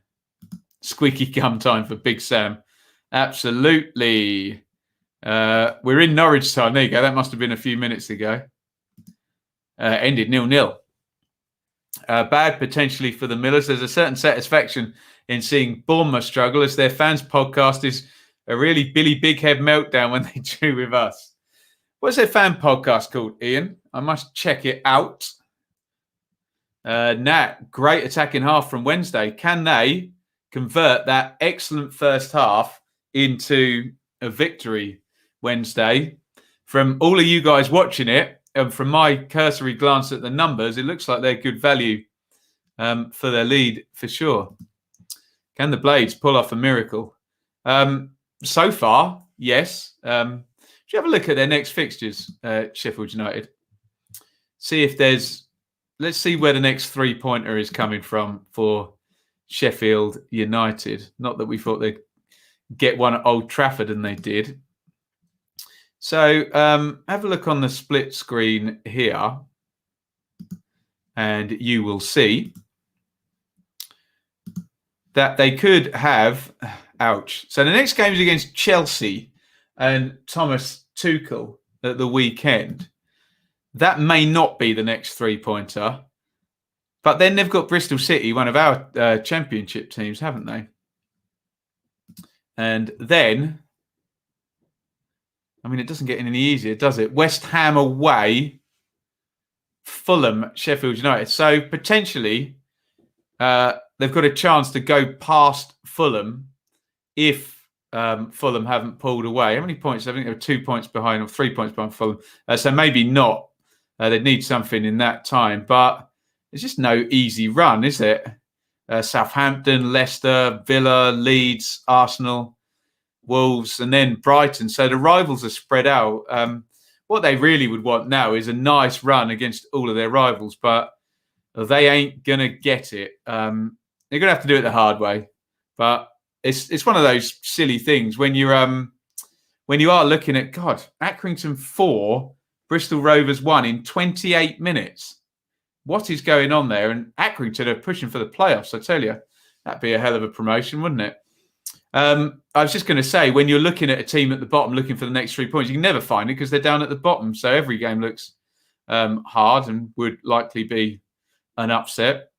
Squeaky gum time for Big Sam. Absolutely. We're in Norwich time. There you go. That must have been a few minutes ago. Ended 0-0. Bad potentially for the Millers. There's a certain satisfaction in seeing Bournemouth struggle as their fans' podcast is a really Billy Big Head meltdown when they drew with us. What's their fan podcast called, Iain? I must check it out. Nat, great attacking half from Wednesday. Can they convert that excellent first half into a victory Wednesday? From all of you guys watching it, and from my cursory glance at the numbers, it looks like they're good value for their lead for sure. Can the Blades pull off a miracle? so far, yes. Should you have a look at their next fixtures, Sheffield United? See if there's... Let's see where the next three-pointer is coming from for Sheffield United. Not that we thought they'd get one at Old Trafford, and they did. So have a look on the split screen here, and you will see that they could have... Ouch. So the next game is against Chelsea and Thomas Tuchel at the weekend. That may not be the next three-pointer. But then they've got Bristol City, one of our championship teams, haven't they? And then, I mean, it doesn't get any easier, does it? West Ham away, Fulham, Sheffield United. So potentially, they've got a chance to go past Fulham if Fulham haven't pulled away. How many points? I think they were 2 points behind or 3 points behind Fulham. So maybe not. They'd need something in that time. But it's just no easy run, is it? Southampton, Leicester, Villa, Leeds, Arsenal, Wolves, and then Brighton. So the rivals are spread out. What they really would want now is a nice run against all of their rivals. But they ain't going to get it. They're going to have to do it the hard way. But it's one of those silly things when you are looking at, God, Accrington 4, Bristol Rovers 1 in 28 minutes. What is going on there? And Accrington are pushing for the playoffs. I tell you, that'd be a hell of a promotion, wouldn't it? I was just going to say, when you're looking at a team at the bottom looking for the next 3 points, you can never find it because they're down at the bottom. So every game looks hard and would likely be an upset.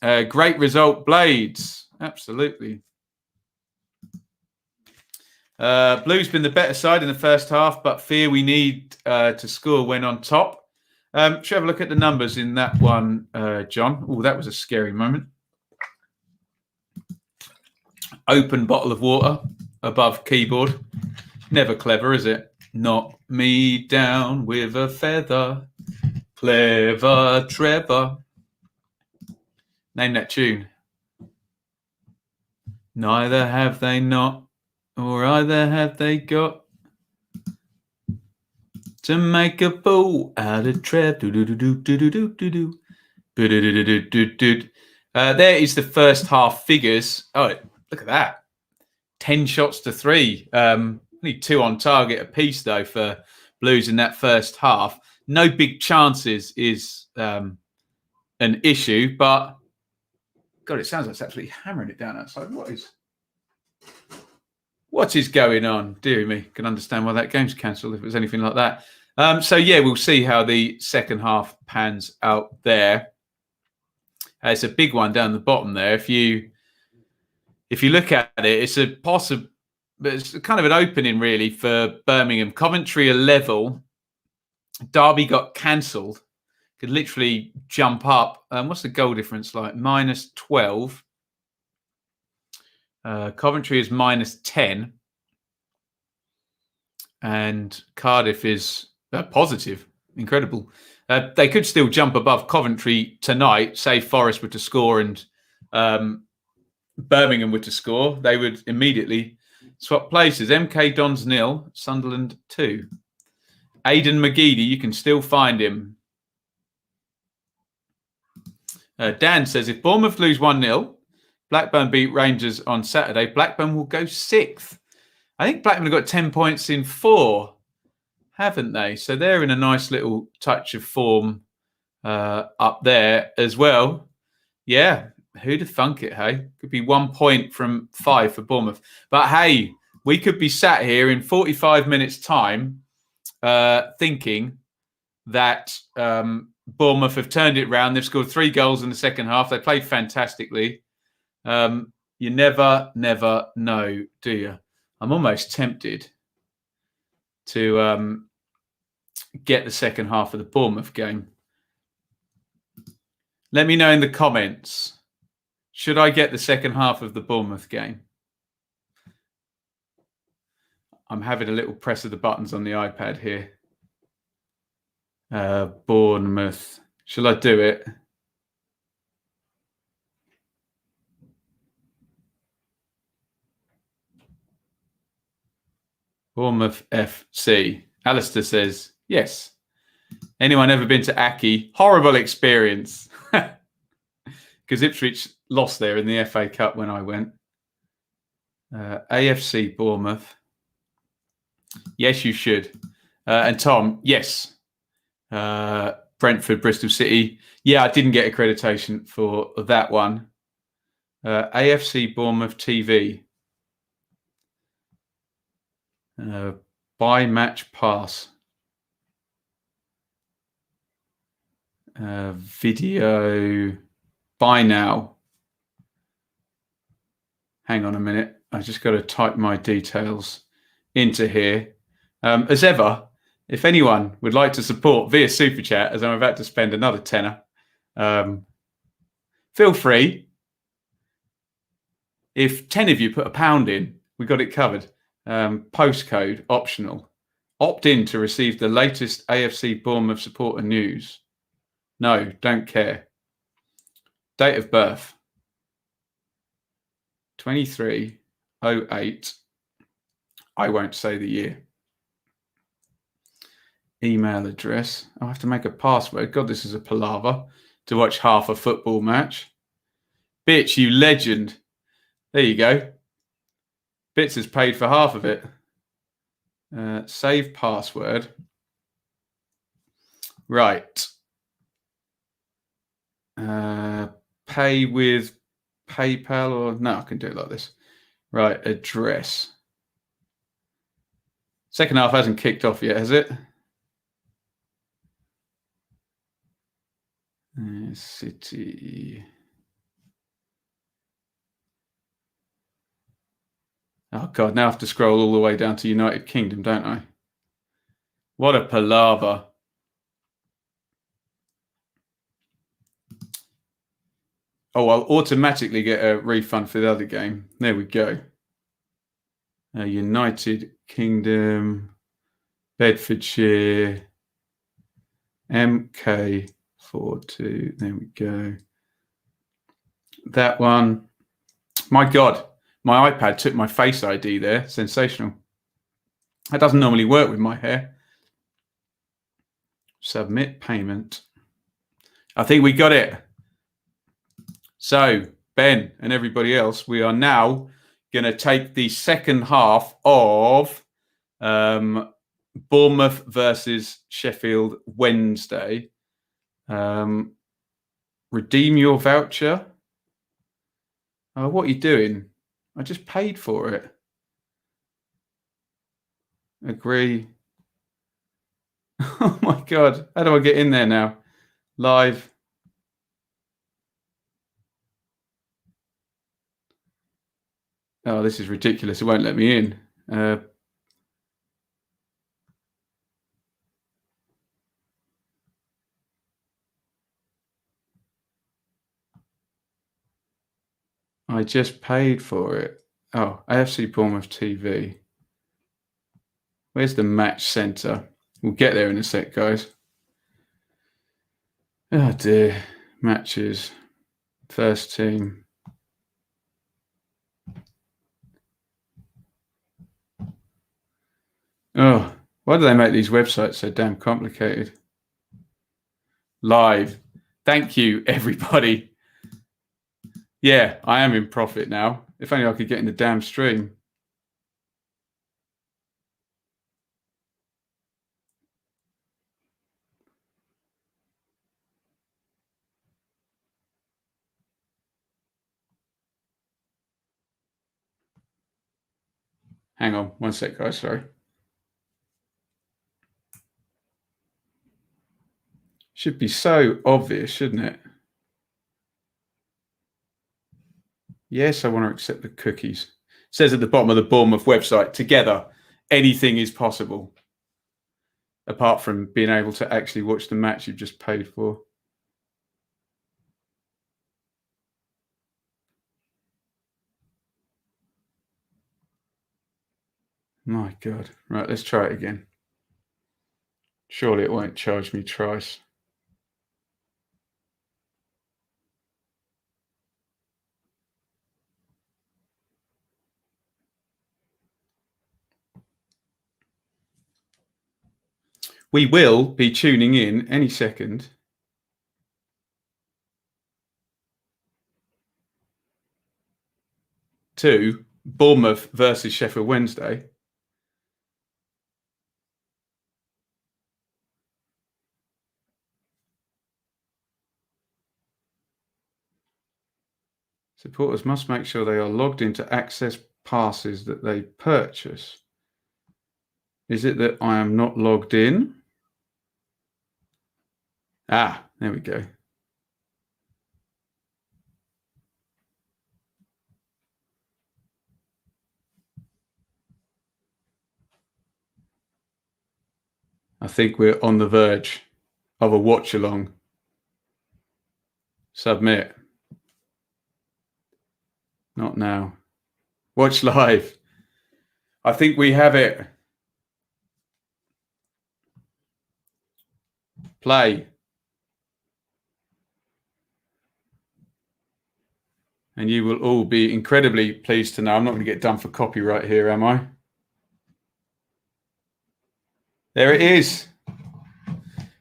Great result, Blades. Absolutely. Blues been the better side in the first half, but fear we need to score when on top. Should have a look at the numbers in that one, John. Oh, that was a scary moment. Open bottle of water above keyboard. Never clever, is it? Knock me down with a feather. Clever Trevor. Name that tune. Neither have they not, or either have they got, to make a fool out of Trev. There is the first half figures. Oh, look at that. 10 shots to 3. Only 2 on target apiece, though, for Blues in that first half. No big chances is an issue, but God, it sounds like it's absolutely hammering it down outside. What is going on? Dear me, can understand why that game's cancelled if it was anything like that. So yeah, we'll see how the second half pans out there. It's a big one down the bottom there. If you look at it, it's it's kind of an opening really for Birmingham. Coventry are level. Darby got cancelled. Could literally jump up. What's the goal difference like? -12. Coventry is -10. And Cardiff is positive. Incredible. They could still jump above Coventry tonight. Say Forest were to score and Birmingham were to score. They would immediately swap places. MK Dons 0, Sunderland 2. Aidan McGeady, you can still find him. Dan says, if Bournemouth lose 1-0, Blackburn beat Rangers on Saturday, Blackburn will go 6th. I think Blackburn have got 10 points in 4, haven't they? So they're in a nice little touch of form up there as well. Yeah, who'd have thunk it, hey? Could be 1 point from 5 for Bournemouth. But hey, we could be sat here in 45 minutes' time thinking that Bournemouth have turned it round. They've scored 3 goals in the second half. They played fantastically. You never know, do you? I'm almost tempted to get the second half of the Bournemouth game. Let me know in the comments. Should I get the second half of the Bournemouth game? I'm having a little press of the buttons on the iPad here. Bournemouth. Shall I do it? Bournemouth FC. Alistair says, yes. Anyone ever been to Aki? Horrible experience. Because Ipswich lost there in the FA Cup when I went. AFC Bournemouth. Yes, you should. And Tom, yes. Brentford, Bristol City. Yeah, I didn't get accreditation for that one. AFC Bournemouth TV. Buy match pass. Video. Buy now. Hang on a minute. I just got to type my details into here. As ever, if anyone would like to support via Super Chat, as I'm about to spend another tenner, feel free. If 10 of you put £1 in, we got it covered. Postcode optional. Opt in to receive the latest AFC Bournemouth supporter news. No, don't care. Date of birth. 23/08. I won't say the year. Email address. I have to make a password. God, this is a palaver to watch half a football match. Bitch, you legend. There you go. Bits has paid for half of it. Save password. Right. Pay with PayPal or no, I can do it like this. Right, address. Second half hasn't kicked off yet, has it? City. Oh God, now I have to scroll all the way down to United Kingdom, don't I? What a palaver. Oh, I'll automatically get a refund for the other game. There we go. United Kingdom, Bedfordshire, MK42. There we go. That one. My God, my iPad took my Face ID there. Sensational. That doesn't normally work with my hair. Submit payment. I think we got it. So, Ben and everybody else, we are now going to take the second half of Bournemouth versus Sheffield Wednesday. Redeem your voucher. Oh, what are you doing? I just paid for it. Agree. Oh my God. How do I get in there now? Live. Oh, this is ridiculous. It won't let me in. I just paid for it. Oh, AFC Bournemouth TV. Where's the match centre? We'll get there in a sec, guys. Oh dear. Matches. First team. Oh, why do they make these websites so damn complicated? Live. Thank you, everybody. Yeah, I am in profit now. If only I could get in the damn stream. Hang on one sec, guys. Sorry. Should be so obvious, shouldn't it? Yes, I want to accept the cookies. It says at the bottom of the Bournemouth website, together, anything is possible. Apart from being able to actually watch the match you've just paid for. My God. Right, let's try it again. Surely it won't charge me twice. we will be tuning in any second to Bournemouth versus Sheffield Wednesday. Supporters must make sure they are logged in to access passes that they purchase. Is it that I am not logged in? Ah, there we go. I think we're on the verge of a watch along. Submit. Not now. Watch live. I think we have it. Play. And you will all be incredibly pleased to know. I'm not going to get done for copyright here, am I? There it is.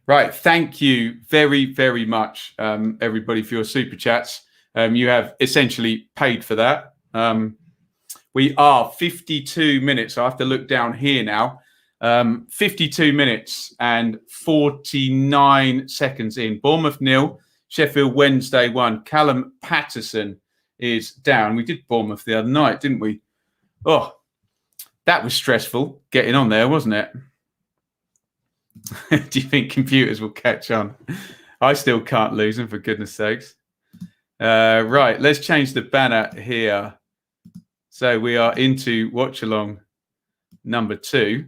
Right. Thank you very, very much, everybody, for your super chats. You have essentially paid for that. We are 52 minutes. I have to look down here now. 52 minutes and 49 seconds in. Bournemouth 0, Sheffield Wednesday 1. Callum Patterson is down. We did Bournemouth the other night, didn't we? Oh, that was stressful getting on there, wasn't it? Do you think computers will catch on? I still can't lose them, for goodness sakes. Right, let's change the banner here. So we are into watch along number 2.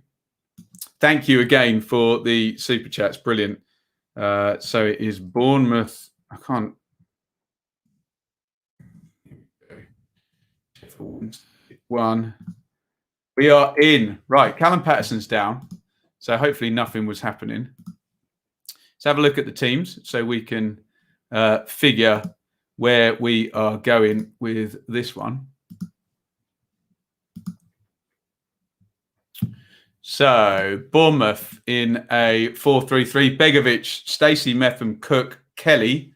Thank you again for the super chats. Brilliant. So it is Bournemouth. I can't. One. We are in. Right, Callum Patterson's down. So hopefully nothing was happening. Let's have a look at the teams so we can figure where we are going with this one. So Bournemouth in a 4-3-3. Begovic, Stacey, Metham, Cook, Kelly,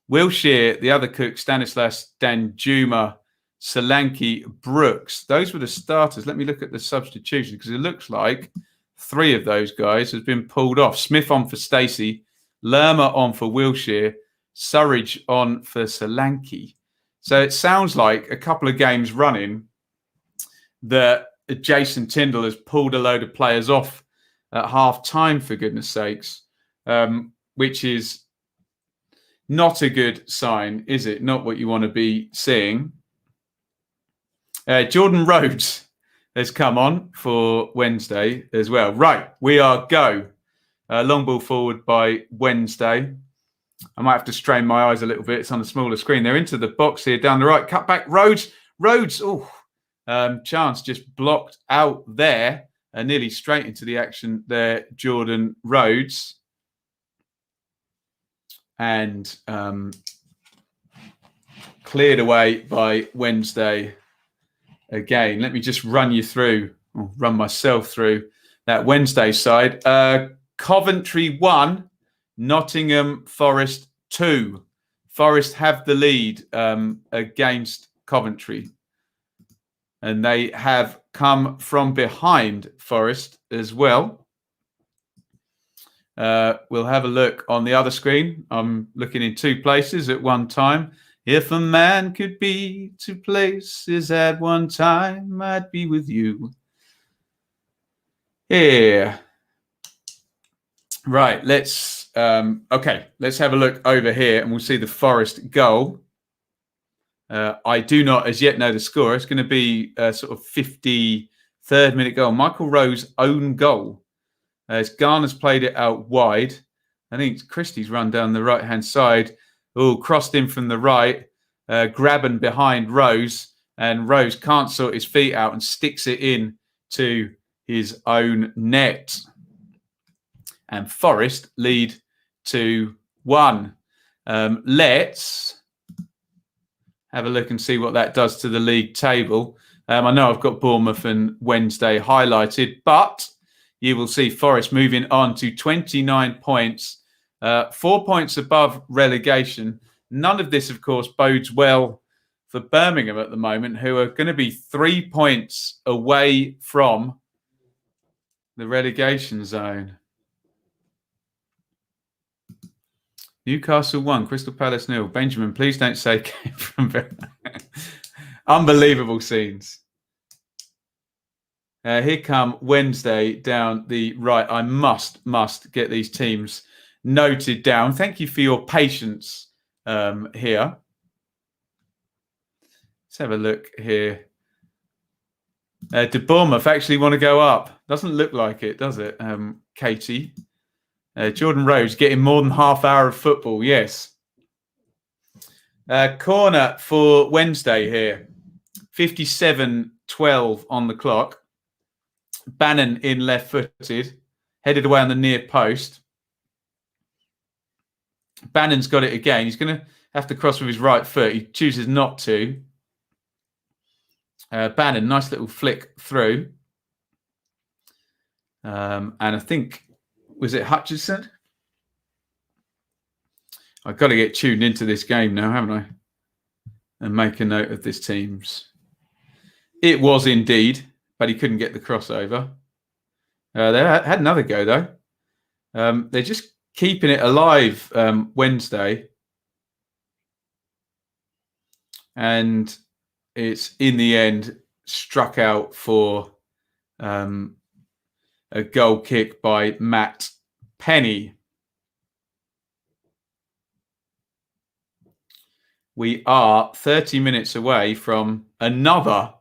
Wilshere, the other Cook, Stanislas, Danjuma, Solanke, Brooks. Those were the starters. Let me look at the substitution because it looks like 3 of those guys has been pulled off. Smith on for Stacey, Lerma on for Wilshere, Surridge on for Solanke. So it sounds like a couple of games running that Jason Tyndall has pulled a load of players off at half time, for goodness sakes, which is not a good sign, is it? Not what you want to be seeing. Jordan Rhodes has come on for Wednesday as well. Right, we are go. Long ball forward by Wednesday. I might have to strain my eyes a little bit. It's on a smaller screen. They're into the box here down the right. Cut back, Rhodes. Oh, chance just blocked out there. Nearly straight into the action there, Jordan Rhodes. And cleared away by Wednesday again. Let me just run you through, or run myself through that Wednesday side. Coventry 1, Nottingham Forest 2. Forest have the lead against Coventry. And they have come from behind Forest as well. We'll have a look on the other screen. I'm looking in 2 places at one time. If a man could be 2 places at one time, I'd be with you. Here. Right, let's have a look over here and we'll see the Forest goal. I do not as yet know the score. It's going to be a sort of 53rd minute goal. Michael Rowe's own goal. As Garner's played it out wide. I think Christie's run down the right-hand side. Oh, crossed in from the right. Grabbing behind Rose. And Rose can't sort his feet out and sticks it in to his own net. And Forest lead 2-1. Let's have a look and see what that does to the league table. I know I've got Bournemouth and Wednesday highlighted, but you will see Forest moving on to 29 points, 4 points above relegation. None of this, of course, bodes well for Birmingham at the moment, who are going to be 3 points away from the relegation zone. Newcastle 1, Crystal Palace 0. Benjamin, please don't say from unbelievable scenes. Here come Wednesday down the right. I must get these teams noted down. Thank you for your patience here. Let's have a look here. Do Bournemouth actually want to go up? Doesn't look like it, does it, Katie? Jordan Rose getting more than half hour of football, yes. Corner for Wednesday here. 57-12 on the clock. Bannon in left-footed, headed away on the near post. Bannon's got it again. He's going to have to cross with his right foot. He chooses not to. Bannon, nice little flick through. And I think, was it Hutchinson? I've got to get tuned into this game now, haven't I? And make a note of this team's. It was indeed, but he couldn't get the crossover. They had another go, though. They're just keeping it alive Wednesday. And it's, in the end, struck out for a goal kick by Matt Penny. We are 30 minutes away from another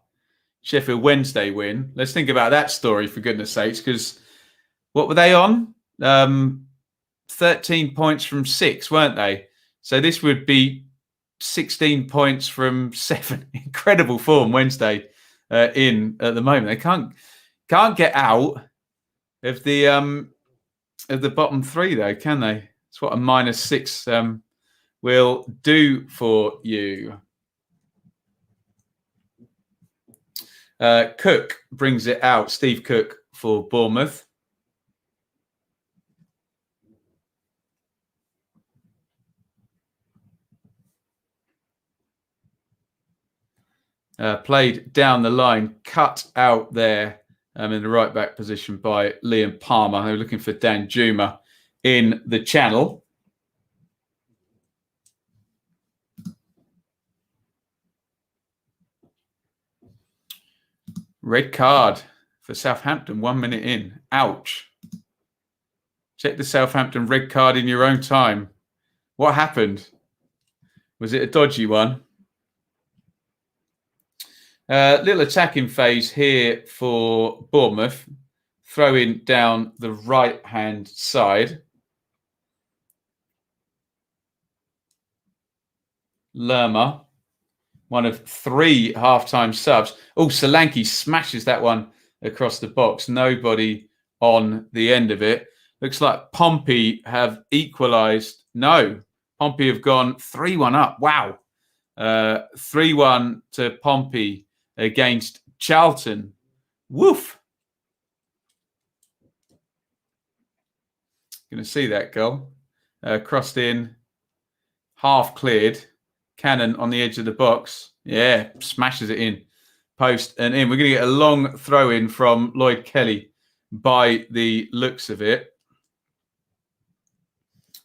Sheffield Wednesday win. Let's think about that story, for goodness sakes, because what were they on? 13 points from 6, weren't they? So this would be 16 points from 7. Incredible form Wednesday in at the moment. They can't get out of the bottom 3 though, can they? It's what a -6 will do for you. Cook brings it out. Steve Cook for Bournemouth. Played down the line, cut out there in the right back position by Liam Palmer. They were looking for Dan Juma in the channel. Red card for Southampton, 1 minute in. Ouch. Check the Southampton red card in your own time. What happened? Was it a dodgy one? Little attacking phase here for Bournemouth. Throwing down the right-hand side. Lerma, one of 3 half-time subs. Oh, Solanke smashes that one across the box. Nobody on the end of it. Looks like Pompey have equalised. No, Pompey have gone 3-1 up. Wow. 3-1 to Pompey against Charlton. Woof. Going to see that goal. Crossed in, half cleared. Cannon on the edge of the box. Yeah, smashes it in. Post and in. We're going to get a long throw in from Lloyd Kelly by the looks of it.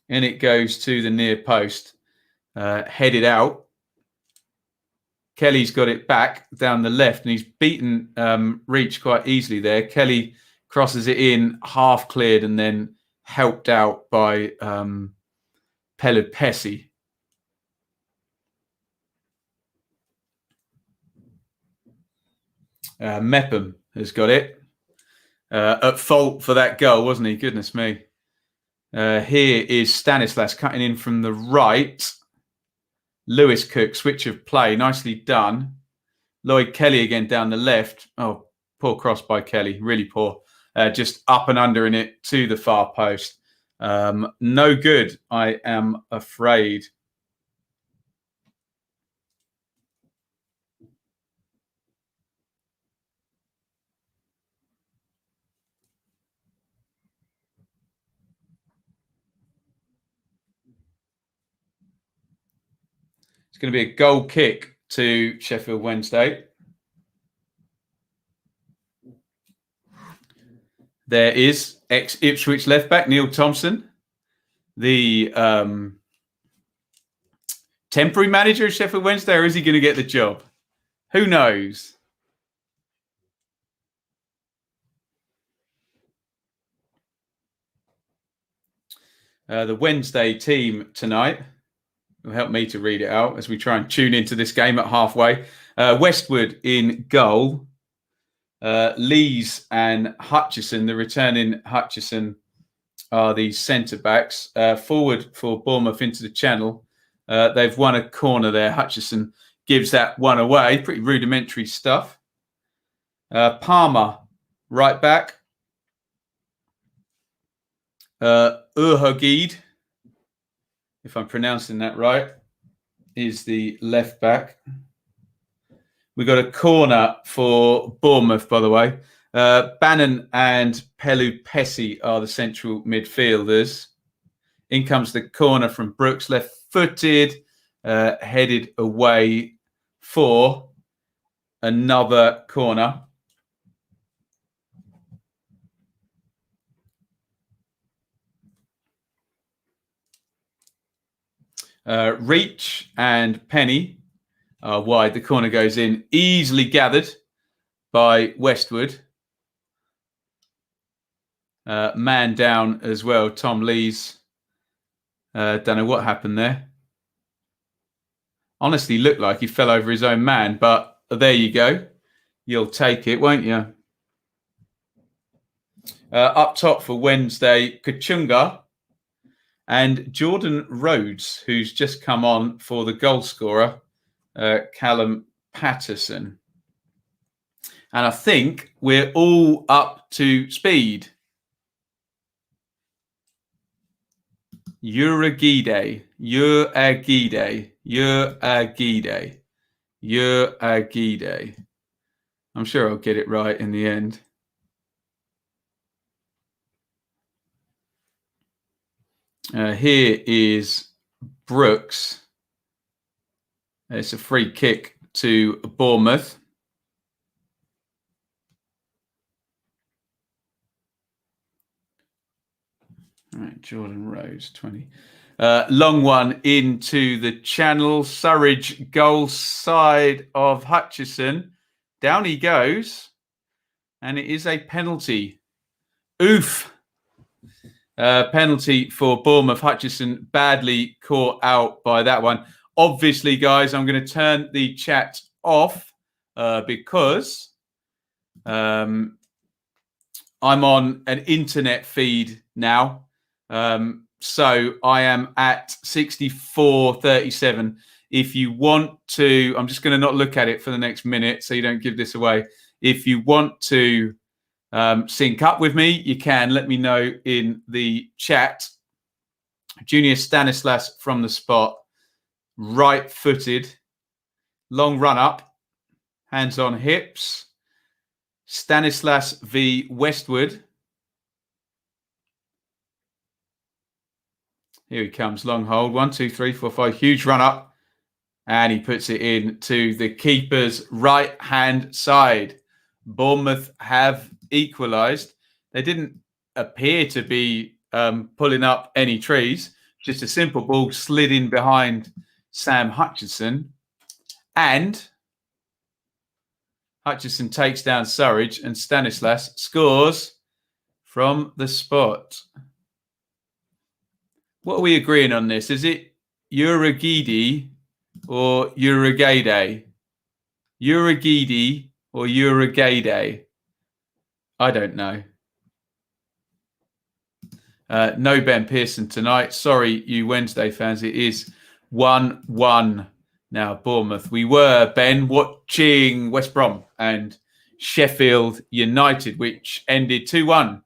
And it goes to the near post. Headed out. Kelly's got it back down the left and he's beaten Reach quite easily there. Kelly crosses it in, half cleared and then helped out by Pelupesi. Mepham has got it. At fault for that goal, wasn't he? Goodness me. Here is Stanislas cutting in from the right. Lewis Cook, switch of play. Nicely done. Lloyd Kelly again down the left. Oh, poor cross by Kelly. Really poor. Just up and under in it to the far post. No good, I am afraid. going to be a goal kick to Sheffield Wednesday. There is ex-Ipswich left-back Neil Thompson, the temporary manager of Sheffield Wednesday, or is he going to get the job? Who knows? The Wednesday team tonight will help me to read it out as we try and tune into this game at halfway. Westwood in goal. Lees and Hutchison, the returning Hutchison, are the centre-backs. Forward for Bournemouth into the channel. They've won a corner there. Hutchison gives that one away. Pretty rudimentary stuff. Palmer, right back. Urhogid, if I'm pronouncing that right, is the left back. We got a corner for Bournemouth, by the way. Bannon and Pelupesi are the central midfielders. In comes the corner from Brooks, left-footed, headed away for another corner. Reach and Penny are wide. The corner goes in, easily gathered by Westwood. Man down as well. Tom Lees. Don't know what happened there. Honestly, looked like he fell over his own man, but there you go. You'll take it, won't you? Up top for Wednesday, Kachunga and Jordan Rhodes, who's just come on for the goal scorer, Callum Patterson. And I think we're all up to speed. Uragide. I'm sure I'll get it right in the end. Here is Brooks. It's a free kick to Bournemouth. All right, Jordan Rose, 20. Long one into the channel. Surridge goal side of Hutchison. Down he goes. And it is a penalty. Oof. Penalty for Bournemouth. Hutchison badly caught out by that one. Obviously, guys, I'm going to turn the chat off because I'm on an internet feed now. So I am at 64:37. If you want to, I'm just going to not look at it for the next minute so you don't give this away. If you want to sync up with me, you can. Let me know in the chat. Junior Stanislas from the spot. Right-footed. Long run up. Hands on hips. Stanislas v. Westwood. Here he comes. Long hold. 1, 2, 3, 4, 5. Huge run up. And he puts it in to the keeper's right-hand side. Bournemouth have equalised. They didn't appear to be pulling up any trees. Just a simple ball slid in behind Sam Hutchison. And Hutchison takes down Surridge and Stanislas scores from the spot. What are we agreeing on this? Is it Uragidi or Uragade? Uragidi or Uragade? I don't know. No Ben Pearson tonight. Sorry, you Wednesday fans. It is 1-1 now, Bournemouth. We were, Ben, watching West Brom and Sheffield United, which ended 2-1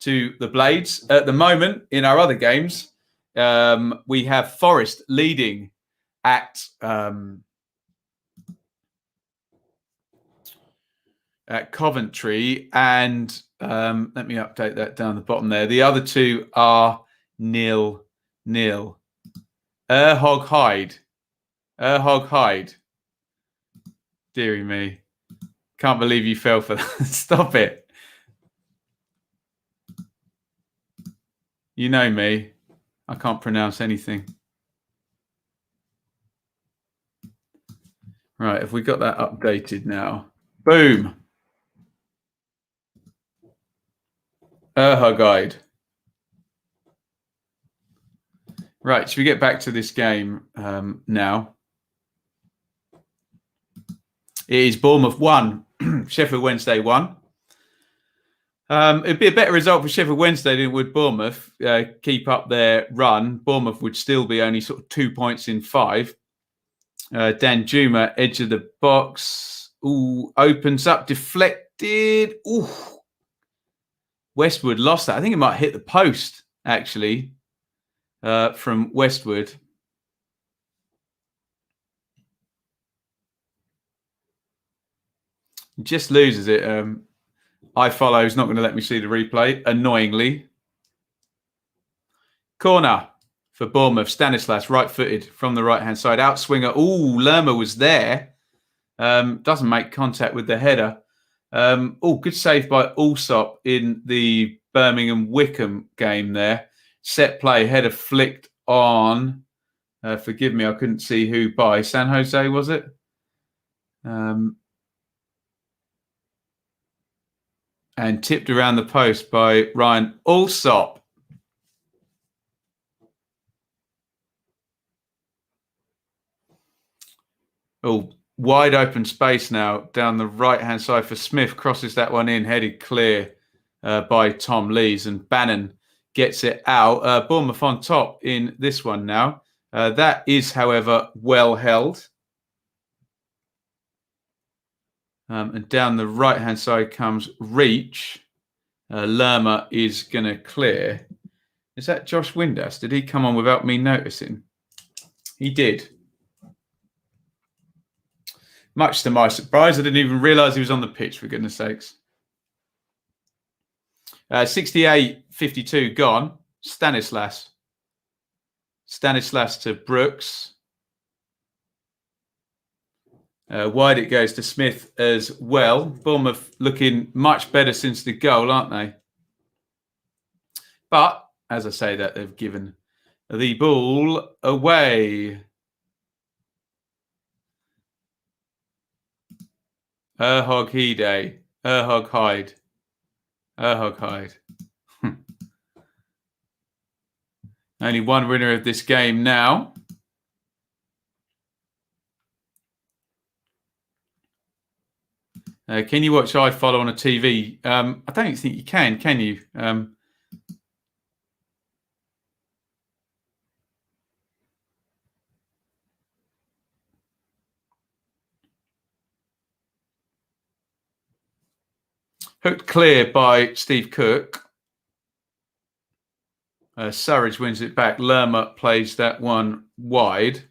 to the Blades. At the moment, in our other games, we have Forest leading at Coventry, and let me update that down the bottom there. The other two are 0-0. Erhog Hyde Hog hide. Deary me. Can't believe you fell for that. Stop it. You know me. I can't pronounce anything. Right, have we got that updated now? Boom. Guide. Right, should we get back to this game now? It is Bournemouth 1, Sheffield Wednesday 1. It'd be a better result for Sheffield Wednesday than it would Bournemouth. Keep up their run. Bournemouth would still be only sort of 2 points in 5. Dan Juma, edge of the box. Ooh, opens up, deflected. Ooh. Westwood lost that. I think it might hit the post, actually, from Westwood. Just loses it. iFollow's not going to let me see the replay, annoyingly. Corner for Bournemouth. Stanislas, right-footed from the right-hand side. Outswinger. Ooh, Lerma was there. Doesn't make contact with the header. Good save by Allsop in the Birmingham-Wickham game there. Set play, header flicked on. Forgive me, I couldn't see who by. San Jose, was it? And tipped around the post by Ryan Allsop. Oh, wide open space now down the right-hand side for Smith. Crosses that one in, headed clear by Tom Lees. And Bannon gets it out. Bournemouth on top in this one now. That is, however, well held. And down the right-hand side comes Reach. Lerma is going to clear. Is that Josh Windass? Did he come on without me noticing? He did. Much to my surprise, I didn't even realise he was on the pitch, for goodness sakes. 68-52 gone. Stanislas. Stanislas to Brooks. Wide it goes to Smith as well. Bournemouth looking much better since the goal, aren't they? But, as I say that, they've given the ball away. Hog Hide. Hog Hide. Hog Hide. Only one winner of this game now. Can you watch iFollow on a TV? I don't think you can you? Hooked clear by Steve Cook. Surridge wins it back. Lerma plays that one wide.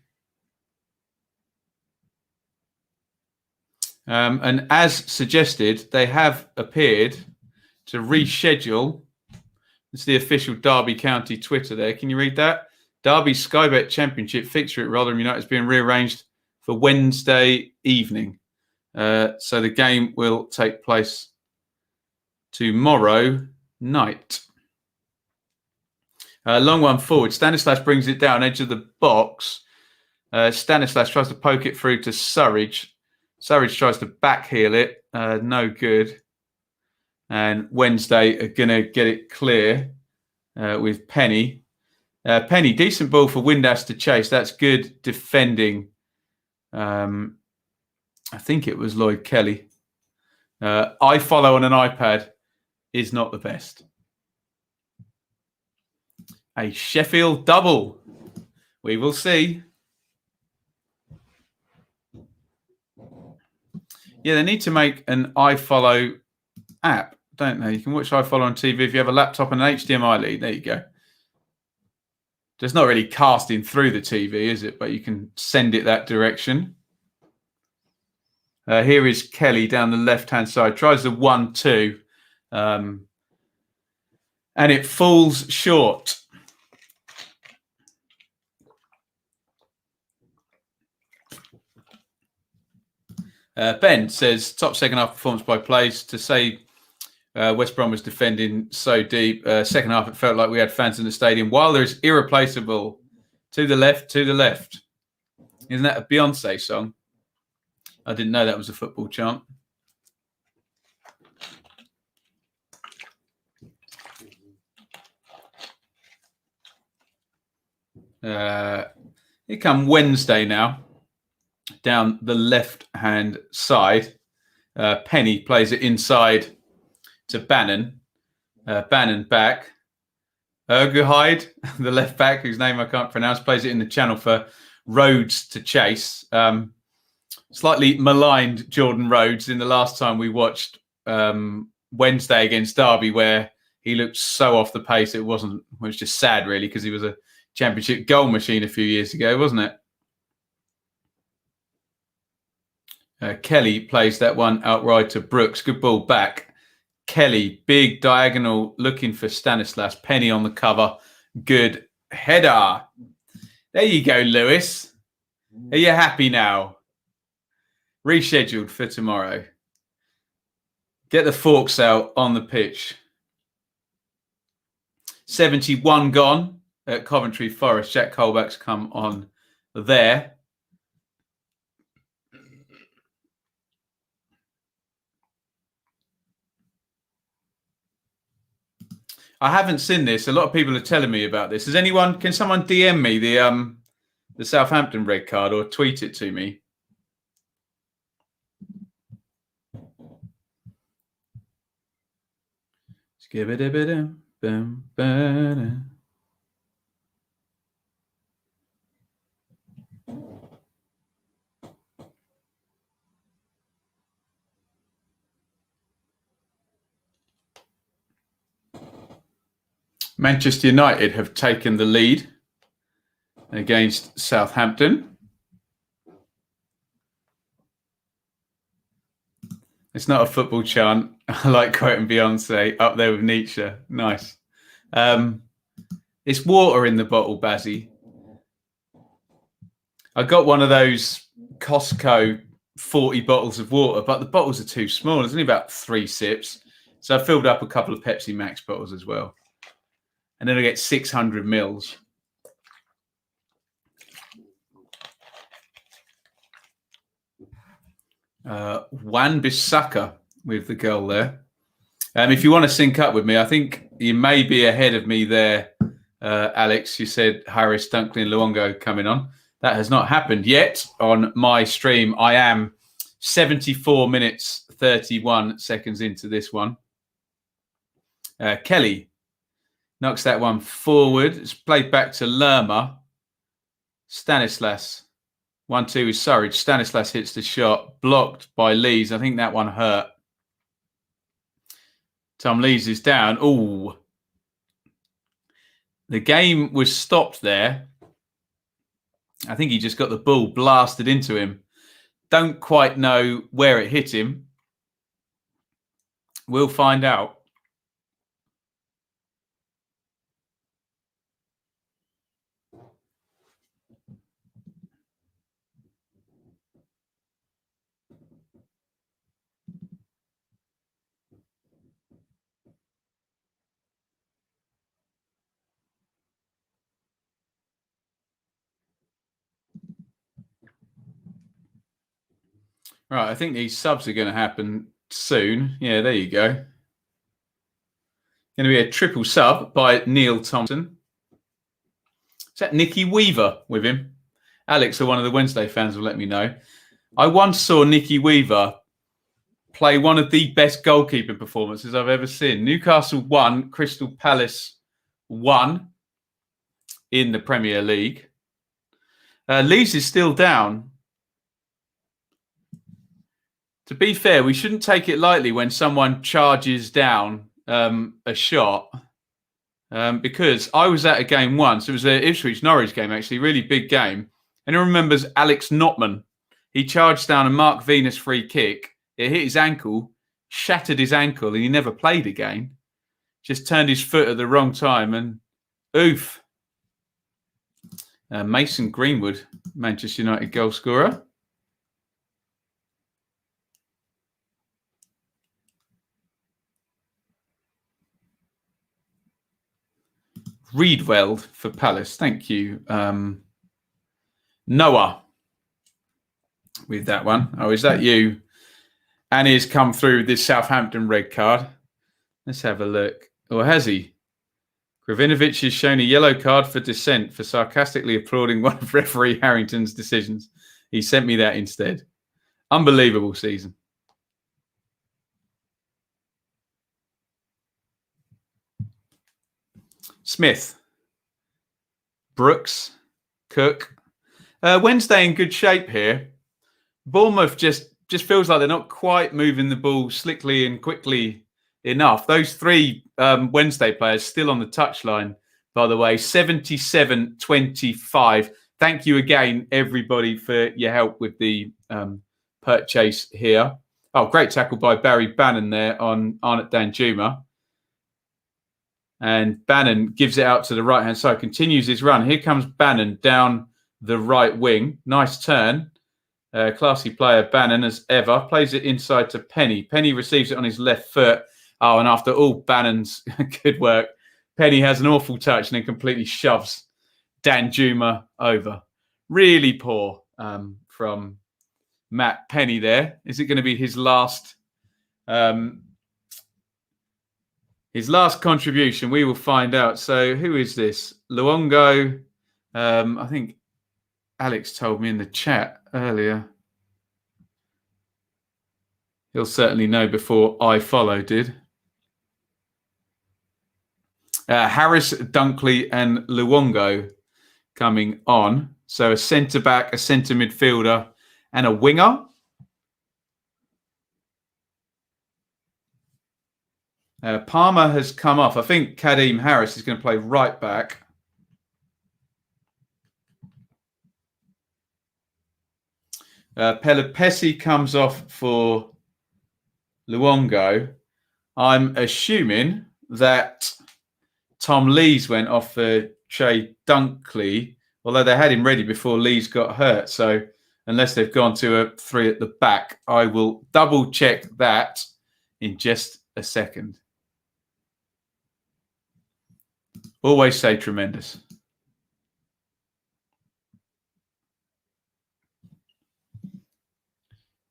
And as suggested, they have appeared to reschedule. It's the official Derby County Twitter there. Can you read that? Derby Sky Bet Championship fixture at Rotherham United is being rearranged for Wednesday evening. So the game will take place tomorrow night. Long one forward. Stanislas brings it down, edge of the box. Stanislas tries to poke it through to Surridge. Surridge tries to backheel it. No good. And Wednesday are going to get it clear with Penny. Penny, decent ball for Windass to chase. That's good defending. I think it was Lloyd Kelly. iFollow on an iPad is not the best. A Sheffield double. We will see. Yeah, they need to make an iFollow app, don't they? You can watch iFollow on TV if you have a laptop and an HDMI lead. There you go. It's not really casting through the TV, is it? But you can send it that direction. Here is Kelly down the left-hand side. Tries the 1-2. And it falls short. Ben says, top second half performance by plays. To say West Brom was defending so deep. Second half, it felt like we had fans in the stadium. Wilder is irreplaceable. To the left, to the left. Isn't that a Beyonce song? I didn't know that was a football chant. Here come Wednesday now. Down the left-hand side. Penny plays it inside to Bannon. Bannon back. Erguhide, the left back, whose name I can't pronounce, plays it in the channel for Rhodes to chase. Slightly maligned Jordan Rhodes in the last time we watched Wednesday against Darby, where he looked so off the pace. It was just sad, really, because he was a championship goal machine a few years ago, wasn't it? Kelly plays that one outright to Brooks. Good ball back. Kelly, big diagonal, looking for Stanislas. Penny on the cover. Good header. There you go, Lewis. Are you happy now? Rescheduled for tomorrow. Get the forks out on the pitch. 71 gone at Coventry Forest. Jack Colback's come on there. I haven't seen this. A lot of people are telling me about this. Can someone DM me the Southampton red card or tweet it to me? Manchester United have taken the lead against Southampton. It's not a football chant. I like quoting Beyonce, up there with Nietzsche. Nice. It's water in the bottle, Bazzy. I got one of those Costco 40 bottles of water, but the bottles are too small. There's only about 3 sips. So I filled up a couple of Pepsi Max bottles as well. And then I get 600 mils. Wan-Bissaka with the goal there. If you want to sync up with me, I think you may be ahead of me there, Alex. You said Harris, Dunkley and Luongo coming on. That has not happened yet on my stream. I am 74 minutes, 31 seconds into this one. Kelly knocks that one forward. It's played back to Lerma. Stanislas. 1-2 is Surridge. Stanislas hits the shot. Blocked by Lees. I think that one hurt. Tom Lees is down. Ooh. The game was stopped there. I think he just got the ball blasted into him. Don't quite know where it hit him. We'll find out. Right, I think these subs are going to happen soon. Yeah, there you go. Going to be a triple sub by Neil Thompson. Is that Nicky Weaver with him? Alex, or one of the Wednesday fans, will let me know. I once saw Nicky Weaver play one of the best goalkeeping performances I've ever seen. Newcastle won, Crystal Palace won in the Premier League. Leeds is still down. To be fair, we shouldn't take it lightly when someone charges down a shot, because I was at a game once. It was an Ipswich-Norwich game, actually, really big game. And who remembers Alex Notman? He charged down a Mark Venus free kick. It hit his ankle, shattered his ankle, and he never played again. Just turned his foot at the wrong time, and oof. Mason Greenwood, Manchester United goal scorer. Reedweld for Palace. Thank you. Noah with that one. Oh, is that you? And he's come through with this Southampton red card. Let's have a look. Or has he? Kravinovic has shown a yellow card for dissent for sarcastically applauding one of referee Harrington's decisions. He sent me that instead. Unbelievable season. Smith, Brooks, Cook. Wednesday in good shape here. Bournemouth just feels like they're not quite moving the ball slickly and quickly enough. Those three Wednesday players still on the touchline, by the way, 77-25. Thank you again, everybody, for your help with the purchase here. Oh, great tackle by Barry Bannon there on Arnott Danjuma. And Bannon gives it out to the right-hand side, continues his run. Here comes Bannon down the right wing. Nice turn. Classy player, Bannon, as ever. Plays it inside to Penny. Penny receives it on his left foot. Oh, and after all Bannon's good work, Penny has an awful touch and then completely shoves Danjuma over. Really poor from Matt Penny there. Is it going to be his last... his last contribution? We will find out. So who is this? Luongo. I think Alex told me in the chat earlier. He'll certainly know before I follow did. Harris, Dunkley and Luongo coming on. So a centre-back, a centre midfielder and a winger. Palmer has come off. I think Kadeem Harris is going to play right back. Pelopessi comes off for Luongo. I'm assuming that Tom Lees went off for Che Dunkley, although they had him ready before Lees got hurt. So unless they've gone to a three at the back, I will double check that in just a second. Always say tremendous.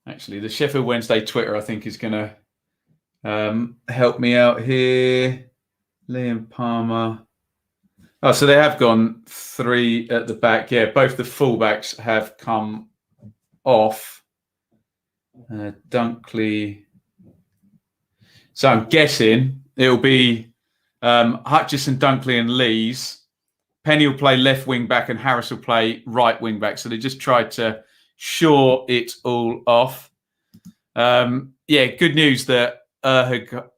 Actually, the Sheffield Wednesday Twitter, I think, is going to help me out here. Liam Palmer. Oh, so they have gone three at the back. Yeah, both the fullbacks have come off. Dunkley. So I'm guessing it'll be Hutchison, Dunkley and Lees. Penny will play left wing back and Harris will play right wing back. So they just tried to shore it all off. Yeah, good news that Erhagide,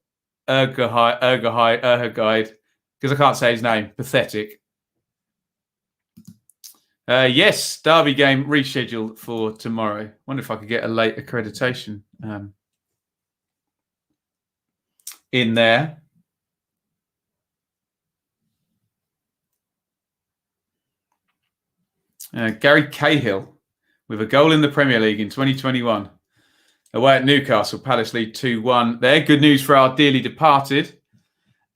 because I can't say his name, pathetic. Yes, Derby game rescheduled for tomorrow. Wonder if I could get a late accreditation in there. Gary Cahill with a goal in the Premier League in 2021. Away at Newcastle, Palace lead 2-1 there. Good news for our dearly departed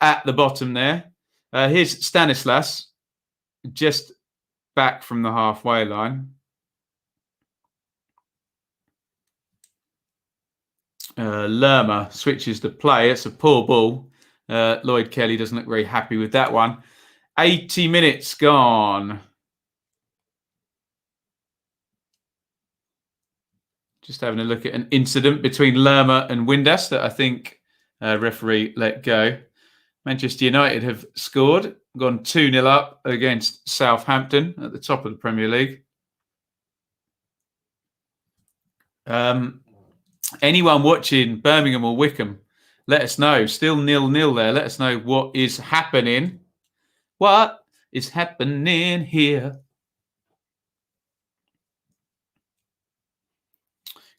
at the bottom there. Here's Stanislas, just back from the halfway line. Lerma switches the play. It's a poor ball. Lloyd Kelly doesn't look very happy with that one. 80 minutes gone. Just having a look at an incident between Lerma and Windass that I think referee let go. Manchester United have scored, gone 2-0 up against Southampton at the top of the Premier League. Anyone watching Birmingham or Wickham, let us know. Still 0-0 there. Let us know what is happening. What is happening here?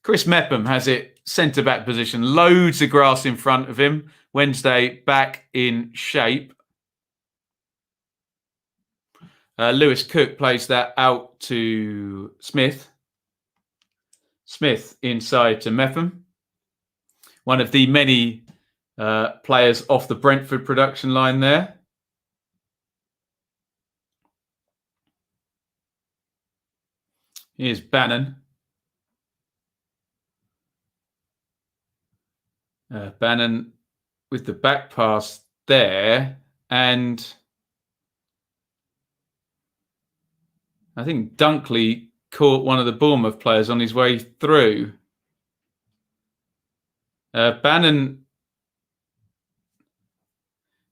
Chris Mepham has it centre-back position. Loads of grass in front of him. Wednesday back in shape. Lewis Cook plays that out to Smith. Smith inside to Mepham. One of the many players off the Brentford production line there. Here's Bannon. Bannon with the back pass there. And I think Dunkley caught one of the Bournemouth players on his way through. Bannon,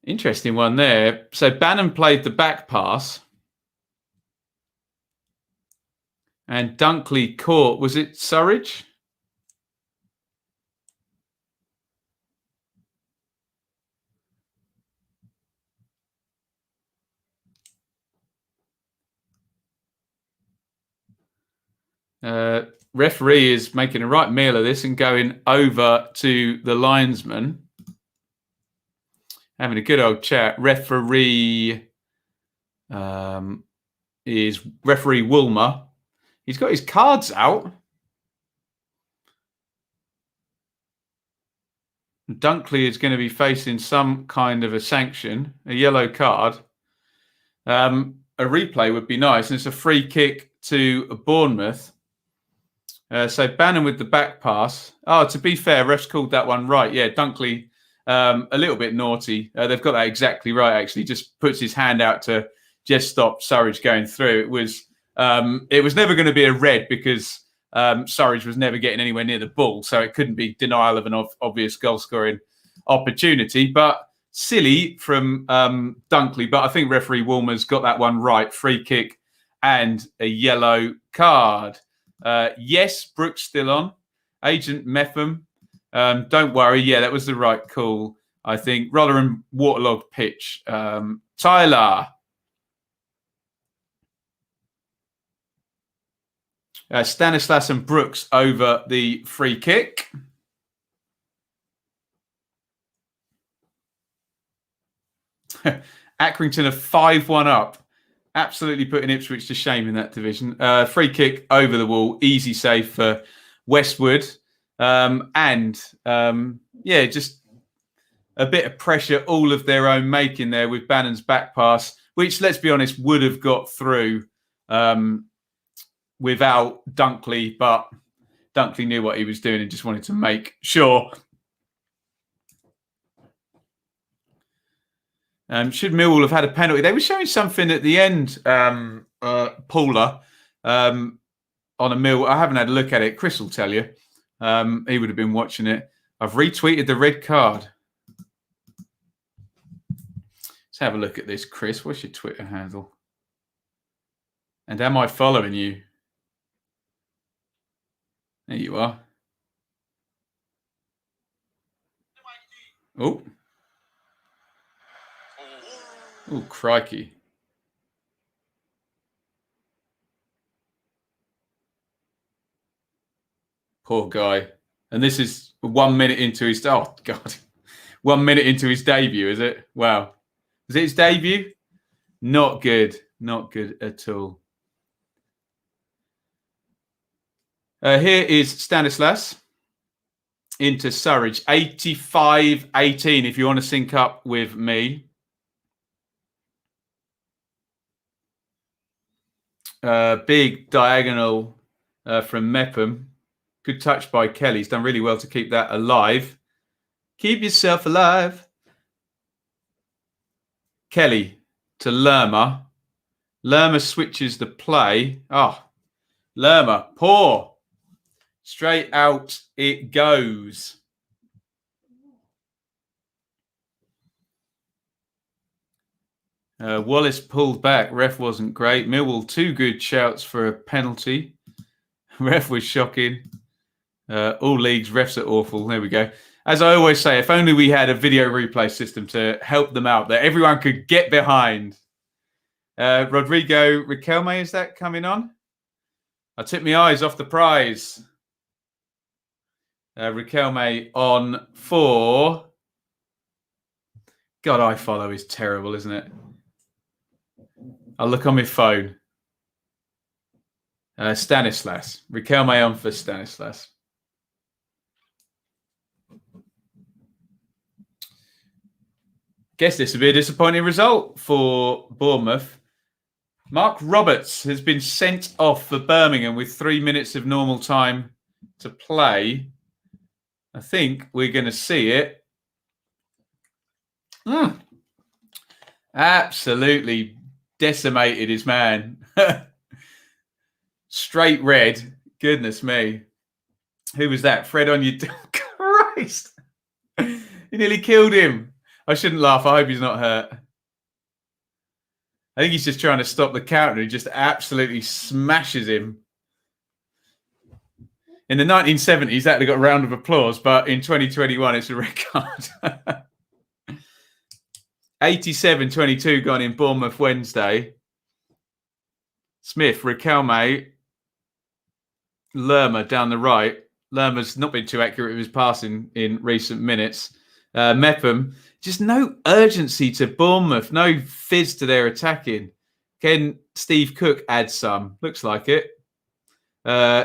interesting one there. So Bannon played the back pass. And Dunkley caught, was it Surridge? Referee is making a right meal of this and going over to the linesman. Having a good old chat. Referee is referee Woolmer. He's got his cards out. Dunkley is going to be facing some kind of a sanction, a yellow card. A replay would be nice. And it's a free kick to Bournemouth. So Bannon with the back pass. Oh, to be fair, refs called that one right. Yeah, Dunkley, a little bit naughty. They've got that exactly right, actually. Just puts his hand out to just stop Surridge going through. It was never going to be a red because Surridge was never getting anywhere near the ball. So it couldn't be denial of an obvious goal-scoring opportunity. But silly from Dunkley. But I think referee Woolmer's got that one right. Free kick and a yellow card. Yes, Brooks still on. Agent Metham. Don't worry. Yeah, that was the right call, I think. Rotherham waterlogged pitch. Tyler. Stanislas and Brooks over the free kick. Accrington are 5-1 up. Absolutely putting Ipswich to shame in that division. Free kick over the wall. Easy save for Westwood. Just a bit of pressure, all of their own making there with Bannon's back pass, which, let's be honest, would have got through without Dunkley. But Dunkley knew what he was doing and just wanted to make sure. Should Millwall have had a penalty? They were showing something at the end, Paula, on a Mill. I haven't had a look at it. Chris will tell you. He would have been watching it. I've retweeted the red card. Let's have a look at this, Chris. What's your Twitter handle? And am I following you? There you are. Oh. Oh, crikey. Poor guy. And this is 1 minute into his... Oh, God. 1 minute into his debut, is it? Wow. Is it his debut? Not good. Not good at all. Here is Stanislas into Surridge. 85-18 if you want to sync up with me. Big diagonal from Mepham. Good touch by Kelly. He's done really well to keep that alive. Keep yourself alive. Kelly to Lerma. Lerma switches the play. Oh, Lerma, poor. Straight out it goes. Wallace pulled back. Ref wasn't great. Millwall, 2 good shouts for a penalty. Ref was shocking. All leagues, refs are awful. There we go. As I always say, if only we had a video replay system to help them out, that everyone could get behind. Rodrigo Riquelme, is that coming on? I took my eyes off the prize. Riquelme on 4. God, I follow is terrible, isn't it? I'll look on my phone. Stanislas. Riquelme on for Stanislas. Guess this would be a disappointing result for Bournemouth. Mark Roberts has been sent off for Birmingham with 3 minutes of normal time to play. I think we're going to see it. Absolutely decimated his man. Straight red. Goodness me. Who was that? Fred on your... Christ. He nearly killed him. I shouldn't laugh. I hope he's not hurt. I think he's just trying to stop the counter. He just absolutely smashes him. In the 1970s, that would have got a round of applause, but in 2021, it's a red card. 87-22 gone in Bournemouth Wednesday. Smith, Riquelme, Lerma down the right. Lerma's not been too accurate with his passing in recent minutes. Mepham, just no urgency to Bournemouth, no fizz to their attacking. Can Steve Cook add some? Looks like it.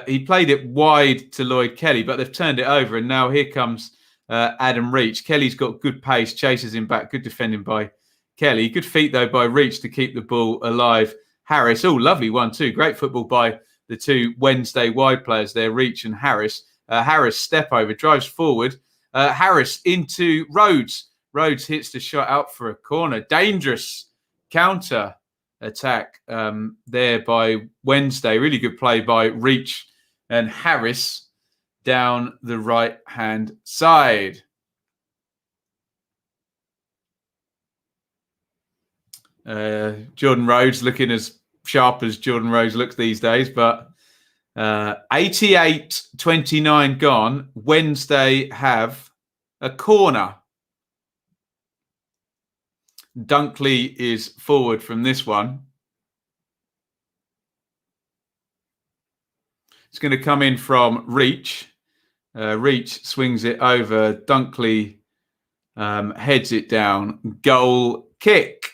He played it wide to Lloyd Kelly, but they've turned it over, and now here comes Adam Reach. Kelly's got good pace, chases him back, good defending by Kelly. Good feet, though, by Reach to keep the ball alive. Harris, oh, lovely 1-2. Great football by the two Wednesday wide players there, Reach and Harris. Harris step over, drives forward. Harris into Rhodes. Rhodes hits the shot out for a corner. Dangerous counter attack there by Wednesday. Really good play by Reach and Harris down the right-hand side. Jordan Rhodes looking as sharp as Jordan Rhodes looks these days, but 88-29 gone. Wednesday have a corner. Dunkley is forward from this one. It's going to come in from Reach. Reach swings it over. Dunkley heads it down. Goal kick.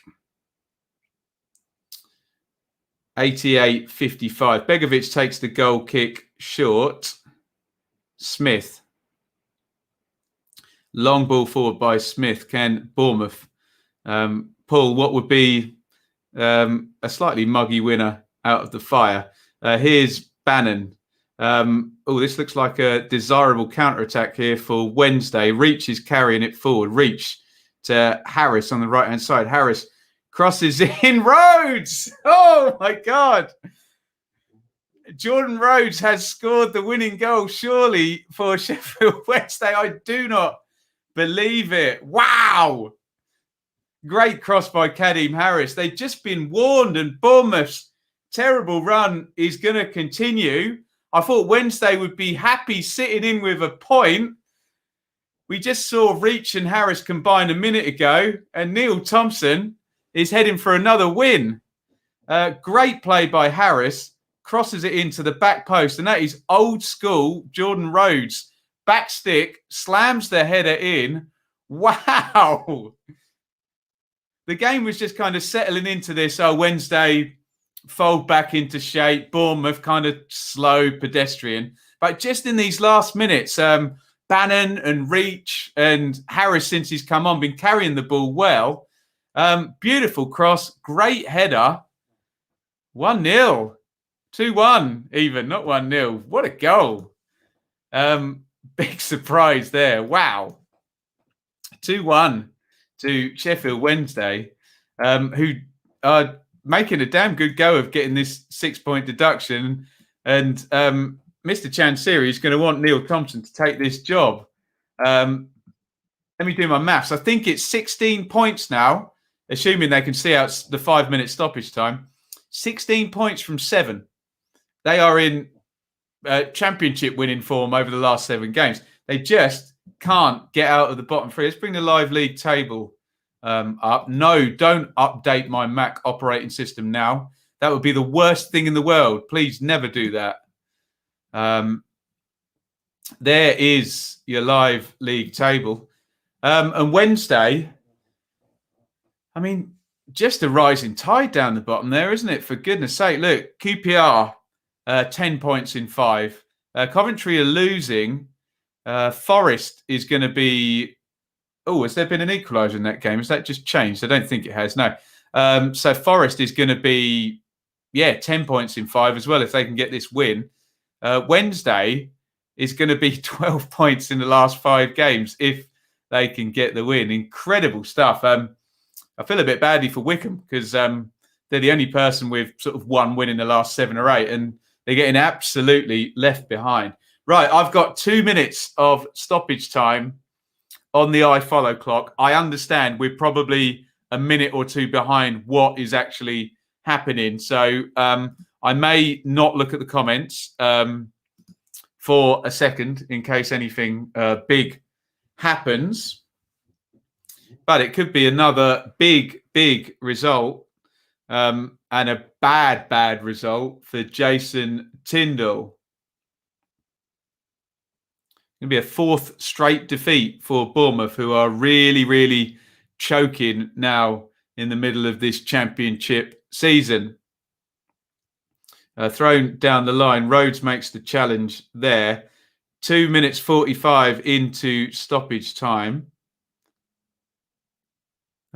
88-55. Begovic takes the goal kick short. Smith. Long ball forward by Smith. Can Bournemouth pull what would be a slightly muggy winner out of the fire? Here's Bannon. This looks like a desirable counter-attack here for Wednesday. Reach is carrying it forward. Reach to Harris on the right-hand side. Harris crosses in. Rhodes! Oh, my God. Jordan Rhodes has scored the winning goal, surely, for Sheffield Wednesday. I do not believe it. Wow! Great cross by Kadeem Harris. They've just been warned, and Bournemouth's terrible run is going to continue. I thought Wednesday would be happy sitting in with a point. We just saw Reach and Harris combine a minute ago, and Neil Thompson is heading for another win. Great play by Harris. Crosses it into the back post, and that is old school Jordan Rhodes. Back stick, slams the header in. Wow. The game was just kind of settling into this Wednesday fold back into shape. Bournemouth kind of slow, pedestrian. But just in these last minutes, Bannon and Reach and Harris, since he's come on, been carrying the ball well. Beautiful cross, great header. 1-0, 2-1 even, not 1-0. What a goal. Big surprise there. Wow. 2-1 to Sheffield Wednesday, who are making a damn good go of getting this 6-point deduction. And Mr. Chansiri is going to want Neil Thompson to take this job. Let me do my maths. I think it's 16 points now, assuming they can see out the 5-minute stoppage time. 16 points from 7. They are in championship winning form over the last 7 games. They just can't get out of the bottom 3. Let's bring the live league table up. No, don't update my Mac operating system now. That would be the worst thing in the world. Please never do that. There is your live league table. And Wednesday, I mean, just a rising tide down the bottom there, isn't it? For goodness sake. Look, QPR, 10 points in 5. Coventry are losing. Forest is going to be... Oh, has there been an equaliser in that game? Has that just changed? I don't think it has, no. So Forest is going to be 10 points in 5 as well if they can get this win. Wednesday is going to be 12 points in the last 5 games if they can get the win. Incredible stuff. I feel a bit badly for Wycombe because they're the only person with sort of 1 win in the last 7 or 8, and they're getting absolutely left behind. Right, I've got 2 minutes of stoppage time on the iFollow clock. I understand we're probably a minute or 2 behind what is actually happening. So I may not look at the comments for a second in case anything big happens. But it could be another big result and a bad result for Jason Tyndall. Going to be a 4th straight defeat for Bournemouth, who are really choking now in the middle of this championship season. Thrown down the line. Rhodes makes the challenge there. 2 minutes 45 into stoppage time.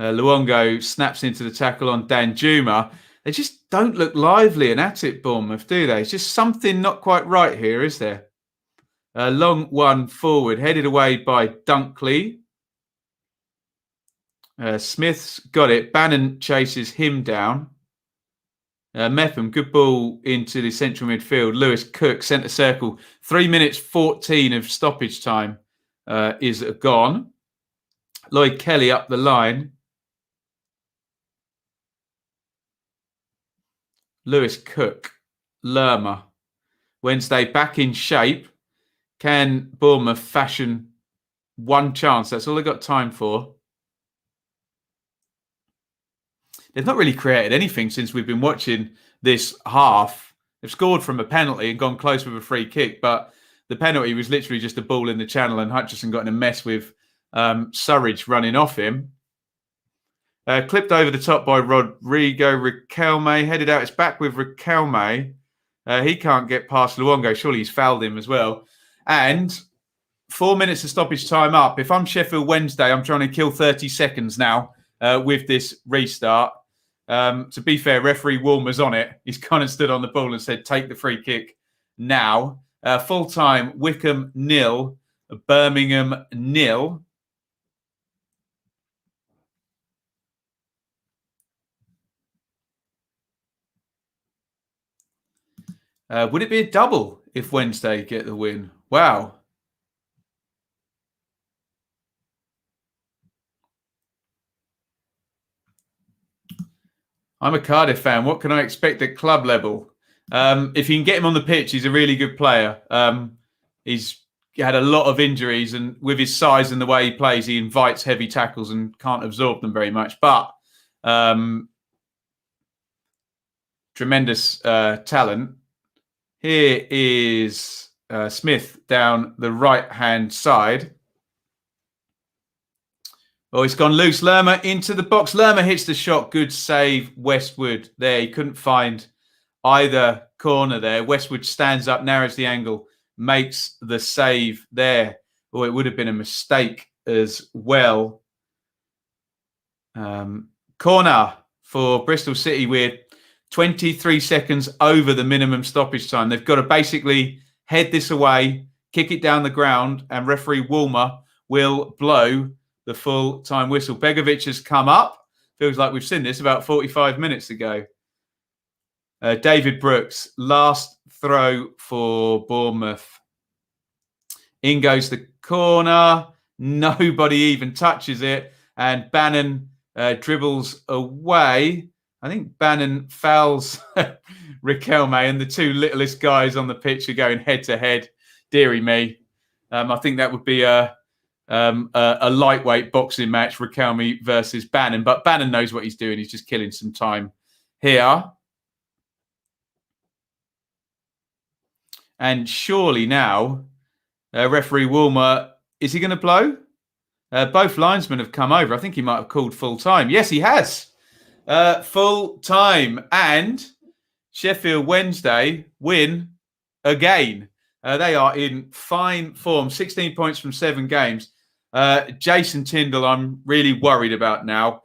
Luongo snaps into the tackle on Danjuma. They just don't look lively and at it, Bournemouth, do they? It's just something not quite right here, is there? Long one forward, headed away by Dunkley. Smith's got it. Bannon chases him down. Mepham, good ball into the central midfield. Lewis Cook, centre circle. 3 minutes 14 of stoppage time is gone. Lloyd Kelly up the line. Lewis Cook, Lerma. Wednesday back in shape. Can Bournemouth fashion one chance? That's all they've got time for. They've not really created anything since we've been watching this half. They've scored from a penalty and gone close with a free kick, but the penalty was literally just a ball in the channel and Hutchison got in a mess with Surridge running off him. Clipped over the top by Rodrigo. Riquelme headed out. It's back with Riquelme. He can't get past Luongo. Surely he's fouled him as well. And 4 minutes of stoppage time up. If I'm Sheffield Wednesday, I'm trying to kill 30 seconds now with this restart. To be fair, referee Woolmer's on it. He's kind of stood on the ball and said, take the free kick now. Full time, Wycombe 0, Birmingham 0. Would it be a double if Wednesday get the win? Wow. I'm a Cardiff fan. What can I expect at club level? If you can get him on the pitch, he's a really good player. He's had a lot of injuries, and with his size and the way he plays, he invites heavy tackles and can't absorb them very much. But tremendous talent. Here is Smith down the right-hand side. Oh, it's gone loose. Lerma into the box. Lerma hits the shot. Good save, Westwood. There, he couldn't find either corner there. Westwood stands up, narrows the angle, makes the save there. Oh, it would have been a mistake as well. Corner for Bristol City with 23 seconds over the minimum stoppage time. They've got to basically head this away, kick it down the ground, and referee Woolmer will blow the full-time whistle. Begovic has come up. Feels like we've seen this about 45 minutes ago. David Brooks, last throw for Bournemouth. In goes the corner. Nobody even touches it. And Bannon dribbles away. I think Bannon fouls Riquelme, and the two littlest guys on the pitch are going head-to-head. Deary me. I think that would be a lightweight boxing match, Riquelme versus Bannon. But Bannon knows what he's doing. He's just killing some time here. And surely now, referee Woolmer, is he going to blow? Both linesmen have come over. I think he might have called full time. Yes, he has. Full time. And Sheffield Wednesday win again. They are in fine form. 16 points from 7 games. Jason Tyndall, I'm really worried about now.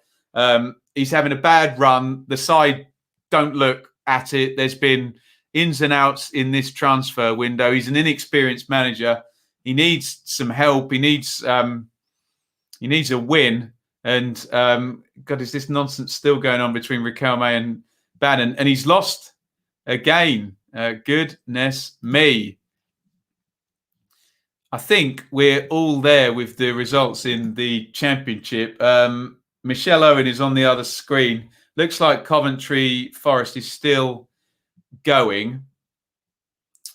He's having a bad run. The side don't look at it. There's been ins and outs in this transfer window. He's an inexperienced manager. He needs some help. He needs a win. And God, is this nonsense still going on between Riquelme and Bannon? And he's lost again. Goodness me. I think we're all there with the results in the Championship. Michelle Owen is on the other screen. Looks like Coventry Forest is still going.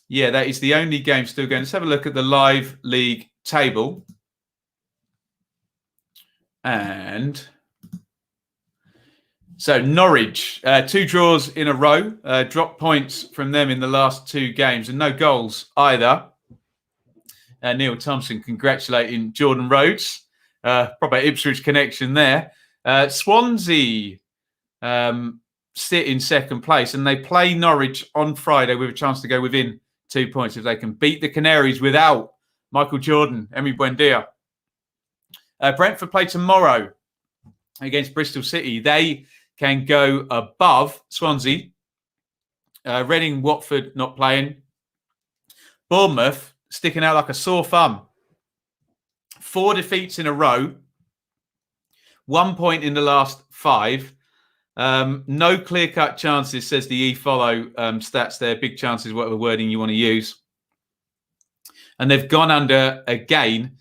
Yeah, that is the only game still going. Let's have a look at the live league table. And so Norwich, 2 draws in a row, dropped points from them in the last 2 games and no goals either. Neil Thompson congratulating Jordan Rhodes. Proper Ipswich connection there. Swansea sit in second place and they play Norwich on Friday with a chance to go within 2 points if they can beat the Canaries without Michael Jordan, Emi Buendia. Brentford play tomorrow against Bristol City. They can go above Swansea. Reading, Watford not playing. Bournemouth sticking out like a sore thumb. 4 defeats in a row. 1 point in the last 5. No clear-cut chances, says the eFollow stats there. Big chances, whatever wording you want to use. And they've gone under again,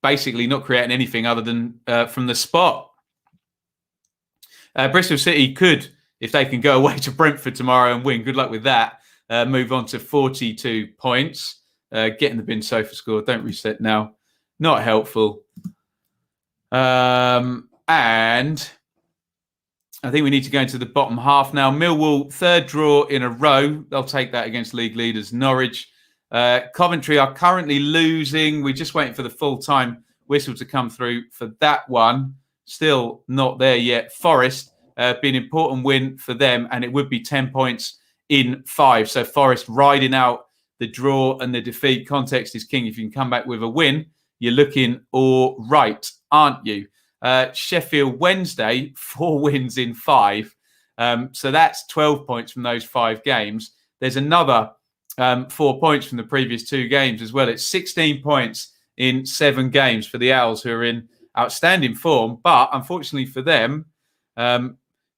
basically not creating anything other than from the spot. Bristol City could, if they can go away to Brentford tomorrow and win, good luck with that, move on to 42 points. Getting the bin sofa score. Don't reset now. Not helpful. And I think we need to go into the bottom half now. Millwall, 3rd draw in a row. They'll take that against league leaders Norwich. Coventry are currently losing. We're just waiting for the full-time whistle to come through for that one. Still not there yet. Forest, be an important win for them, and it would be 10 points in 5. So Forest riding out the draw and the defeat. Context is king. If you can come back with a win, you're looking all right, aren't you? Sheffield Wednesday, 4 wins in 5. So that's 12 points from those 5 games. There's another 4 points from the previous 2 games as well. It's 16 points in 7 games for the Owls, who are in outstanding form. But unfortunately for them,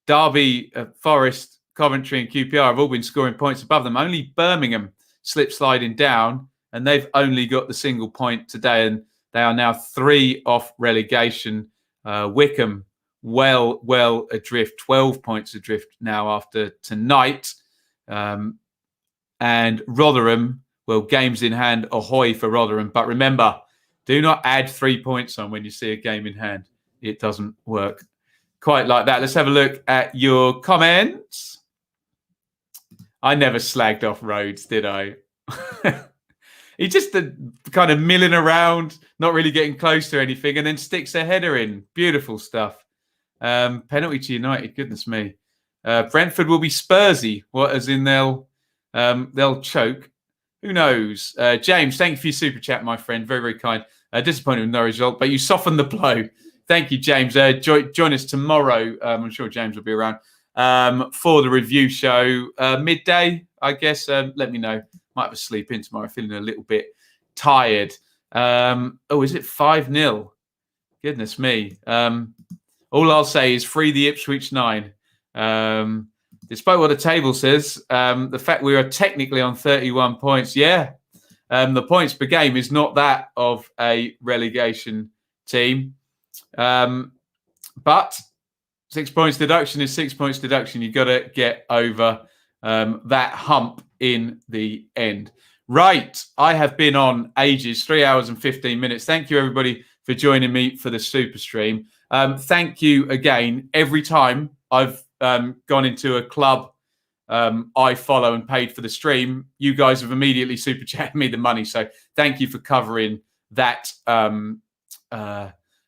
Darby, Forest, Coventry and QPR have all been scoring points above them. Only Birmingham slip sliding down, and they've only got the single point today, and they are now 3 off relegation. Wickham well adrift, 12 points adrift now after tonight. And Rotherham, well, games in hand, ahoy for Rotherham. But remember, do not add 3 points on when you see a game in hand. It doesn't work quite like that. Let's have a look at your comments. I never slagged off Rhodes, did I? He's just kind of milling around, not really getting close to anything, and then sticks a header in. Beautiful stuff. Penalty to United, goodness me. Brentford will be Spursy. What, as in they'll choke? Who knows? James, thank you for your super chat, my friend. Very, very kind. Disappointed with no result, but you softened the blow. Thank you, James. Join us tomorrow. I'm sure James will be around for the review show. Midday, I guess. Let me know. Might have a sleep in tomorrow. Feeling a little bit tired. Is it 5-0? Goodness me. All I'll say is free the Ipswich 9. Despite what the table says, the fact we are technically on 31 points, the points per game is not that of a relegation team. But 6 points deduction is 6 points deduction. You've got to get over that hump in the end. Right. I have been on ages, 3 hours and 15 minutes. Thank you, everybody, for joining me for the SuperStream. Thank you again. Every time I've gone into a club I follow and paid for the stream, you guys have immediately super chatted me the money. So thank you for covering that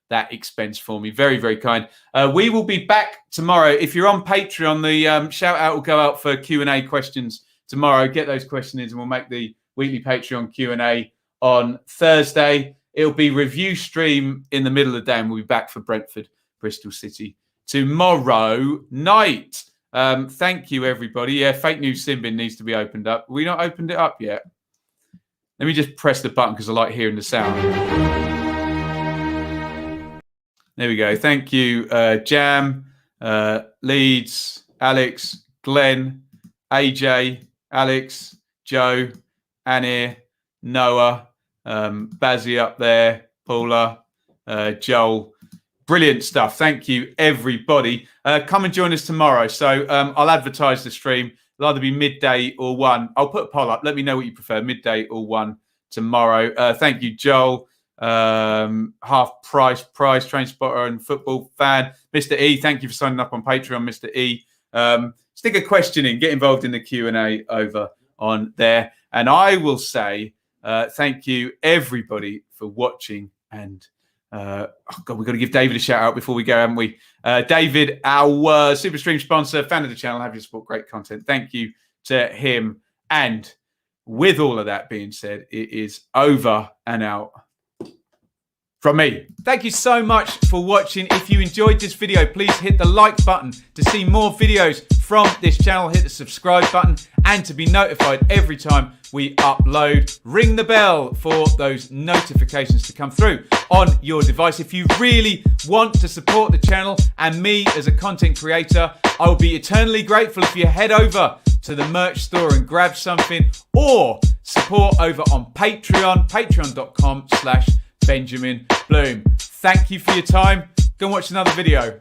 that expense for me. Very, very kind. We will be back tomorrow. If you're on Patreon, the shout out will go out for Q&A questions tomorrow. Get those questions in and we'll make the weekly Patreon Q&A on Thursday. It'll be review stream in the middle of the day and we'll be back for Brentford, Bristol City tomorrow night. Thank you, everybody. Yeah, fake news sin bin needs to be opened up. We not opened it up yet. Let me just press the button because I like hearing the sound. There we go. Thank you, Jam, Leeds, Alex, Glenn, AJ, Alex, Joe, Anir, Noah, Bazzy up there, Paula, Joel. Brilliant stuff. Thank you, everybody. Come and join us tomorrow. So I'll advertise the stream. It'll either be midday or 1. I'll put a poll up. Let me know what you prefer, midday or 1 tomorrow. Thank you, Joel. Half price train spotter and football fan. Mr. E, thank you for signing up on Patreon, Mr. E. Stick a question in. Get involved in the Q&A over on there. And I will say thank you, everybody, for watching. And oh God, we've got to give David a shout out before we go, haven't we? David, our SuperStream sponsor, fan of the channel, have your support, great content. Thank you to him. And with all of that being said, it is over and out from me. Thank you so much for watching. If you enjoyed this video, please hit the like button to see more videos from this channel. Hit the subscribe button and to be notified every time we upload. Ring the bell for those notifications to come through on your device. If you really want to support the channel and me as a content creator, I will be eternally grateful if you head over to the merch store and grab something, or support over on Patreon, patreon.com/Benjamin Bloom. Thank you for your time. Go and watch another video.